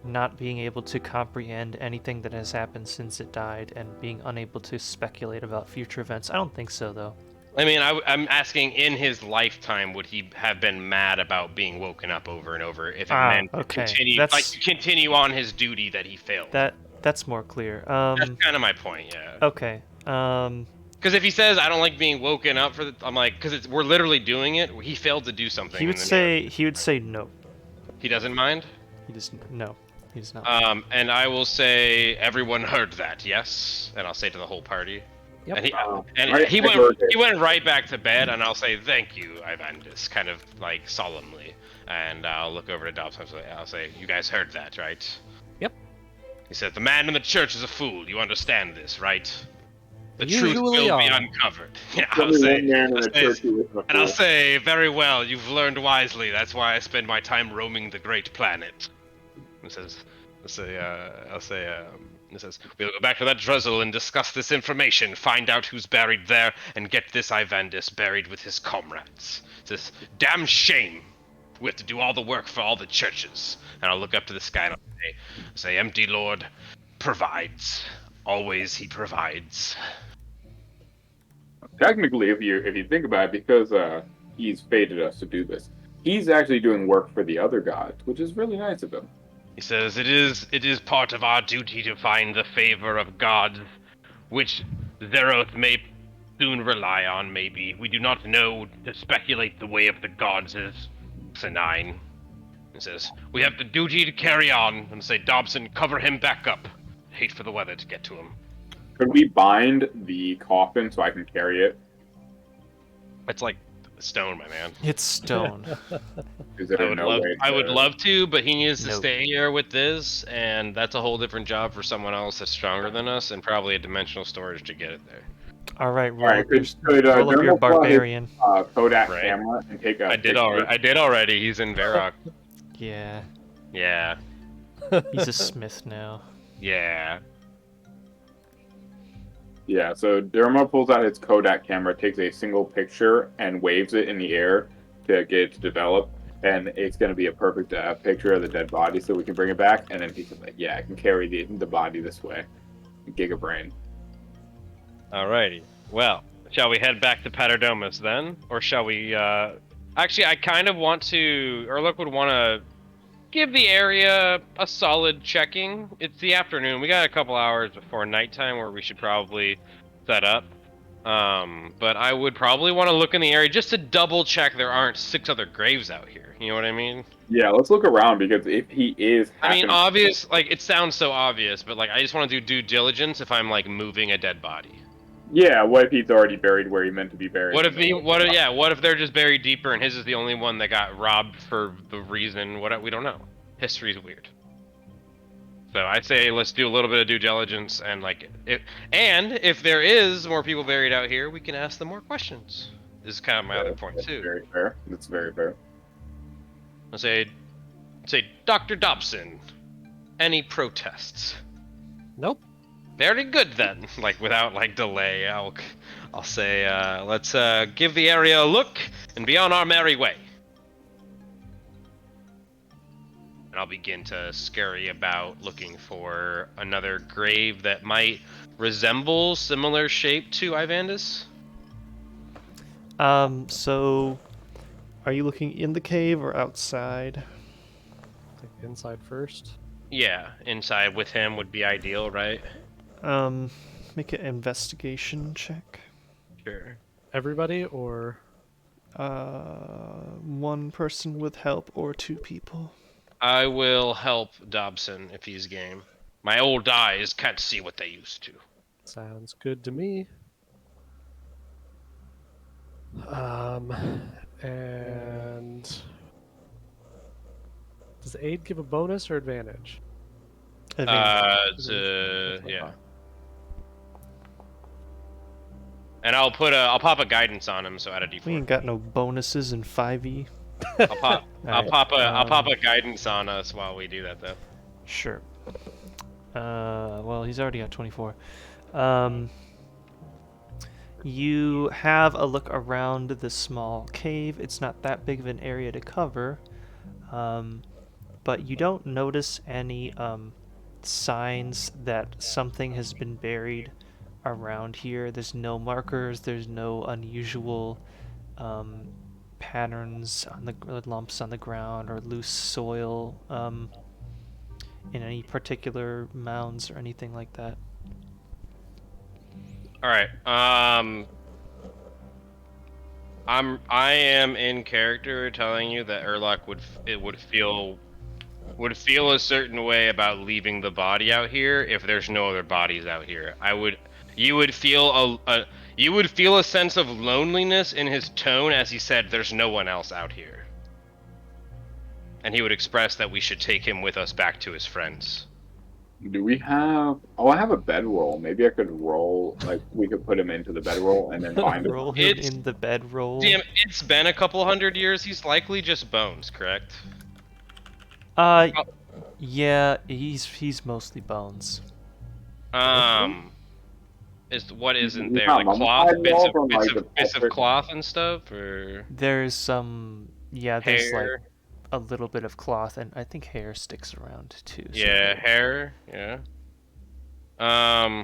not being able to comprehend anything that has happened since it died and being unable to speculate about future events. I don't think so, though. I mean, I'm asking, in his lifetime, would he have been mad about being woken up over and over if it meant okay. to continue on his duty that he failed? That's more clear. That's kind of my point, yeah. Okay. Because if he says I don't like being woken up I'm like, because we're literally doing it. He failed to do something. He would say no. He doesn't mind. He does not. And I will say everyone heard that, yes, and I'll say to the whole party. Yep. And he went right back to bed, and I'll say thank you, Ivandis, kind of like solemnly, and I'll look over to Dobson. I'll say, you guys heard that, right? Yep. He said, the man in the church is a fool. You understand this, right? The Usually truth will be are. uncovered. Yeah, I'll say, very well. You've learned wisely. That's why I spend my time roaming the great planet. He says, we'll go back to that Druzzle and discuss this information, find out who's buried there, and get this Ivandis buried with his comrades. He says, damn shame. We have to do all the work for all the churches. And I'll look up to the sky and I'll say, empty lord, provides. Always he provides. Technically, if you think about it, because he's fated us to do this, he's actually doing work for the other gods, which is really nice of him. He says, it is part of our duty to find the favor of gods, which Zeroth may soon rely on, maybe. We do not know to speculate the way of the gods is asinine. He says, we have the duty to carry on, and say, Dobson, cover him back up. Hate for the weather to get to him. Could we bind the coffin so I can carry it? It's like stone, my man. It's stone. Is there I would love to, but he needs to Nope. stay here with this, and that's a whole different job for someone else that's stronger than us, and probably a dimensional storage to get it there. All right, roll, Alright, could roll up your Dermal pull out his, barbarian. Kodak Right. camera and take a I did picture? already. He's in Varrock. Yeah, Yeah. he's a smith now. Yeah. Yeah, so Derma pulls out his Kodak camera, takes a single picture, and waves it in the air to get it to develop. And it's going to be a perfect picture of the dead body, so we can bring it back. And then he's like, "Yeah, I can carry the body this way." Giga brain. Alrighty. Well, shall we head back to Paterdomus then? Or shall we, Actually, I kind of want to... Urluk would want to give the area a solid checking. It's the afternoon. We got a couple hours before nighttime where we should probably set up. But I would probably want to look in the area just to double check there aren't 6 other graves out here. You know what I mean? Yeah, let's look around, because if he is... I mean, obvious, like, it sounds so obvious, but, like, I just want to do due diligence if I'm, like, moving a dead body. Yeah, what if he's already buried where he meant to be buried? What if they're just buried deeper and his is the only one that got robbed for the reason, we don't know. History's weird. So I say let's do a little bit of due diligence, and like if there is more people buried out here, we can ask them more questions. This is kind of my other point That's too. very fair. That's very fair. I'll say Dr. Dobson, any protests? Nope. Very good then. Like without like delay, I'll say let's give the area a look and be on our merry way. And I'll begin to scurry about looking for another grave that might resemble similar shape to Ivandis. So, are you looking in the cave or outside? Take inside first. Yeah, inside with him would be ideal, right? Make an investigation check. Sure. Everybody or One person with help or 2 people. I will help Dobson if he's game. My old eyes can't see what they used to. sounds good to me. And does aid give a bonus or advantage? Yeah. And I'll pop a guidance on him, so add a d4. We ain't got no bonuses in 5e. I'll pop a guidance on us while we do that, though. Sure. Well, he's already got 24. You have a look around the small cave. It's not that big of an area to cover, but you don't notice any signs that something has been buried around here. There's no markers. There's no unusual patterns on the lumps on the ground or loose soil in any particular mounds or anything like that. All right. I am in character telling you that Urlok would feel a certain way about leaving the body out here if there's no other bodies out here. You would feel a sense of loneliness in his tone as he said, "There's no one else out here," and he would express that we should take him with us back to his friends. Do we have... Oh, I have a bedroll. Maybe I could roll... Like, we could put him into the bedroll and then find him. Roll him in the bedroll. Damn, it's been a couple hundred years. He's likely just bones, correct? Yeah, he's mostly bones. What isn't He's there? not Like cloth, mummified from, like, the bits of cloth and stuff, or There's some, there's hair? like a little bit of cloth, and I think hair sticks around too. so- Yeah, hair. Yeah. Hmm.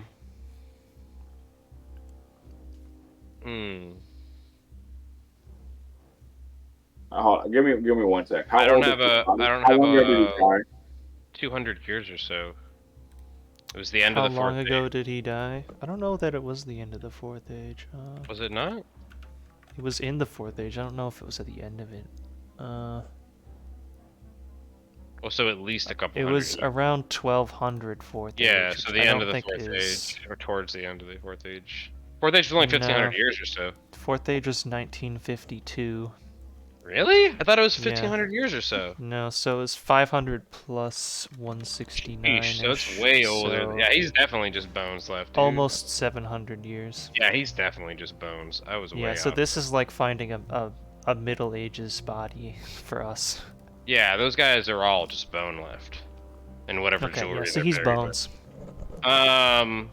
Hold on, give me 1 sec. How I don't old have is a. I don't How have long ago did he a. die? 200 years or so. It was the end How of the fourth long ago age. did he die? I don't know that it was the end of the Fourth Age. Was it not? It was in the Fourth Age. I don't know if it was at the end of it. Well, so at least a couple It hundred was years. around 1200 Fourth Yeah, Age, so which the I end don't of the think fourth is... age, or towards the end of the fourth age. Fourth age was only 1500 No. years or so. Fourth Age was 1952. Really? I thought it was Yeah. 1500 years or so. No, so it's 500 plus 169. Sheesh, so it's way older. So Yeah, he's definitely just bones left, dude. almost 700 years. Yeah, he's definitely just bones. I was Yeah, way so off. this is like finding a Middle Ages body for us. Yeah, those guys are all just bone left. And whatever Okay, jewelry yeah, so they're he's buried bones. with.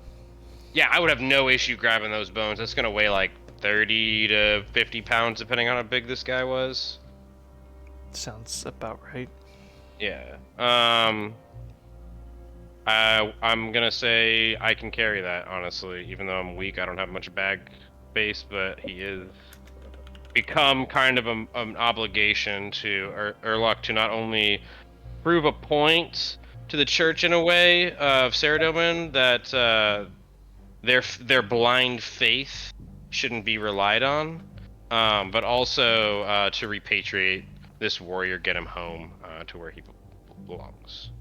Yeah, I would have no issue grabbing those bones. That's gonna weigh like 30 to 50 pounds, depending on how big this guy was. Sounds about right. Yeah. I'm gonna say I can carry that, honestly. Even though I'm weak, I don't have much bag space, but he is become kind of an obligation to Urlok to not only prove a point to the church in a way of Saradomin that their blind faith shouldn't be relied on, but also to repatriate this warrior, get him home to where he belongs.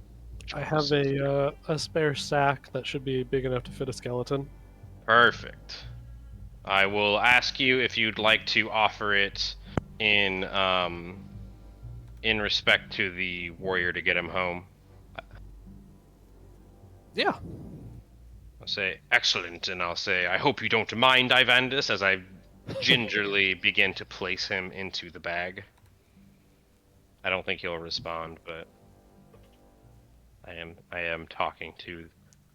I have a spare sack that should be big enough to fit a skeleton. Perfect. I will ask you if you'd like to offer it in respect to the warrior to get him home. Yeah. I'll say excellent, and I'll say I hope you don't mind, Ivandis, as I gingerly begin to place him into the bag. I don't think he'll respond, but I am talking to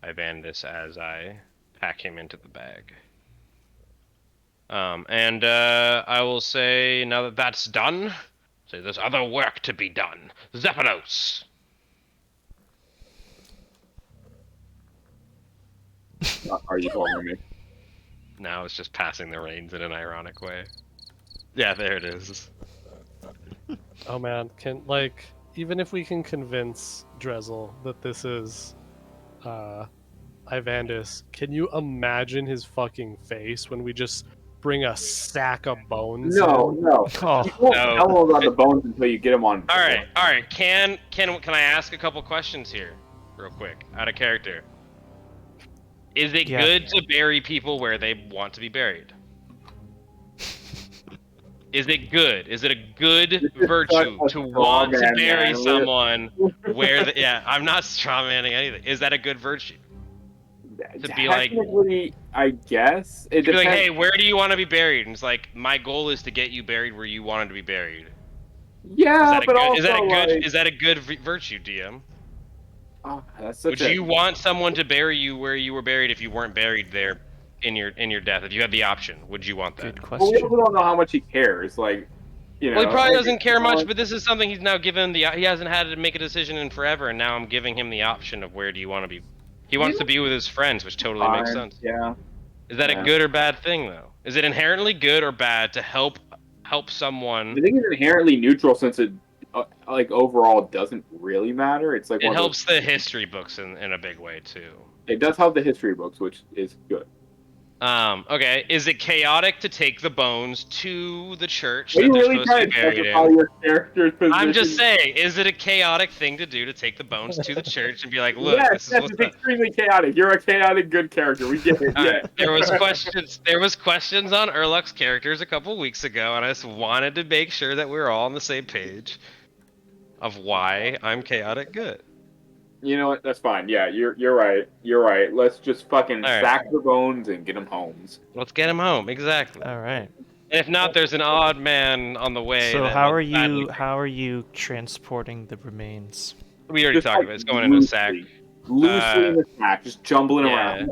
Ivandis as I pack him into the bag. I will say, now that that's done, say there's other work to be done. Zephyros! Are you calling me? Now it's just passing the reins in an ironic way. Yeah, there it is. Oh man, even if we can convince Drezel that this is Ivandis, can you imagine his fucking face when we just bring a sack of bones? No. in? You Oh, won't No. tell him about the bones until you get him on. All right. Can I ask a couple questions here, real quick, out of character? Is it Yeah. good to bury people where they want to be buried? Is it good? Is it a good This is virtue such a to want to strawman, bury man. someone where the, yeah, I'm not strawmanning anything. Is that a good virtue? To be like, Technically, I guess it to be like, depends. hey, where do you want to be buried? And it's like, my goal is to get you buried where you wanted to be buried. Yeah, but also Is that a good? like, Is that a good virtue, DM? oh, that's such Would a. you want someone to bury you where you were buried if you weren't buried there in your death? If you had the option, would you want that? good Well, we question. also don't know how much he cares. Like, you know. Well, he probably like, doesn't care well, much, but this is something he's now given the. He hasn't had to make a decision in forever, and now I'm giving him the option of where do you want to be. He wants to be with his friends, which totally makes fine, sense. Yeah. Is that Yeah. a good or bad thing, though? Is it inherently good or bad to help I someone? think it's inherently neutral since it, like, overall doesn't really matter. It's like It one of helps those, the history books in a big way too. It does help the history books, which is good. Okay. Is it chaotic to take the bones to the church Are that you they're really supposed to trying be to buried justify in? your character's position? I'm just saying, is it a chaotic thing to do to take the bones to the church and be like, look, Yes, this is yes, what's it's up? extremely chaotic. You're a chaotic good character. We get it. All Yeah. right. There was questions on Urluk's characters a couple weeks ago, and I just wanted to make sure that we were all on the same page of why I'm chaotic good. You know what? That's fine. Yeah, you're right. You're right. Let's just fucking All right. sack the bones and get them homes. Let's get him home. Exactly. All right. And if not, there's an odd man on the way. So that how will are gladly- you? How are you transporting the remains? We already Just, talked like, about it. It's going in a sack. Loosely in the sack, just jumbling Yeah. around.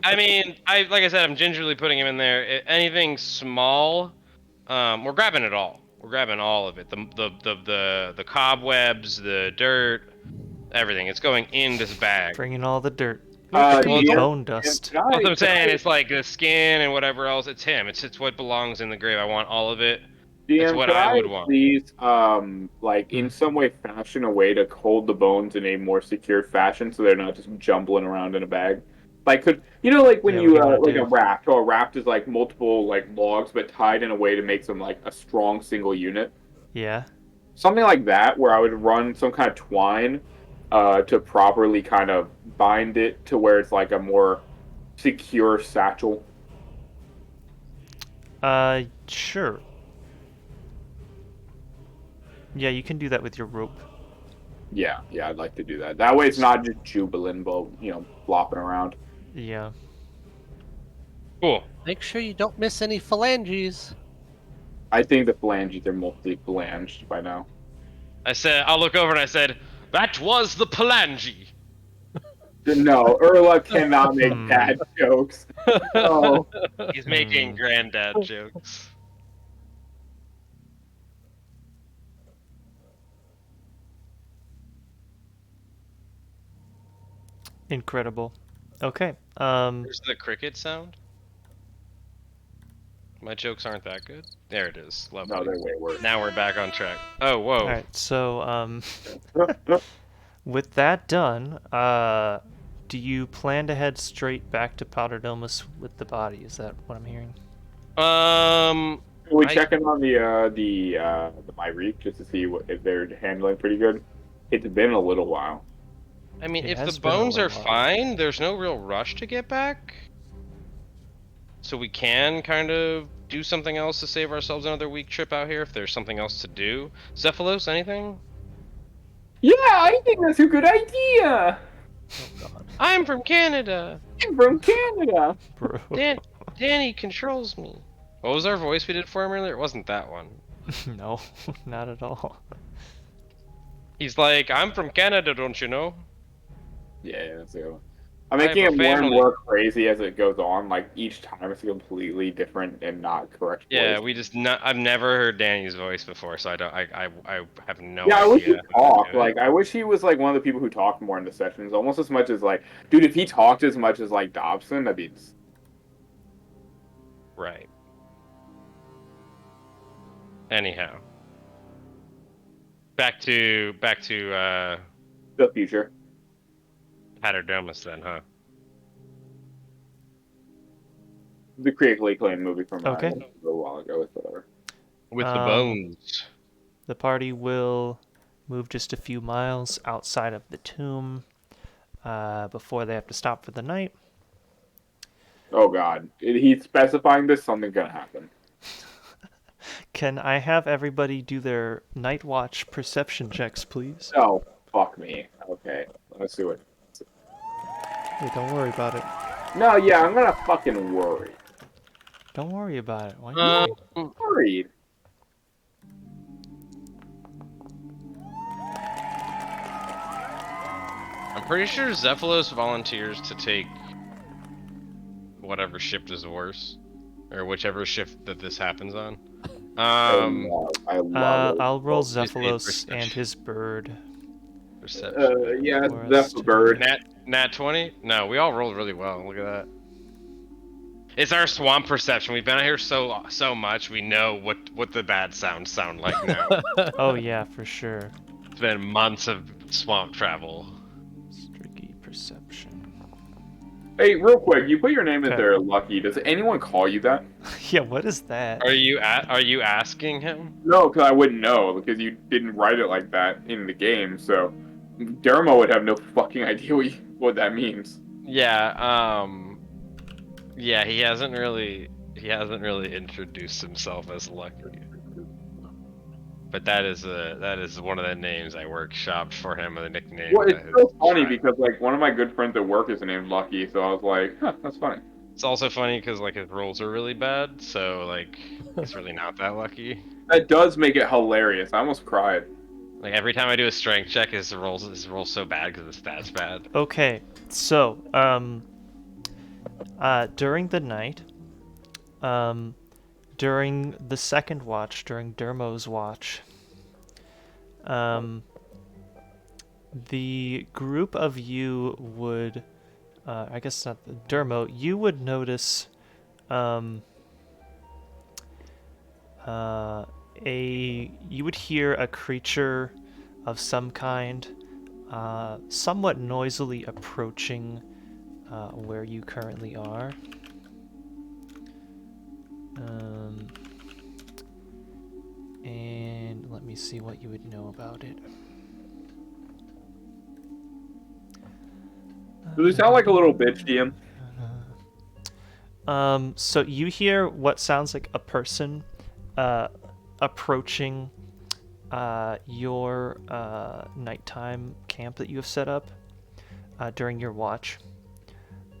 I mean, like I said, I'm gingerly putting him in there. Anything small, we're grabbing it all. We're grabbing all of it. The cobwebs, the dirt, everything. It's going in this bag. Bringing all the dirt. It could be yeah, bone dust. can I- That's what I'm can I- saying. It's like the skin and whatever else. It's him. It's what belongs in the grave. I want all of it. It's DM, what can I I would want. please, like, in some way fashion a way to hold the bones in a more secure fashion so they're not just jumbling around in a bag? Like, could you know, like when Yeah, you what do you wanna like do? a raft? Oh, a raft is like multiple like logs, but tied in a way to make them like a strong single unit. Yeah. Something like that, where I would run some kind of twine, to properly kind of bind it to where it's like a more secure satchel. Sure. Yeah, you can do that with your rope. Yeah, I'd like to do that. That way, it's not just jubilant, but flopping around. Yeah. Cool. Make sure you don't miss any phalanges. I think the phalanges are mostly flanged by now. I'll look over and I said, that was the Palangi. No, Urla cannot make Hmm. bad jokes. Oh, He's making granddad jokes. Incredible. Okay. Where's the cricket sound? My jokes aren't that good. There it is. Lovely. no, they're way worse. Now we're back on track. Oh, whoa. All right. So, with that done, do you plan to head straight back to Powder Domus with the body? Is that what I'm hearing? Um, Are we I- checking on the my reef just to see if they're handling pretty good? It's been a little while. I mean, It if the has been a bones are little while. fine, there's no real rush to get back. So we can kind of do something else to save ourselves another week trip out here if there's something else to do. Zephylos, anything? Yeah, I think that's a good idea. Oh God, I'm from Canada. I'm from Canada. bro. Danny controls me. What was our voice we did for him earlier? It wasn't that one. No, not at all. He's like, I'm from Canada, don't you know? Yeah, that's a good one. I'm I making have it a more and family. more crazy as it goes on. Like each time, it's a completely different and not correct Yeah, voice. I've never heard Danny's voice before, so I have no Yeah, I wish idea. he how to talked. do it. Like, I wish he was like one of the people who talked more in the sessions, almost as much as like, dude, if he talked as much as like Dobson, that'd be. Right. Anyhow. Back to The future. Paterdomus then, huh? The critically acclaimed movie from Okay. a little while ago, with whatever. With the Um, bones. The party will move just a few miles outside of the tomb before they have to stop for the night. Oh God, he's specifying this. Something's gonna happen. Can I have everybody do their night watch perception checks, please? Oh, fuck me. Okay, let's do it. Hey, don't worry about it. No, yeah, I'm gonna fucking worry. Don't worry about it. Why are you Um, Worried. I'm pretty sure Zephylos volunteers to take whatever shift is worse, or whichever shift that this happens on. I love it. I'll roll Just need Zephylos perception. and his bird. Perception. Yeah, For us that's the to- bird. Nat 20? No, we all rolled really well. Look at that. It's our swamp perception. We've been out here so much. We know what the bad sounds sound like now. Oh yeah, for sure. It's been months of swamp travel. Tricky perception. Hey, real quick, you put your name in Okay. there, Lucky. Does anyone call you that? Yeah, what is that? Are you asking him? No, because I wouldn't know, because you didn't write it like that in the game, so Dermo would have no fucking idea what that means. Yeah, yeah, he hasn't really introduced himself as Lucky. But that is one of the names I workshopped for him, the nickname. Well, it's that so his funny tribe- because, like, one of my good friends at work is named Lucky, so I was like, huh, that's funny. It's also funny because like his rolls are really bad, so like he's really not that lucky. That does make it hilarious. I almost cried. Like every time I do a strength check, his rolls so bad because the stats bad. Okay, so during the night, during the second watch, during Dermo's watch, the group of you would I guess not the Dermo, you would notice you would hear a creature of some kind somewhat noisily approaching where you currently are. And let me see what you would know about it. Does he sound like a little bitch, DM? So you hear what sounds like a person approaching your nighttime camp that you have set up during your watch.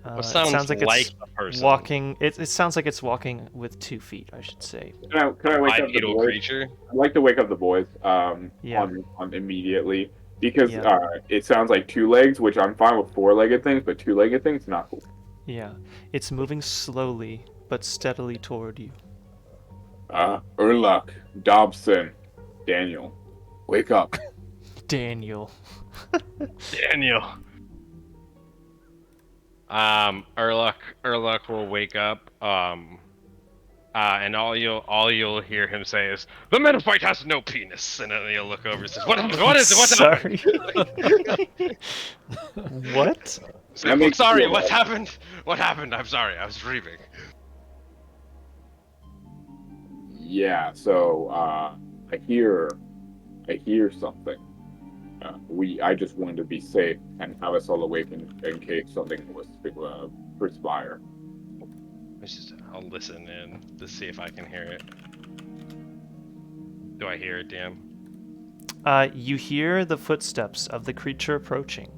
What It sounds like like it's a person? walking. It sounds like it's walking with 2 feet, I should say. Can I wake up the Bipedal boys? creature? I'd like to wake up the boys Yeah. on immediately because Yeah. it sounds like 2 legs, which I'm fine with 4-legged things, but 2-legged things not cool. Yeah, it's moving slowly but steadily toward you. Urlach, Dobson, Daniel, wake up. Daniel. Daniel. Urlach will wake up. And all you'll hear him say is, "The metaphite has no penis." And then he'll look over and says, "What is it? What's happened?" Sorry. What? That Sorry, makes me what laugh. happened? What happened? I'm sorry, I was dreaming. Yeah, so I hear something. I just wanted to be safe and have us all awake in case something was to perspire. I'll listen in to see if I can hear it. Do I hear it, Dan? You hear the footsteps of the creature approaching.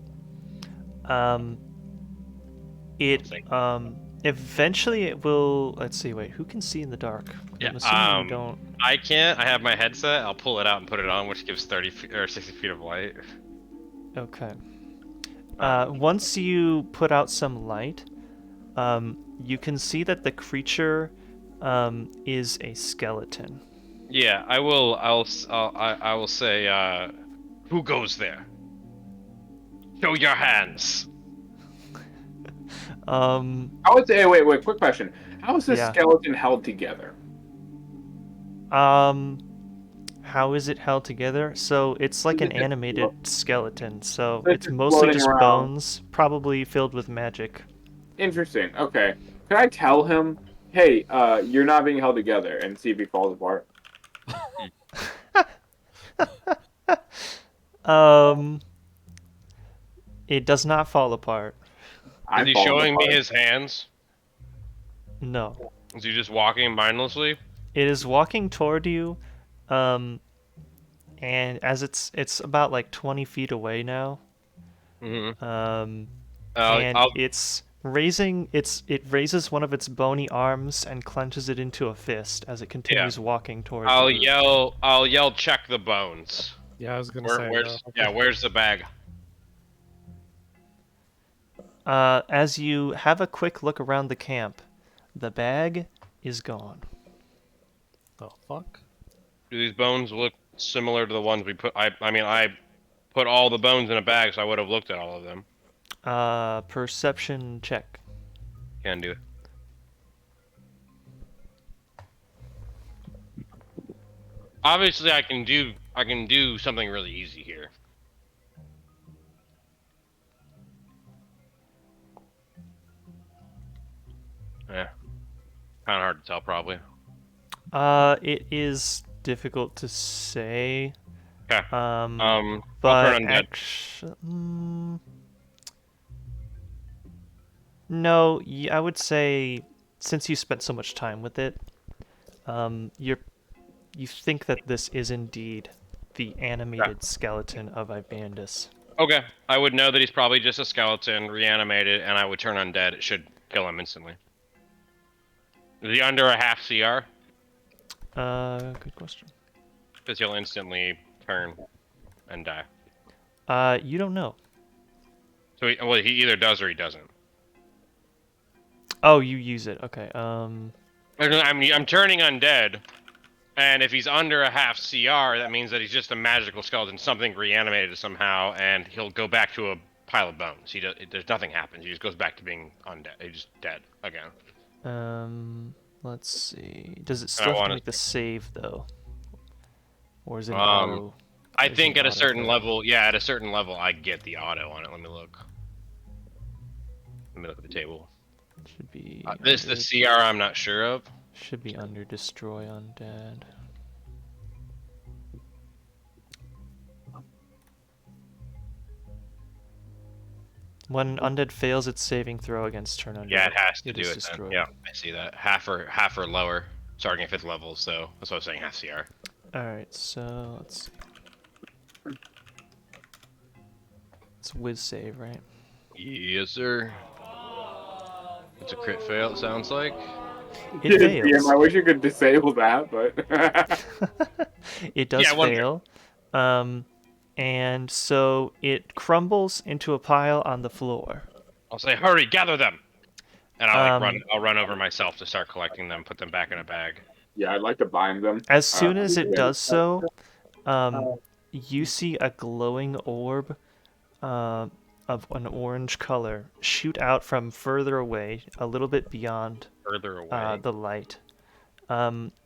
Eventually it will. Let's see. Wait, who can see in the dark? Yeah, I'm assuming you don't. I can't. I have my headset. I'll pull it out and put it on, which gives 30 feet, or 60 feet of light. Okay. Once you put out some light, you can see that the creature is a skeleton. Yeah, I will. I will say, who goes there? Show your hands. I would say, wait, quick question. How is this Yeah. skeleton held together? How is it held together? So it's like an animated skeleton, so It's it's just mostly floating just around. bones, probably filled with magic. Interesting. Okay. Can I tell him, hey, you're not being held together, and see if he falls apart? It does not fall apart. I'm Is he falling showing me apart. his hands? No. Is he just walking mindlessly? It is walking toward you, and as it's about like 20 feet away now. Mm-hmm. And I'll it raises one of its bony arms and clenches it into a fist as it continues walking towards you. I'll yell, check the bones. Yeah, I was gonna say. Where's the bag? As you have a quick look around the camp, the bag is gone. The fuck? Do these bones look similar to the ones we put? I put all the bones in a bag, so I would have looked at all of them. Perception check. Can do it. Obviously, I can do something really easy here. Yeah, kind of hard to tell, probably. It is difficult to say. Okay. But I'll turn undead. No, I would say since you spent so much time with it, you think that this is indeed the animated skeleton of Ivandis. Okay, I would know that he's probably just a skeleton, reanimated, and I would turn undead. It should kill him instantly. Is he under a half CR? Good question. Because he'll instantly turn and die. You don't know. So he either does or he doesn't. Oh, you use it. Okay. I'm turning undead, and if he's under a half CR, that means that he's just a magical skeleton, something reanimated somehow, and he'll go back to a pile of bones. There's nothing happens. He just goes back to being undead. He's just dead again. Let's see. Does it I still have to wanna make the save though, or is it an Um, auto? I Or is it think an at a auto certain thing? level, yeah, at a certain level, I get the auto on it. Let me look. Let me look at the table. Should be This the under, CR I'm not sure of. should be under destroy undead. When undead fails its saving throw against turn undead, Yeah, it has to it do is it then. destroyed. Yeah, I see that. Half or lower, starting at 5th level. So that's what I was saying. Half CR. All right, so let's see. It's whiz save, right? Yes, sir. It's a crit fail. It sounds like. It DM, fails. I wish you could disable that, but It does Yeah, I wonder. fail. And so it crumbles into a pile on the floor. I'll say, hurry, gather them, and I'll Um, I'll run over myself to start collecting them, put them back in a bag. yeah, I'd like to bind them. As soon as it yeah. does so, you see a glowing orb of an orange color shoot out from further away, a little bit beyond Further away. the light,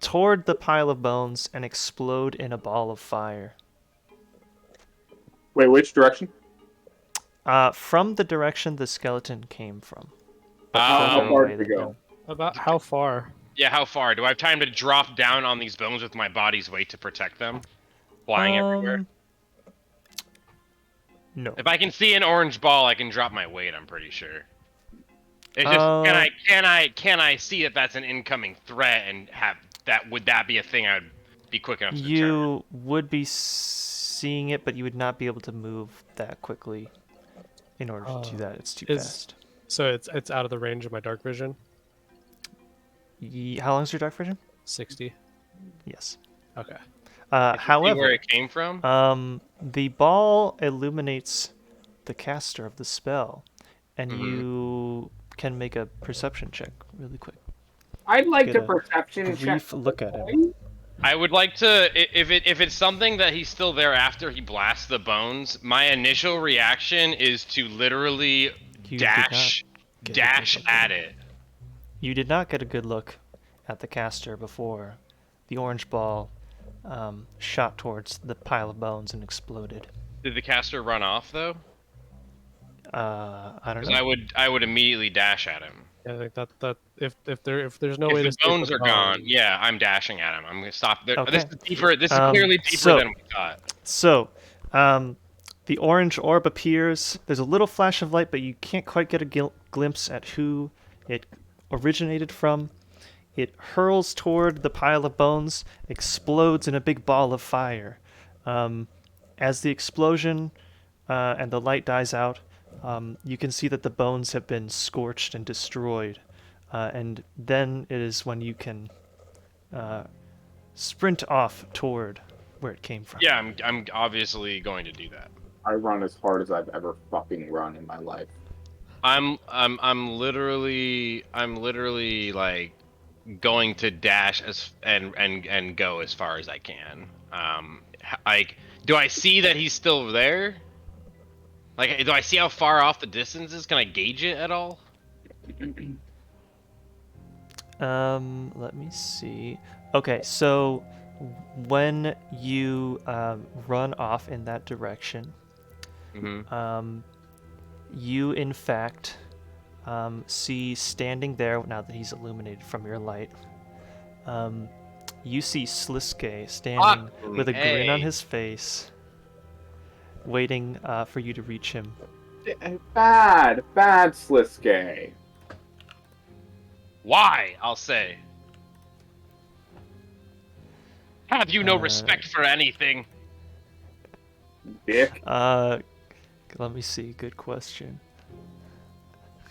toward the pile of bones and explode in a ball of fire. Wait, which direction? From the direction the skeleton came from. How Further far away did it than go? him. About how far? Yeah, how far? Do I have time to drop down on these bones with my body's weight to protect them? Flying everywhere? No. If I can see an orange ball, I can drop my weight, I'm pretty sure. It's just, can I see if that's an incoming threat and have that, would that be a thing I would be quick enough to determine? You would be seeing it, but you would not be able to move that quickly in order to do that. It's too fast. So it's out of the range of my dark vision. How long is your dark vision? 60. Yes. Okay. See where However, it came from? the ball illuminates the caster of the spell, and Mm-hmm. you can make a perception check really quick. I'd like Get to a perception check. brief look at him. I would like to, if it's something that he's still there after he blasts the bones, my initial reaction is to literally You dash did not get a good look at it. You did not get a good look at the caster before the orange ball shot towards the pile of bones and exploded. Did the caster run off though? I don't Because know. I would immediately dash at him. Yeah, I think that if there's no way If to the bones are gone, yeah, I'm dashing at him. I'm gonna stop. This Okay. is deeper. This is clearly deeper than we thought. So, the orange orb appears. There's a little flash of light, but you can't quite get a glimpse at who it originated from. It hurls toward the pile of bones, explodes in a big ball of fire. As the explosion and the light dies out, you can see that the bones have been scorched and destroyed. And then it is when you can sprint off toward where it came from. Yeah, I'm obviously going to do that. I run as hard as I've ever fucking run in my life. I'm literally like going to dash and go as far as I can. Like, do I see that he's still there? Like, do I see how far off the distance is? Can I gauge it at all? Let me see. Okay, so when you run off in that direction, you in fact see standing there, now that he's illuminated from your light, you see Sliske standing with a grin on his face, waiting for you to reach him. Bad Sliske. Why? I'll say. Have you no respect for anything? Dick. Let me see. Good question.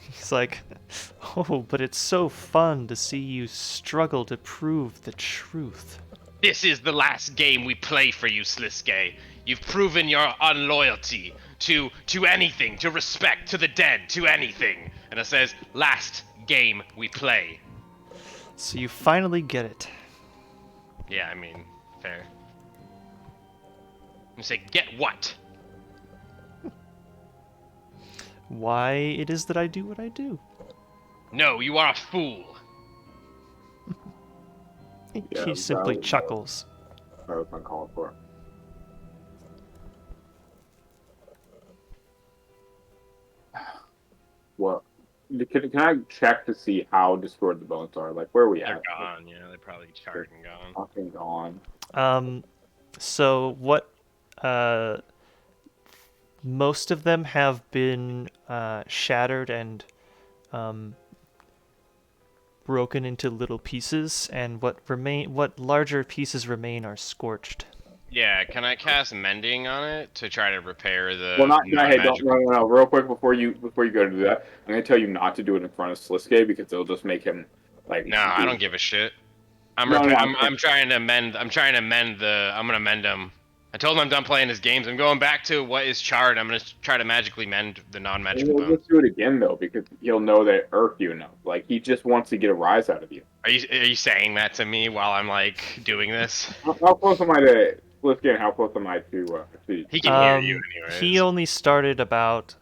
He's like, oh, but it's so fun to see you struggle to prove the truth. This is the last game we play for you, Sliske. You've proven your unloyalty to anything, to respect, to the dead, to anything. And it says, last game we play. So you finally get it. Yeah, I mean, fair. You say, get what? why it is that I do what I do. No, you are a fool. Yeah, He simply that was- chuckles. That was uncalled for. Well, can I check to see how destroyed the bones are? Like, where are we They're at? gone. Yeah, they're probably charred and gone. Fucking gone. So what? Most of them have been shattered and broken into little pieces, and what larger pieces remain are scorched. Yeah, can I cast mending on it to try to repair the Well, not hey, don't, non-magical? no, real quick before you go to do that, I'm gonna tell you not to do it in front of Sliske because it'll just make him like. No, I don't give a shit. I'm trying to mend. I'm gonna mend him. I told him I'm done playing his games. I'm going back to what is charred. I'm gonna try to magically mend the non-magical We'll bones. just do it again though because he'll know that it irked you enough. Like he just wants to get a rise out of you. Are you saying that to me while I'm like doing this? How close am I to Sliske and how close am I to? He can hear you anyways. He only started about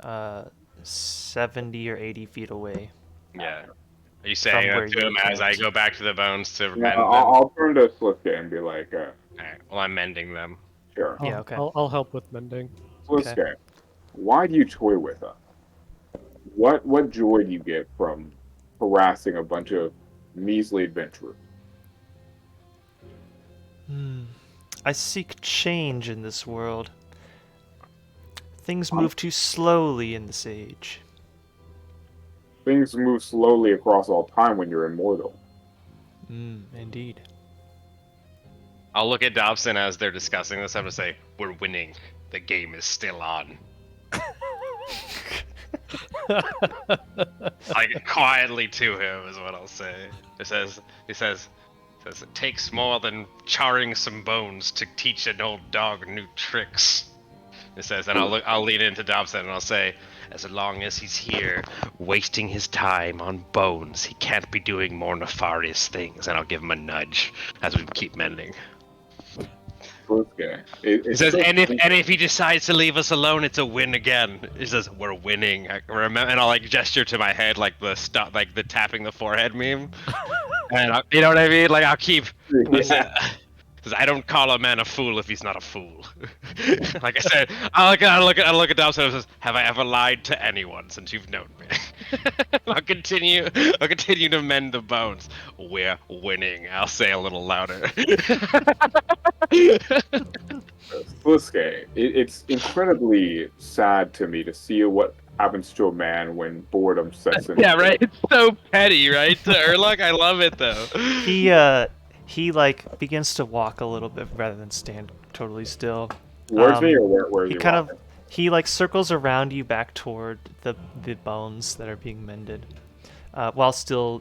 70 or 80 feet away. Yeah. Are you saying where that to you him as I camped. go back to the bones to mend Yeah, them? I'll turn to Sliske and be like, Alright, well, I'm mending them. sure. Yeah, okay. I'll help with mending. Sliske, why do you toy with us? What joy do you get from harassing a bunch of measly adventurers? I seek change in this world. Things move too slowly in this age. Things move slowly across all time when you're immortal. Indeed. I'll look at Dobson as they're discussing this. I'm gonna say, "We're winning. The game is still on." Like quietly to him is what I'll say. He says, it takes more than charring some bones to teach an old dog new tricks. It says, and I'll lean into Dobson and I'll say, as long as he's here wasting his time on bones, he can't be doing more nefarious things. And I'll give him a nudge as we keep mending. Sliske, He says, and if he decides to leave us alone, it's a win again. He says, we're winning. And I'll like gesture to my head like the tapping the forehead meme. And you know what I mean? Like I'll keep. Because I don't call a man a fool if he's not a fool. Like I said, I'll look at Dobson and says, have I ever lied to anyone since you've known me? I'll continue to mend the bones. We're winning. I'll say a little louder. Sliske, it's incredibly sad to me to see what happens to a man when boredom sets in. Yeah, right. It's so petty, right? To Urluk, I love it though. He like begins to walk a little bit rather than stand totally still. Towards me, or where He you kind walking? of he like circles around you back toward the bones that are being mended, while still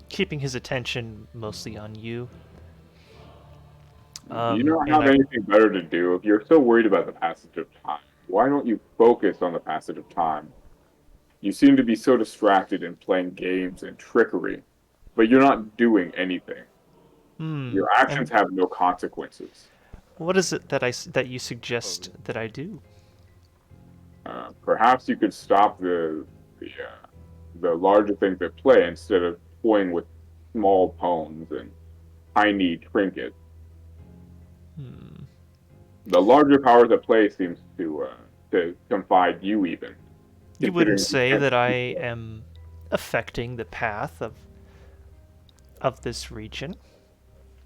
keeping his attention mostly on you. Do you not have anything better to do? If you're so worried about the passage of time, why don't you focus on the passage of time? You seem to be so distracted in playing games and trickery, but you're not doing anything. Your actions have no consequences. What is it that you suggest that I do? Perhaps you could stop the larger things at play instead of toying with small poems and tiny trinkets. The larger powers at play seems to confide you even. You wouldn't say that I am affecting the path of this region.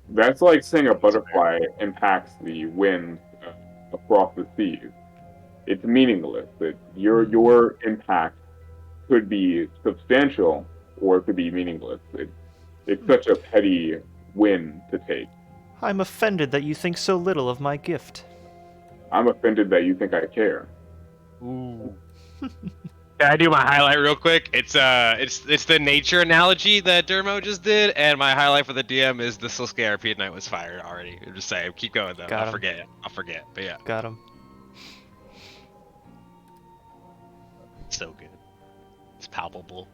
That's like saying a butterfly impacts the wind across the seas. It's meaningless. That your impact could be substantial or it could be meaningless. It's such a petty win to take. I'm offended that you think so little of my gift. I'm offended that you think I care. Ooh. Can I do my highlight real quick? It's the nature analogy that Dermo just did, and my highlight for the DM is the Sliske RP at night was fired already. I'm just saying, keep going though. I'll forget, but yeah. Got him. So good. It's palpable.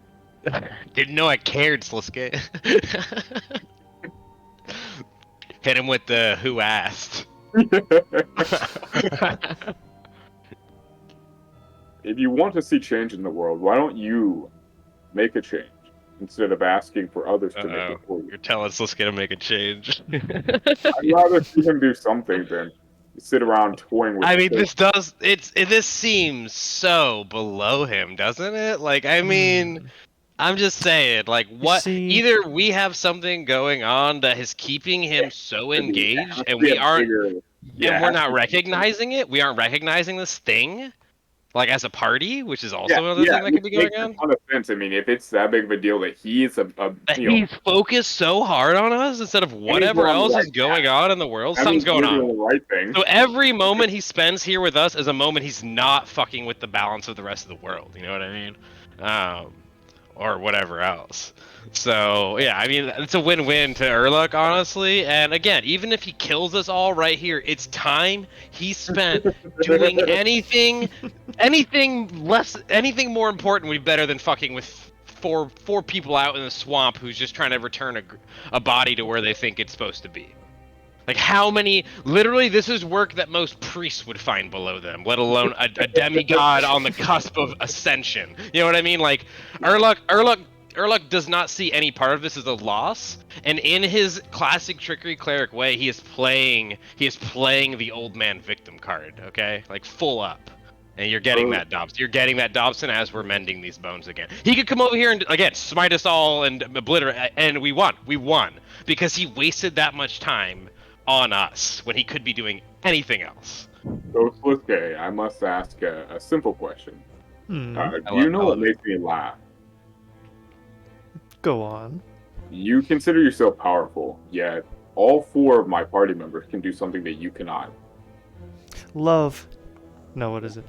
Didn't know I cared, Sliske. Hit him with the who asked. if you want to see change in the world, why don't you make a change instead of asking for others to make it for you? You're telling Sasuke to make a change. I'd rather see him do something than sit around toying with. I mean, this seems so below him, doesn't it? Like, I mean, I'm just saying, like, what? see- Either we have something going on that is keeping him so engaged, and we aren't, and we're not recognizing it. We aren't recognizing this thing, like as a party, which is also another thing that could be going on. On offense. I mean, if it's that big of a deal that he's He's focused so hard on us instead of whatever else is going on in the world. Something's going on. The right thing. So every moment he spends here with us is a moment he's not fucking with the balance of the rest of the world. You know what I mean? Or whatever else. So yeah, I mean, it's a win-win to Urluk, honestly. And again, even if he kills us all right here, it's time he spent doing anything more important would be better than fucking with four people out in the swamp who's just trying to return a body to where they think it's supposed to be. Like, how many? Literally, this is work that most priests would find below them, let alone a demigod on the cusp of ascension. You know what I mean? Like, Urluk does not see any part of this as a loss, and in his classic trickery cleric way, he is playing the old man victim card. Okay, like full up. And you're getting that, Dobson. You're getting that, Dobson, as we're mending these bones again. He could come over here and, again, smite us all and obliterate, and we won. We won. Because he wasted that much time on us when he could be doing anything else. So, Sasuke, I must ask a simple question. Do you know what makes me laugh? Go on. You consider yourself powerful, yet all 4 of my party members can do something that you cannot. Love. No, what is it?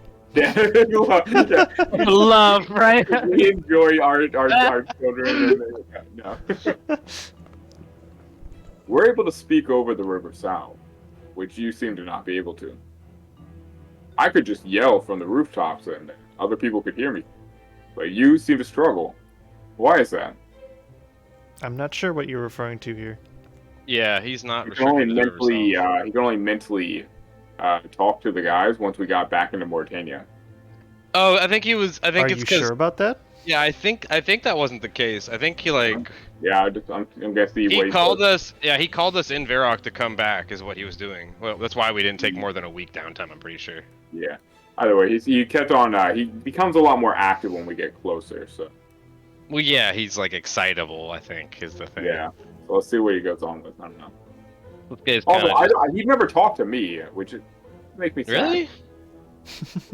Love, right? We enjoy our children. No. We're able to speak over the river sound, which you seem to not be able to. I could just yell from the rooftops and other people could hear me, but you seem to struggle. Why is that? I'm not sure what you're referring to here. Yeah, he's not. He can only mentally talk to the guys once we got back into Mauritania. Oh, I think he was. I think Are it's you because. sure about that? Yeah, I think that wasn't the case. I think he like. Yeah, I'm guessing he called us. Yeah, he called us in Varrock to come back. Is what he was doing. Well, that's why we didn't take more than a week downtime. I'm pretty sure. Yeah. Either way, he kept on. He becomes a lot more active when we get closer. So. Well, yeah, he's like excitable. I think is the thing. Yeah. So let's see what he goes on with. I don't know. This guy's Also, he never talked to me, which makes me sad. Really?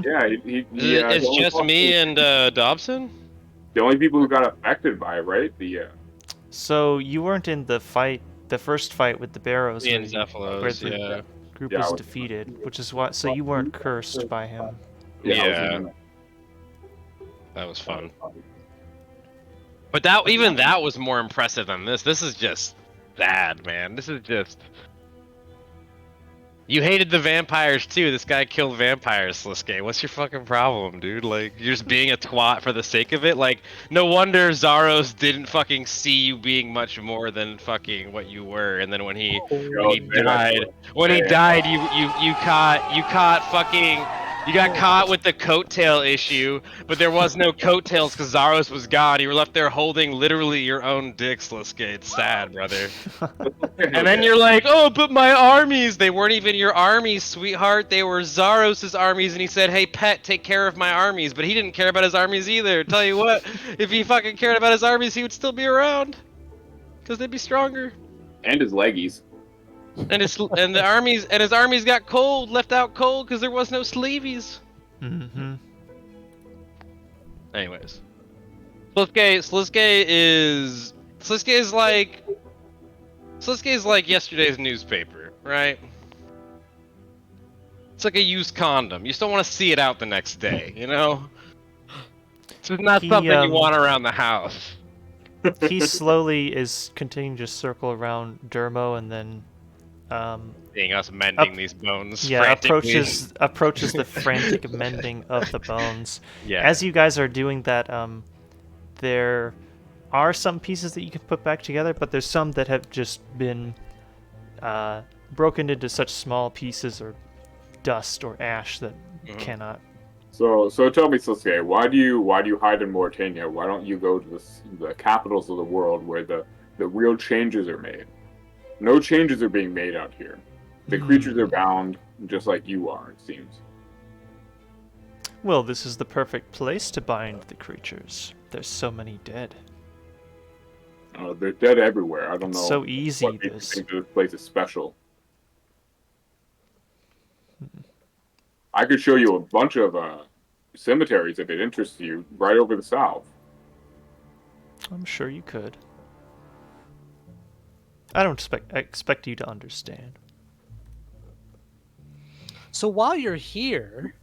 Yeah, it's just me and Dobson. The only people who got affected by it, right? So you weren't in the fight, the first fight with the Barrows, Me and where Zephylos, the group Yeah, I was was- defeated, which is why. So you weren't cursed by him. Yeah. That was fun. But that was more impressive than this. This is just bad, man. This is just. You hated the vampires too. This guy killed vampires, Slisuke. What's your fucking problem, dude? Like, you're just being a twat for the sake of it? Like, no wonder Zaros didn't fucking see you being much more than fucking what you were. And then when he died, you got caught with the coattail issue, but there was no coattails because Zaros was gone. You were left there holding literally your own dick, Slisuke. It's sad, brother. And then you're like, oh, but my armies! They weren't even your armies, sweetheart. They were Zaros' armies, and he said, hey, pet, take care of my armies. But he didn't care about his armies either. Tell you what, if he fucking cared about his armies, he would still be around. Because they'd be stronger. And his leggies. And his armies got cold, left out cold, because there was no sleevies. Mm-hmm. Anyways, Slisuke is like yesterday's newspaper, right? It's like a used condom. You still want to see it out the next day, you know? It's just not something you want around the house. He slowly is continuing to circle around Dermo and then Seeing us mending these bones. Yeah, frantically. approaches the frantic mending of the bones. Yeah. As you guys are doing that, there are some pieces that you can put back together, but there's some that have just been broken into such small pieces or dust or ash that cannot So tell me, Sasuke, why do you hide in Mauritania? Why don't you go to the capitals of the world where the real changes are made? No changes are being made out here. The creatures are bound, just like you are, it seems. Well, this is the perfect place to bind the creatures. There's so many dead. They're dead everywhere. I don't know. It's so easy. What makes you think this place is special. I could show you a bunch of cemeteries if it interests you, right over the south. I'm sure you could. I don't expect you to understand. So while you're here,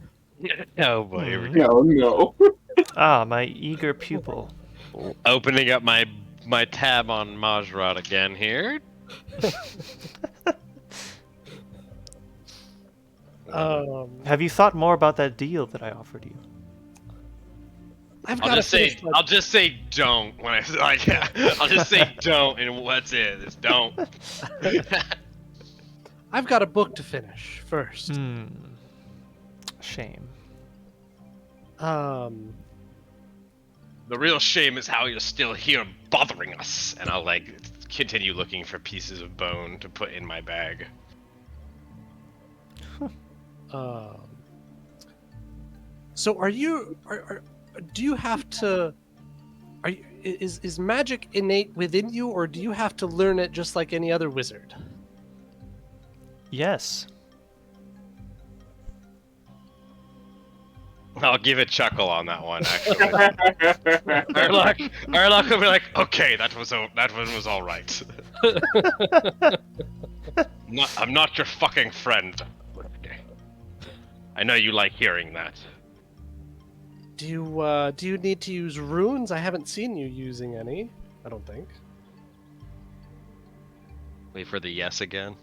Oh boy, here we No, go. no. My eager pupil. Opening up my tab on Majrad again here. Have you thought more about that deal that I offered you? I'll just say don't when I like. I'll just say don't, and what's it? It's don't. I've got a book to finish first. Shame. The real shame is how you're still here bothering us, and I'll like continue looking for pieces of bone to put in my bag. So are you? Do you have to? Is magic innate within you, or do you have to learn it just like any other wizard? Yes. I'll give a chuckle on that one. Actually, Arlock will be like, "Okay, that one was all right." I'm not your fucking friend. I know you like hearing that. Do you need to use runes? I haven't seen you using any. I don't think. Wait for the yes again.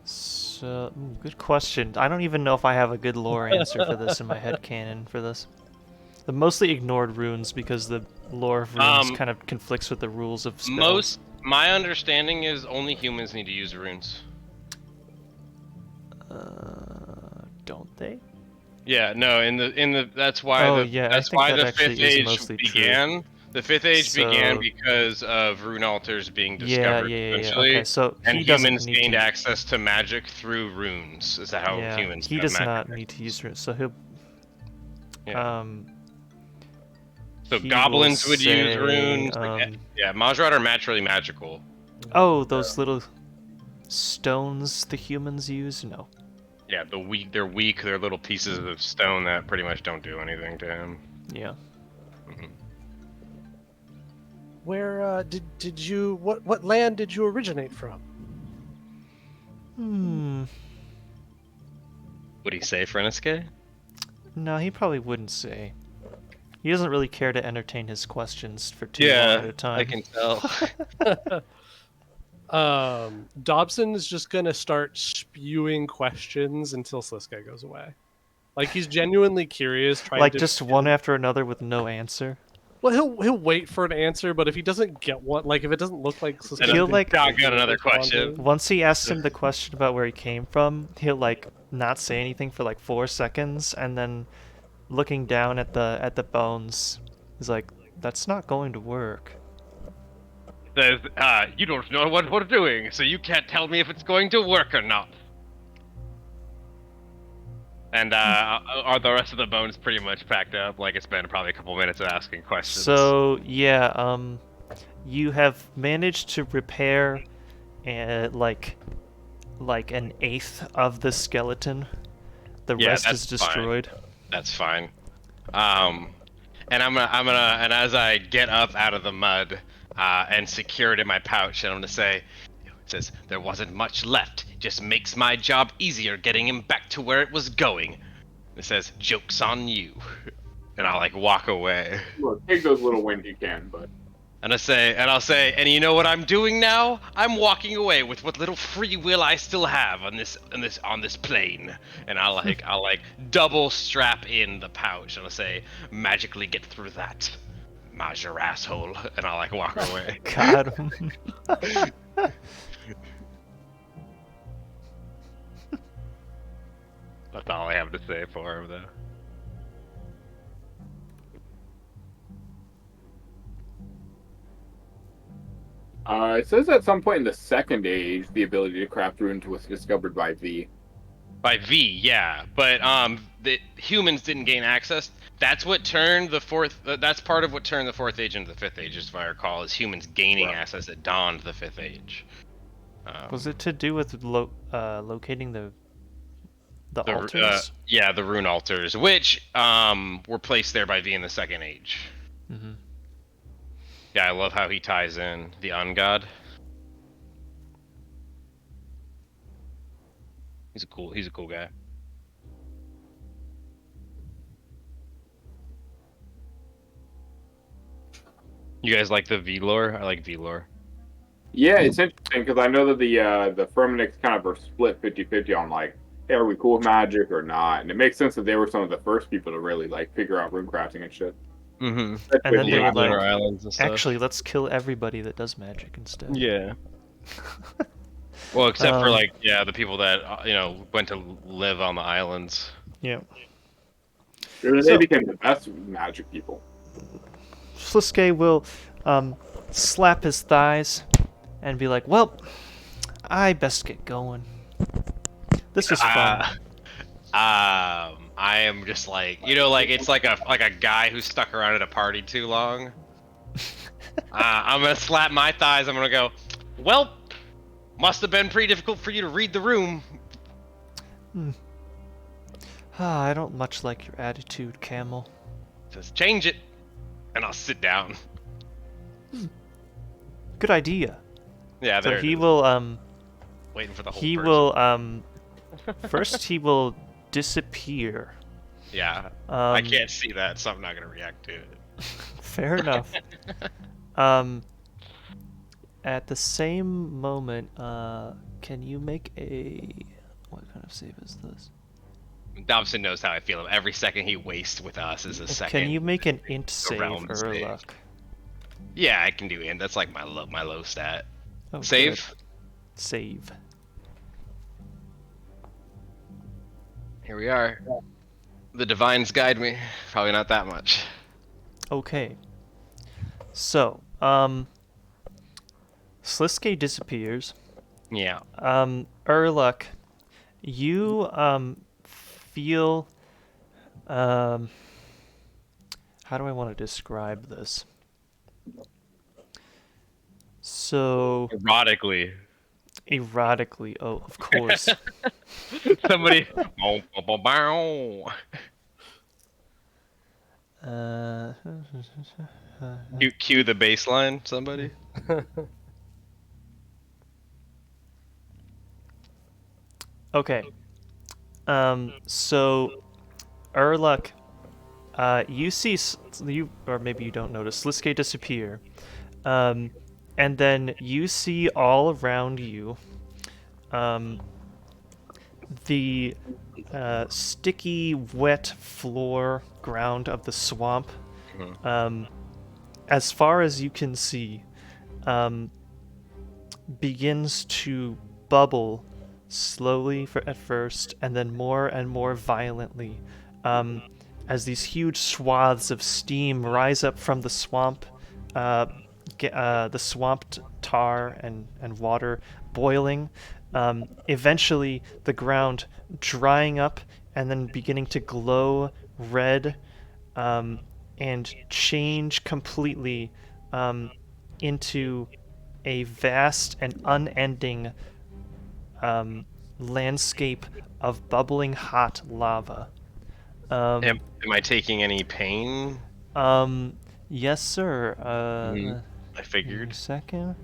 So, good question. I don't even know if I have a good lore answer for this in my head canon for this. The mostly ignored runes because the lore of runes kind of conflicts with the rules of spells. My understanding is only humans need to use runes. Don't they? Yeah, no. In the that's why that's why the fifth age began. True. The fifth age began because of rune altars being discovered. Okay, so and humans gained access to magic through runes. Is that how humans? He does not need to use runes, so he'll. So goblins would use runes. Majrad are naturally magical. Oh, those little stones the humans use? No. Yeah, they're weak. They're little pieces of stone that pretty much don't do anything to him. Yeah. Mm-hmm. Where did you what land did you originate from? Would he say Freniske? No, he probably wouldn't say. He doesn't really care to entertain his questions for too long at a time. I can tell. Dobson is just gonna start spewing questions until Sliska goes away. Like he's genuinely curious, trying to just one after another with no answer. Well, he'll wait for an answer, but if he doesn't get one, like if it doesn't look like Sliska, he'll got another question. Once he asks him the question about where he came from, he'll not say anything for 4 seconds, and then looking down at the bones, he's like, "That's not going to work." Says, you don't know what we're doing, so you can't tell me if it's going to work or not. And are the rest of the bones pretty much packed up? Like it's been probably a couple minutes of asking questions. So yeah, you have managed to repair, like an eighth of the skeleton. The rest is destroyed. Fine. That's fine. And I'm gonna, and as I get up out of the mud, and secure it in my pouch, and I'm gonna say, it says, there wasn't much left. It just makes my job easier getting him back to where it was going. It says, joke's on you. And I'll walk away. Look, take those little wins you can, but. And I'll say, and you know what I'm doing now? I'm walking away with what little free will I still have on this plane. And I'll double strap in the pouch, and I'll say, magically get through that. Major asshole, and I'll walk away. God. That's all I have to say for him, though. It says at some point in the Second Age, the ability to craft runes was discovered by V. By V, yeah, but the humans didn't gain access. That's what turned the fourth. That's part of what turned the fourth age into the fifth age, as I recall, is humans gaining access that dawned the fifth age. Was it to do with locating the altars? Yeah, the rune altars, which were placed there by V in the second age. Mm-hmm. Yeah, I love how he ties in the ungod. He's a cool guy. You guys like the V lore? I like V lore. Yeah, it's interesting because I know that the Firminics kind of are split 50-50 on like, hey, are we cool with magic or not? And it makes sense that they were some of the first people to really like figure out rune crafting and shit. Mm-hmm. And then they were Lunar like, Islands and stuff. actually, let's kill everybody that does magic instead. Yeah. Well, except for like, the people that went to live on the islands. Yeah. They became the best magic people. Sliske will slap his thighs and be like, well, I best get going. This was fun. I am just like, like it's like a guy who stuck around at a party too long. I'm gonna slap my thighs. I'm gonna go, well, must have been pretty difficult for you to read the room. I don't much like your attitude, Camel. Just change it, and I'll sit down. Good idea. Yeah, there So he it is. will Waiting for the whole he person. will first he will disappear. Yeah, I can't see that, so I'm not gonna react to it. Fair enough. At the same moment, can you make a... What kind of save is this? Dobson knows how I feel. Every second he wastes with us is a second. Can you make an int save, realm save. Urluk? Yeah, I can do int. That's like my low stat. Oh, Save. good. Save. Here we are. The divines guide me. Probably not that much. Okay. So, Sliske disappears. Yeah. Urluk, you feel how do I want to describe this? So Erotically. erotically, oh, of course. Somebody. Cue the bass line, somebody. Okay. So Urluk, you see you, or maybe you don't notice, Sliske disappear. And then you see all around you the sticky, wet floor ground of the swamp. As far as you can see, begins to bubble slowly at first, and then more and more violently, as these huge swaths of steam rise up from the swamp, the swamped tar and water boiling. Eventually, the ground drying up and then beginning to glow red, and change completely into a vast and unending landscape of bubbling hot lava. Am I taking any pain? Yes, sir. I figured. A second.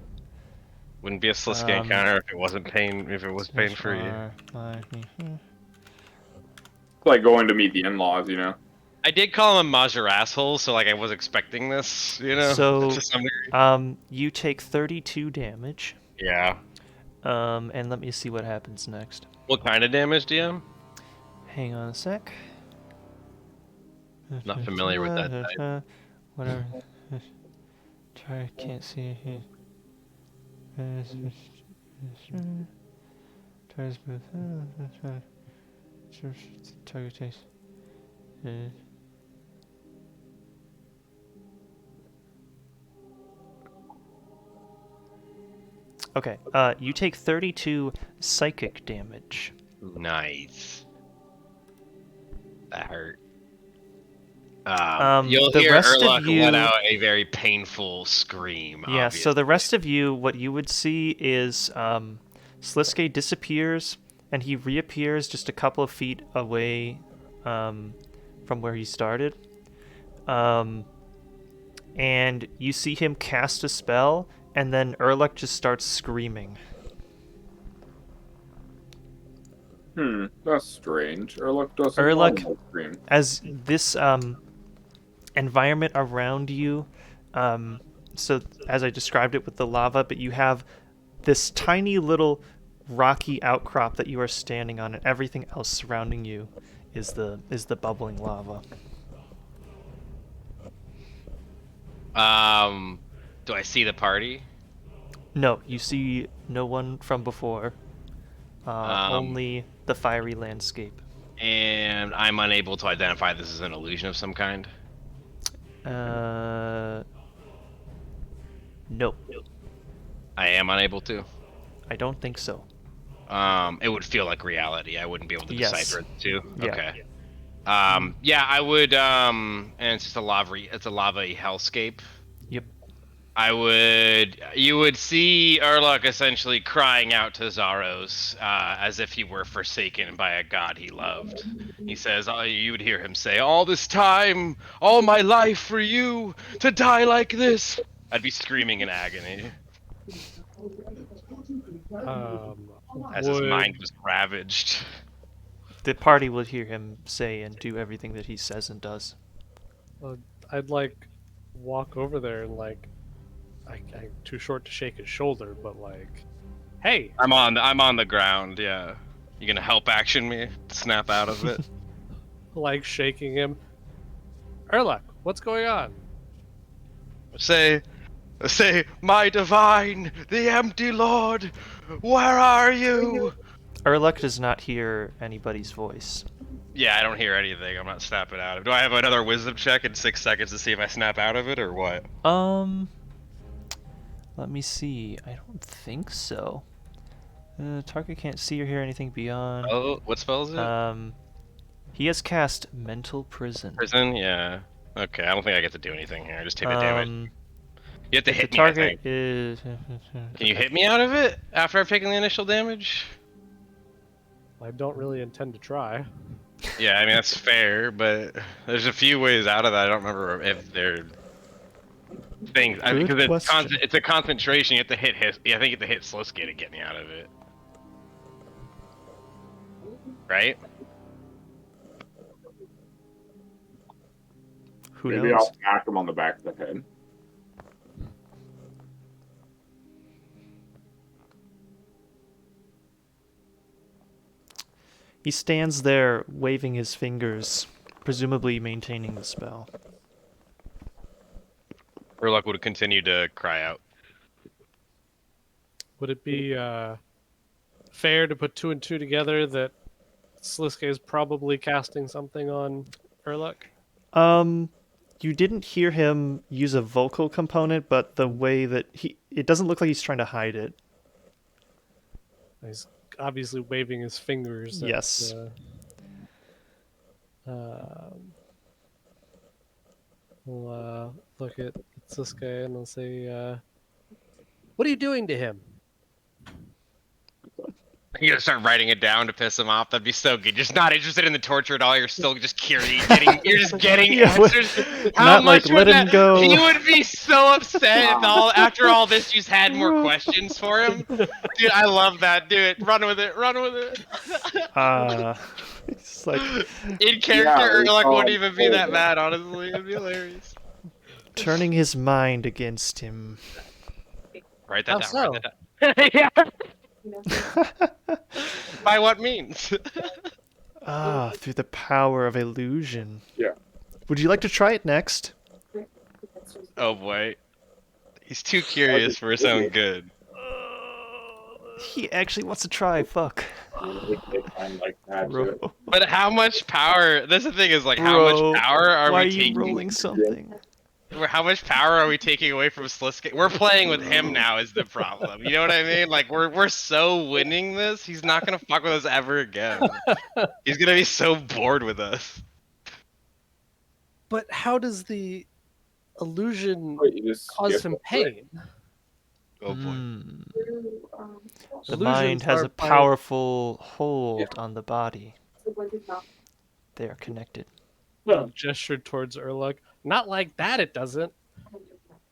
Wouldn't be a Sliske encounter if it wasn't pain. If it was pain free. It's like going to meet the in-laws, you know. I did call him a Major asshole, so like I was expecting this, you know. So, to some degree. You take 32 damage. Yeah. And let me see what happens next. What kind of damage, DM? Hang on a sec. Not familiar with that type. Whatever. Try. Can't see. Target taste. Okay, you take 32 psychic damage. Nice. That hurt. The You'll hear rest of Urlach you- let out a very painful scream. Yeah, obviously. so the rest of you, what you would see is Sliske disappears, and he reappears just a couple of feet away from where he started. And you see him cast a spell, and then Urlach just starts screaming. That's strange. Urlach doesn't Urlach- normally scream. As this environment around you, so as I described it with the lava, but you have this tiny little rocky outcrop that you are standing on, and everything else surrounding you is the bubbling lava. Do I see the party? No, you see no one from before. Only the fiery landscape. And I'm unable to identify this as an illusion of some kind. No, I am unable to. I don't think so. It would feel like reality. I wouldn't be able to Yes. decipher it too. Yeah. Okay. Yeah, I would. And it's just a lava. It's a lava hellscape. Yep. You would see Urlach essentially crying out to Zaros as if he were forsaken by a god he loved. He says, you would hear him say, "All this time, all my life for you, to die like this." I'd be screaming in agony as his mind was ravaged. The party will hear him say and do everything that he says and does. I'd like walk over there and like, I'm too short to shake his shoulder, but like, hey, I'm on the ground. Yeah, you gonna help action me? Snap out of it. like shaking him. Urlach, what's going on? Say, my divine, the empty lord, where are you? Urlach does not hear anybody's voice. Yeah, I don't hear anything. I'm not snapping out of it. Do I have another wisdom check in 6 seconds to see if I snap out of it or what? Let me see. I don't think so. Target can't see or hear anything beyond. Oh, what spell is it? He has cast Mental Prison. Prison? Yeah. Okay, I don't think I get to do anything here. I just take the damage. You have to The hit me, I target think. is. Can you hit me out of it after I've taken the initial damage? I don't really intend to try. Yeah, I mean, that's fair, but there's a few ways out of that. I don't remember if they're things. Good Because question. it's a concentration. You have to hit his. Yeah, I think you have to hit Sliske to get me out of it. Right? Who Maybe knows? I'll smack him on the back of the head. He stands there waving his fingers, presumably maintaining the spell. Urlach would continue to cry out. Would it be fair to put 2 and 2 together that Sliske is probably casting something on Urlach? You didn't hear him use a vocal component, but the way that it doesn't look like he's trying to hide it. He's obviously waving his fingers. Yes. We'll look at Sliske and I'll say, "What are you doing to him?" You gotta start writing it down to piss him off. That'd be so good. Just not interested in the torture at all. You're still just curious. You're just getting Yeah, answers. How not much like, let would him that? go. He would be so upset if after all this, you just had more questions for him. Dude, I love that. Do it. Run with it. Run with it. It's like In character, Yeah, Urlach wouldn't even be that mad. Honestly, it'd be hilarious. turning his mind against him. Write How that down. so? Write that down. Yeah. By what means? Through the power of illusion. Yeah. Would you like to try it next? Oh boy. He's too curious for his own good. He actually wants to try. Fuck. I'm like that. Bro. But how much power? That's the thing is like, how Bro, much power are why we are you taking? rolling something? How much power are we taking away from Sliske? We're playing with him now is the problem. You know what I mean? Like we're so winning this. He's not gonna fuck with us ever again. He's gonna be so bored with us. But how does the illusion Wait, you just cause skip him over it? pain? Oh boy. The Illusions mind has are a by- powerful hold on the body. They are connected. Gestured towards Urluk. Not like that, it doesn't.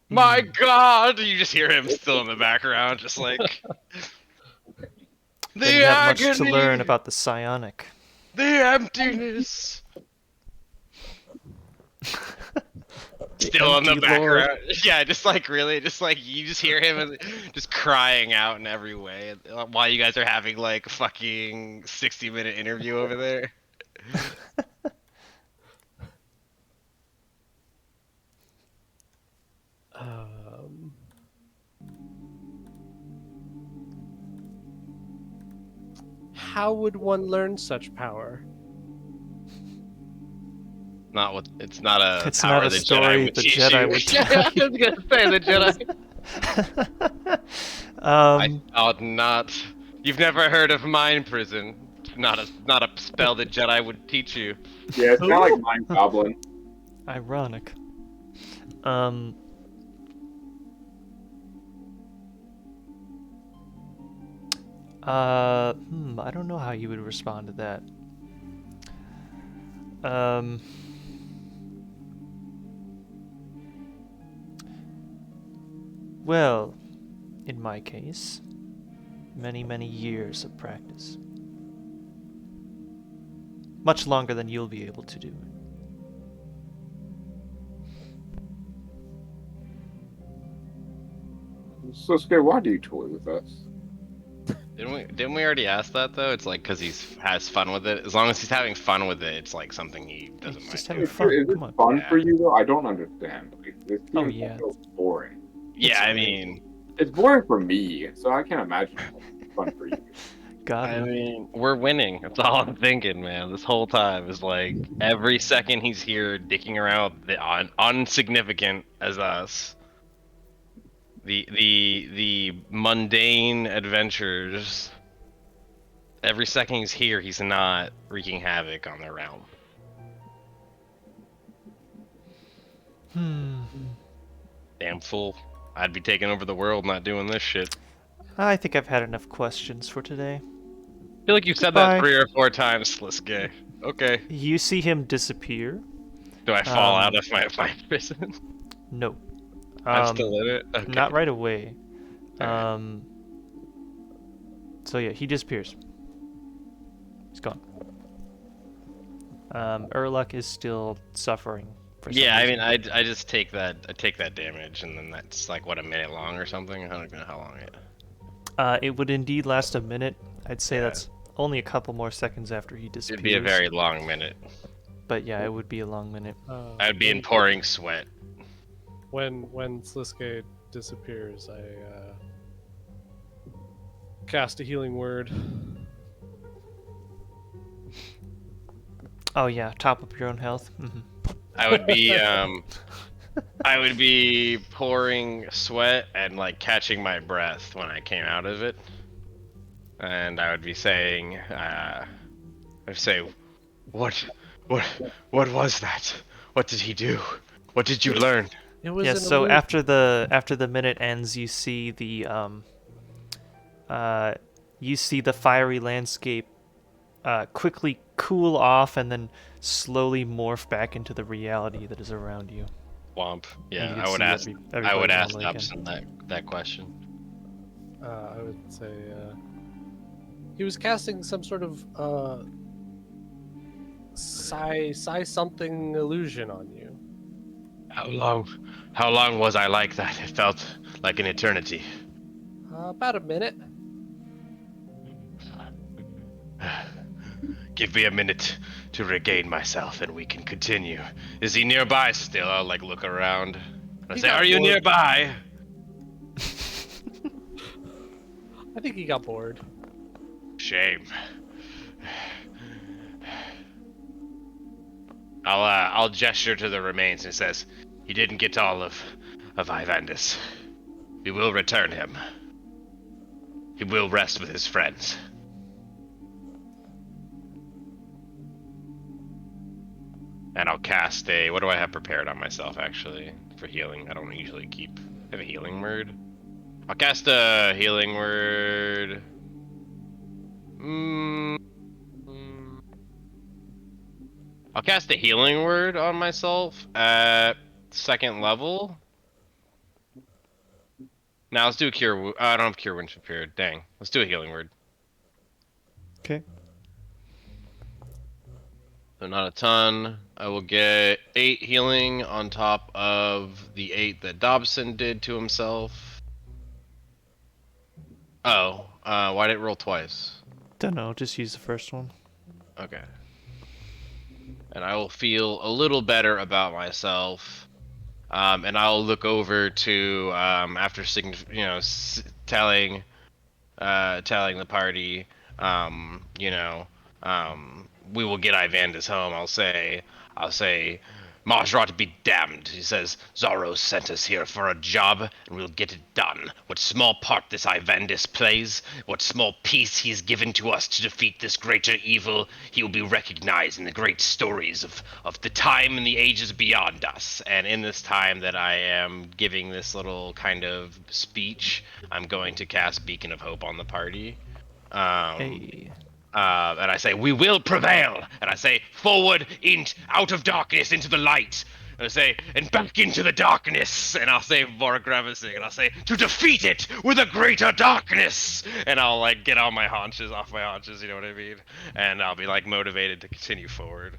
My God! You just hear him still in the background, just like the Then you have much to agony, learn about the psionic. the emptiness. Still in the Empty Lord. background. Yeah, just like really, just like you just hear him just crying out in every way while you guys are having like a fucking 60-minute interview over there. How would one learn such power? Not what it's not a It's power not a the story Jedi would the teach Jedi you. would Yeah, I was gonna say the Jedi. I thought not. You've never heard of Mind Prison. Not a spell that Jedi would teach you. Yeah, it's kind of like Mind Goblin. Ironic. I don't know how you would respond to that. Well, in my case, many, many years of practice. Much longer than you'll be able to do. So, Scared, why do you toy with us? Didn't we already ask that though? It's like because has fun with it. As long as he's having fun with it, it's like something he doesn't He's just mind. having Is fun. it Come on. fun Yeah. for you, though? I don't understand. Like, this Oh, seems yeah. so boring. Yeah, I It's- mean, It's boring for me, so I can't imagine it's fun for you. Got I him. mean, we're winning. That's all I'm thinking, man. This whole time is like every second he's here, dicking around the unsignificant as us. The mundane adventures. Every second he's here, he's not wreaking havoc on the realm. Damn fool. I'd be taking over the world, not doing this shit. I think I've had enough questions for today. I feel like you've said Goodbye. that 3 or 4 times, Sliske. Okay. You see him disappear? Do I fall Um, out of my prison? No. I'm still in it? Okay. Not right away. Alright. So yeah, he disappears. He's gone. Urluk is still suffering. For some Yeah, I reason. mean, I just take that damage, and then that's like what, a minute long or something. I don't even know how long it. It would indeed last a minute. I'd say Yeah. that's only a couple more seconds after he disappears. It'd be a very long minute. But yeah, it would be a long minute. I'd be in pouring sweat. When Sliske disappears, I cast a healing word. Oh yeah, top up your own health. Mhm. I would be pouring sweat and like catching my breath when I came out of it, and I would be saying, I'd say, what was that? What did he do? What did you learn? It was Yes. an So illusion. after the minute ends, you see the fiery landscape quickly cool off and then slowly morph back into the reality that is around you. Womp. And Yeah, you I can would see ask. I would everybody ask normally Dobson that question. I would say he was casting some sort of psi something illusion on you. How long was I like that? It felt like an eternity. About a minute. Give me a minute to regain myself, and we can continue. Is he nearby still? I'll like look around. I He say, got "Are you bored. nearby?" I think he got bored. Shame. I'll gesture to the remains and it says, he didn't get all of Ivandis. We will return him. He will rest with his friends. And I'll cast a... What do I have prepared on myself, actually, for healing? I don't usually keep... I have a healing word. I'll cast a healing word... I'll cast a healing word on myself at 2nd level. Now let's do a cure... I don't have cure wounds prepared. Dang. Let's do a healing word. Okay. So not a ton. I will get 8 healing on top of the 8 that Dobson did to himself. Oh, why did it roll twice? Don't know. Just use the first one. Okay. And I will feel a little better about myself. And I'll look over to after telling the party, we will get Ivandis home. I'll say, Majrat be damned. He says, Zorro sent us here for a job, and we'll get it done. What small part this Ivandis plays, what small piece he's given to us to defeat this greater evil, he will be recognized in the great stories of the time and the ages beyond us. And in this time that I am giving this little kind of speech, I'm going to cast Beacon of Hope on the party. Hey. And I say, we will prevail. And I say, forward, out of darkness into the light. And I say, and back into the darkness. And I'll say more gravity. And I'll say, to defeat it with a greater darkness. And I'll like get on my haunches, off my haunches, you know what I mean? And I'll be like motivated to continue forward.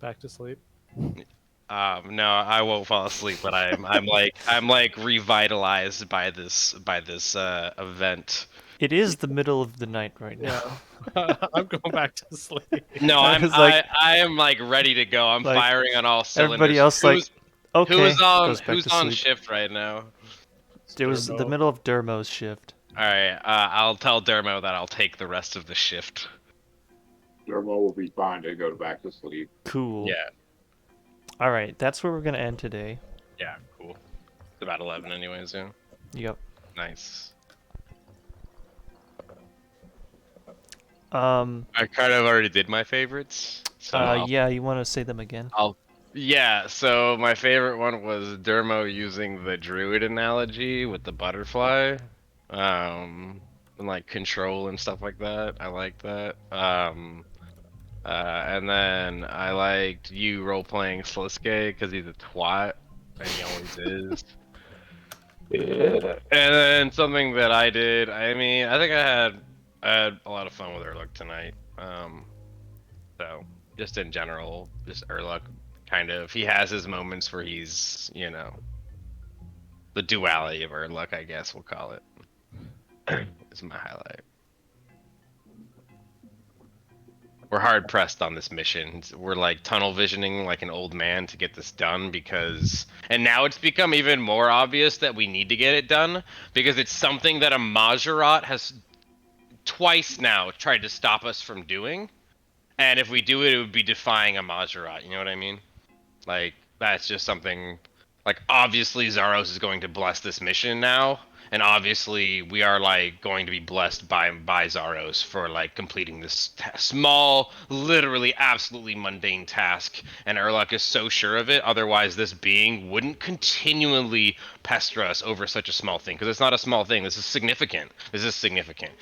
Back to sleep. No, I won't fall asleep, but I'm like revitalized by this event. It is the middle of the night right now. Yeah. I'm going back to sleep. No, I am like ready to go. I'm like, firing on all cylinders. Everybody else okay. Who's on shift right now? It was the middle of Dermo's shift. All right, I'll tell Dermo that I'll take the rest of the shift. Dermo will be fine to go back to sleep. Cool. Yeah. All right, that's where we're gonna end today. Yeah, cool. It's about 11 anyways, yeah. Yep. Nice. I kind of already did my favorites. So yeah, you want to say them again? Yeah, so my favorite one was Dermo using the druid analogy with the butterfly. And like control and stuff like that. I like that. And then I liked you role-playing Sliske because he's a twat, and he always is. And then something that I did, I mean, I think I had a lot of fun with Urluk tonight. So, just in general, just Urluk, kind of, he has his moments where he's, the duality of Urluk, I guess we'll call it, is my highlight. We're hard pressed on this mission. We're like tunnel visioning like an old man to get this done and now it's become even more obvious that we need to get it done because it's something that a Majorat has twice now tried to stop us from doing. And if we do it, it would be defying a Majorat, you know what I mean? Like, that's just something, like, obviously Zaros is going to bless this mission now. And obviously, we are like going to be blessed by Zaros for like completing this small, literally, absolutely mundane task. And Urluk is so sure of it. Otherwise, this being wouldn't continually pester us over such a small thing. Because it's not a small thing. This is significant. This is significant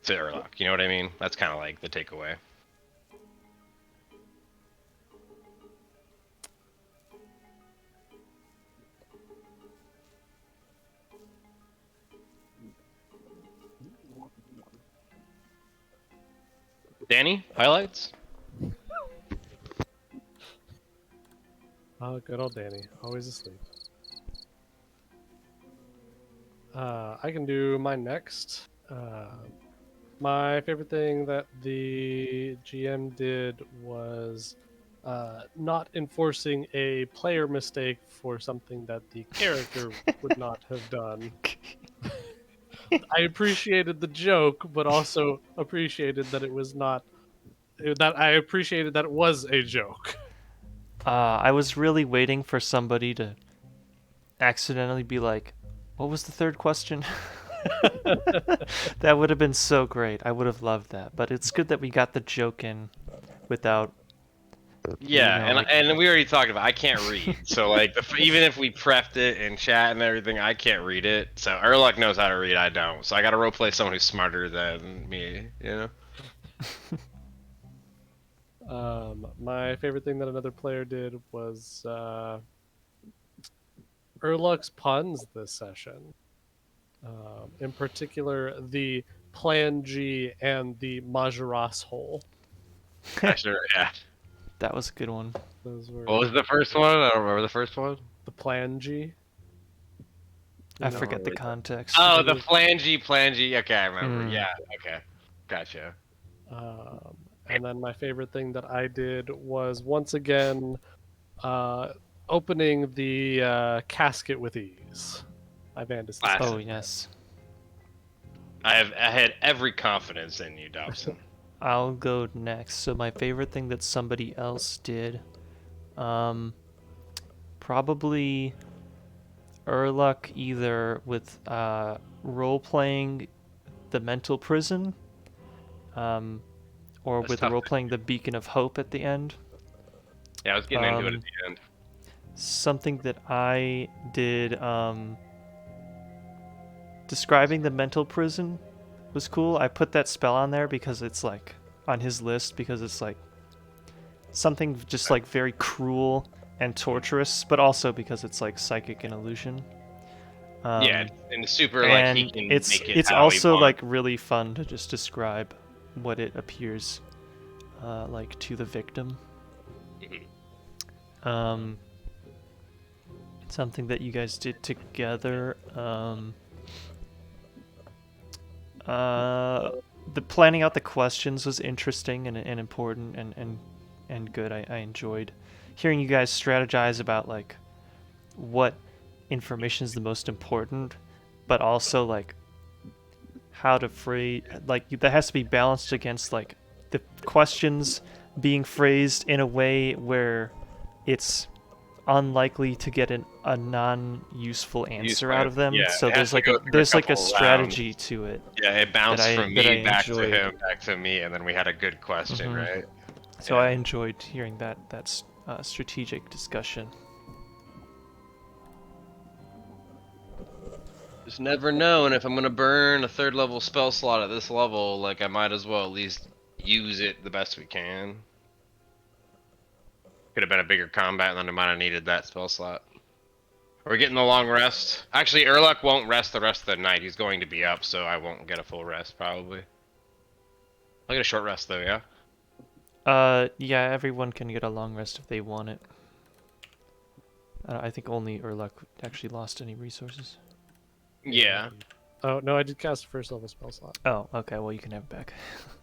to Urluk. You know what I mean? That's kind of like the takeaway. Danny, highlights? Oh, good old Danny, always asleep. I can do mine next. My favorite thing that the GM did was not enforcing a player mistake for something that the character would not have done. I appreciated the joke, but also appreciated that it was not. That I appreciated that it was a joke. I was really waiting for somebody to accidentally be like, "What was the third question?" That would have been so great. I would have loved that. But it's good that we got the joke in without. Yeah, You know, and we already talked about I can't read, so like even if we prepped it in chat and everything, I can't read it. So Erluck knows how to read, I don't. So I got to roleplay someone who's smarter than me, you know. My favorite thing that another player did was Erluck's puns this session. In particular, the Plan G and the Majoras hole. Sure, yeah. that was a good one. Those were What was the first one? I don't remember the first one. the Plan G. I forget the context. Oh, the flangey. Okay, I remember. Hmm. Yeah, okay, gotcha. And then my favorite thing that I did was once again opening the casket with ease. Ivandis. Classic. Oh yes. I had every confidence in you, Dobson. I'll go next. So my favorite thing that somebody else did, probably Erluck, either with role-playing the mental prison, or That's with tough. role-playing the beacon of hope at the end. Yeah, I was getting into it at the end. Something that I did, describing the mental prison was cool. I put that spell on there because it's like on his list because it's like something just like very cruel and torturous, but also because it's like psychic and illusion. Yeah, and super like he can it's make it it's how he also wants. like really fun to just describe what it appears like to the victim. Something that you guys did together. The planning out the questions was interesting and important and good. I enjoyed hearing you guys strategize about like what information is the most important, but also like how to phrase like that has to be balanced against like the questions being phrased in a way where it's unlikely to get a non-useful answer out of them. Yeah, So it has there's to like go through a strategy to it. Yeah, it bounced from that me I back to enjoyed. him, back to me, and then we had a good question, right? So Yeah. I enjoyed hearing that strategic discussion. Just never know, and if I'm gonna burn a third level spell slot at this level, like I might as well at least use it the best we can. Could have been a bigger combat, and then I might have needed that spell slot. Are we getting the long rest? Actually, Erluck won't rest the rest of the night. He's going to be up, so I won't get a full rest probably. I'll get a short rest though, yeah. Yeah, everyone can get a long rest if they want it. I think only Erluck actually lost any resources. Yeah. Oh no, I did cast a first level spell slot. Oh, okay. Well, you can have it back.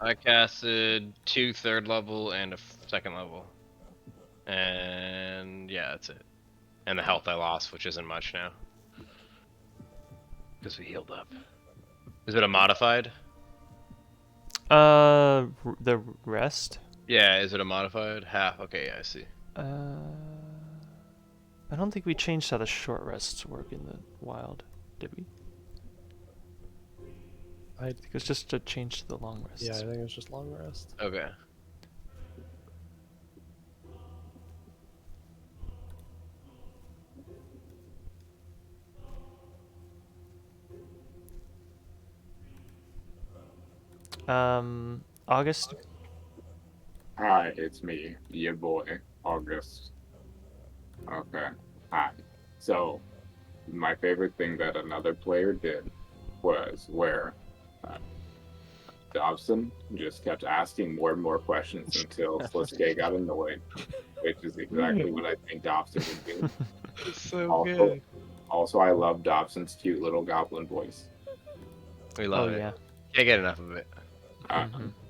I casted 2 third level and a second level. And yeah, that's it. And the health I lost, which isn't much now. Because we healed up. Is it a modified? The rest. Yeah, is it a modified? Half. Okay, yeah, I see. I don't think we changed how the short rests work in the wild, did we? I think it was just a change to the long rests. Yeah, I think it was just long rest. Okay. August. Hi, it's me, your boy, August. Okay. Hi. So, my favorite thing that another player did was where Dobson just kept asking more and more questions until Sliske got annoyed, which is exactly what I think Dobson would do. It's so Also, good. also, I love Dobson's cute little goblin voice. We love it. Yeah. Can't get enough of it.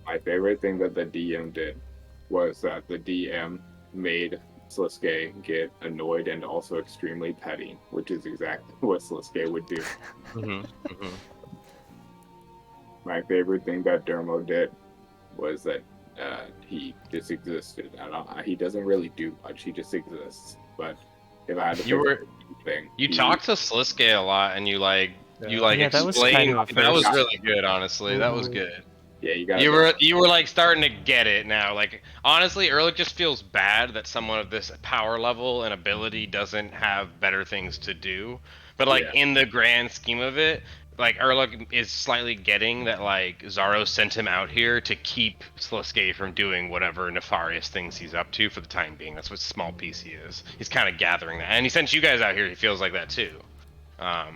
My favorite thing that the DM did was that the DM made Sliske get annoyed and also extremely petty, which is exactly what Sliske would do. My favorite thing that Dermo did was that he just existed. He doesn't really do much. He just exists. But if I had to pick a thing, You talked to Sliske a lot, and you Yeah, that was explained. kind of a That was first. really good, honestly. That was Ooh. good. Yeah, you got. You were like starting to get it now. Like honestly, Ehrlich just feels bad that someone of this power level and ability doesn't have better things to do. But like in the grand scheme of it, like Ehrlich is slightly getting that like Zaro sent him out here to keep Sliske from doing whatever nefarious things he's up to for the time being. That's what small piece he is. He's kind of gathering that, and he sent you guys out here. He feels like that too. Yeah.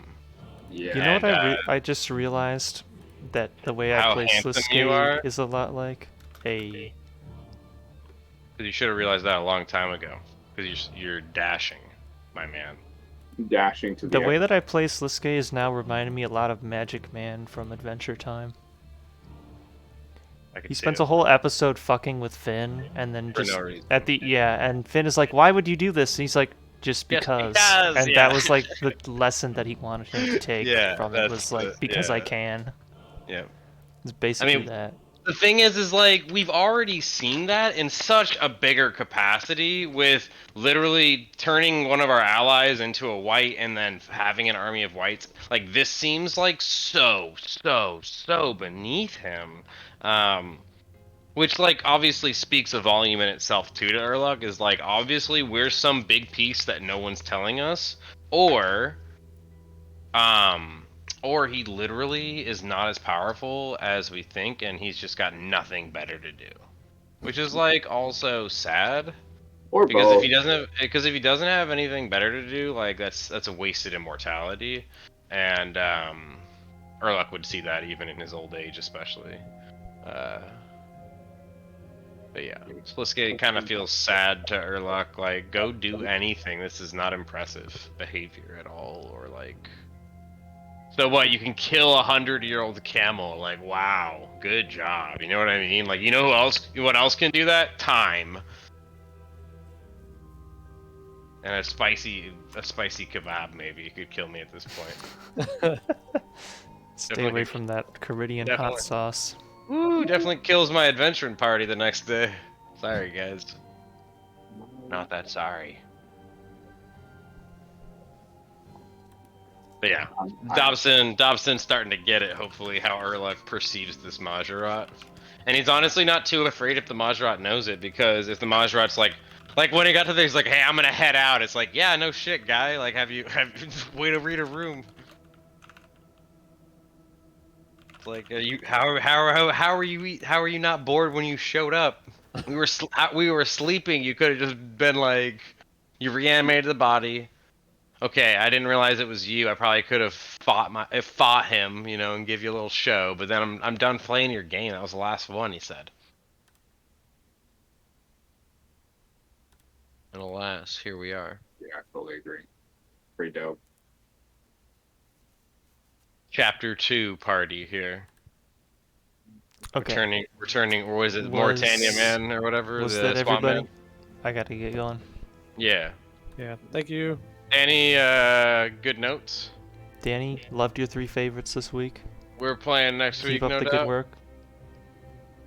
You know what And, I just realized? That the way I how play handsome you are. Sliske is a lot like a... You should have realized that a long time ago. Because you're dashing, my man. Dashing to The way that I play Sliske is now reminding me a lot of Magic Man from Adventure Time. He spends a whole episode fucking with Finn, and then For just no reason. and Finn is like, "Why would you do this?" And he's like, "Just because." And that was like the lesson that he wanted him to take from it was like, "Because I can." Yeah. It's basically that. The thing is like we've already seen that in such a bigger capacity with literally turning one of our allies into a white and then having an army of whites. Like this seems like so beneath him. Which like obviously speaks a volume in itself too to Urlug is like obviously we're some big piece that no one's telling us, or he literally is not as powerful as we think, and he's just got nothing better to do, which is like also sad. Or because both. if he doesn't have anything better to do, like that's a wasted immortality, and Urluk would see that even in his old age, especially. But yeah, Sliske kind of feels sad to Urluk, like, go do anything. This is not impressive behavior at all, or like... So what, you can kill 100-year-old camel, like, wow, good job, you know what I mean? Like, you know what else can do that? Time. And a spicy kebab, maybe, could kill me at this point. Stay away from that Caridian hot sauce. Ooh, definitely kills my adventuring party the next day. Sorry, guys. Not that sorry. But yeah, Dobson's starting to get it, hopefully, how Urluk perceives this Majorat. And he's honestly not too afraid if the Majorat knows it, because if the Majorat's like when he got to there, he's like, hey, I'm gonna head out. It's like, yeah, no shit, guy. Like, have you way to read a room. Like, how are you not bored when you showed up? We were sleeping. You could have just been like, you reanimated the body. Okay, I didn't realize it was you. I probably could have fought him, you know, and give you a little show. But then I'm done playing your game. That was the last one, he said. And alas, here we are. Yeah, I totally agree. Pretty dope. Chapter 2 party here. Okay. Returning, or was it Mauritania Man or whatever? Was the that everybody? Man? I gotta get going. Yeah. Yeah, thank you. Any good notes? Danny, loved your 3 favorites this week. We're playing next week, Keep up no the doubt. good work.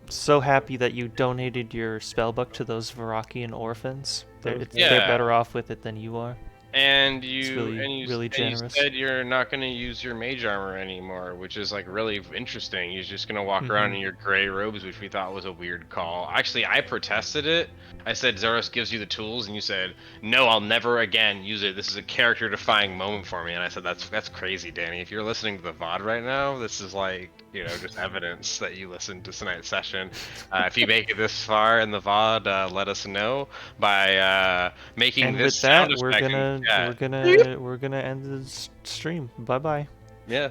So happy that you donated your spellbook to those Varakian orphans. They're better off with it than you are. And It's you really generous. said you're not going to use your mage armor anymore, which is like really interesting. You're just going to walk around in your gray robes, which we thought was a weird call. Actually, I protested it. I said Zoros gives you the tools, and you said, no, I'll never again use it. This is a character-defying moment for me. And I said, that's crazy, Danny. If you're listening to the VOD right now, this is like, you know, just evidence that you listened to tonight's session. If you make it this far in the VOD, let us know by making this sound effect. We're gonna end the stream. Bye bye. Yeah.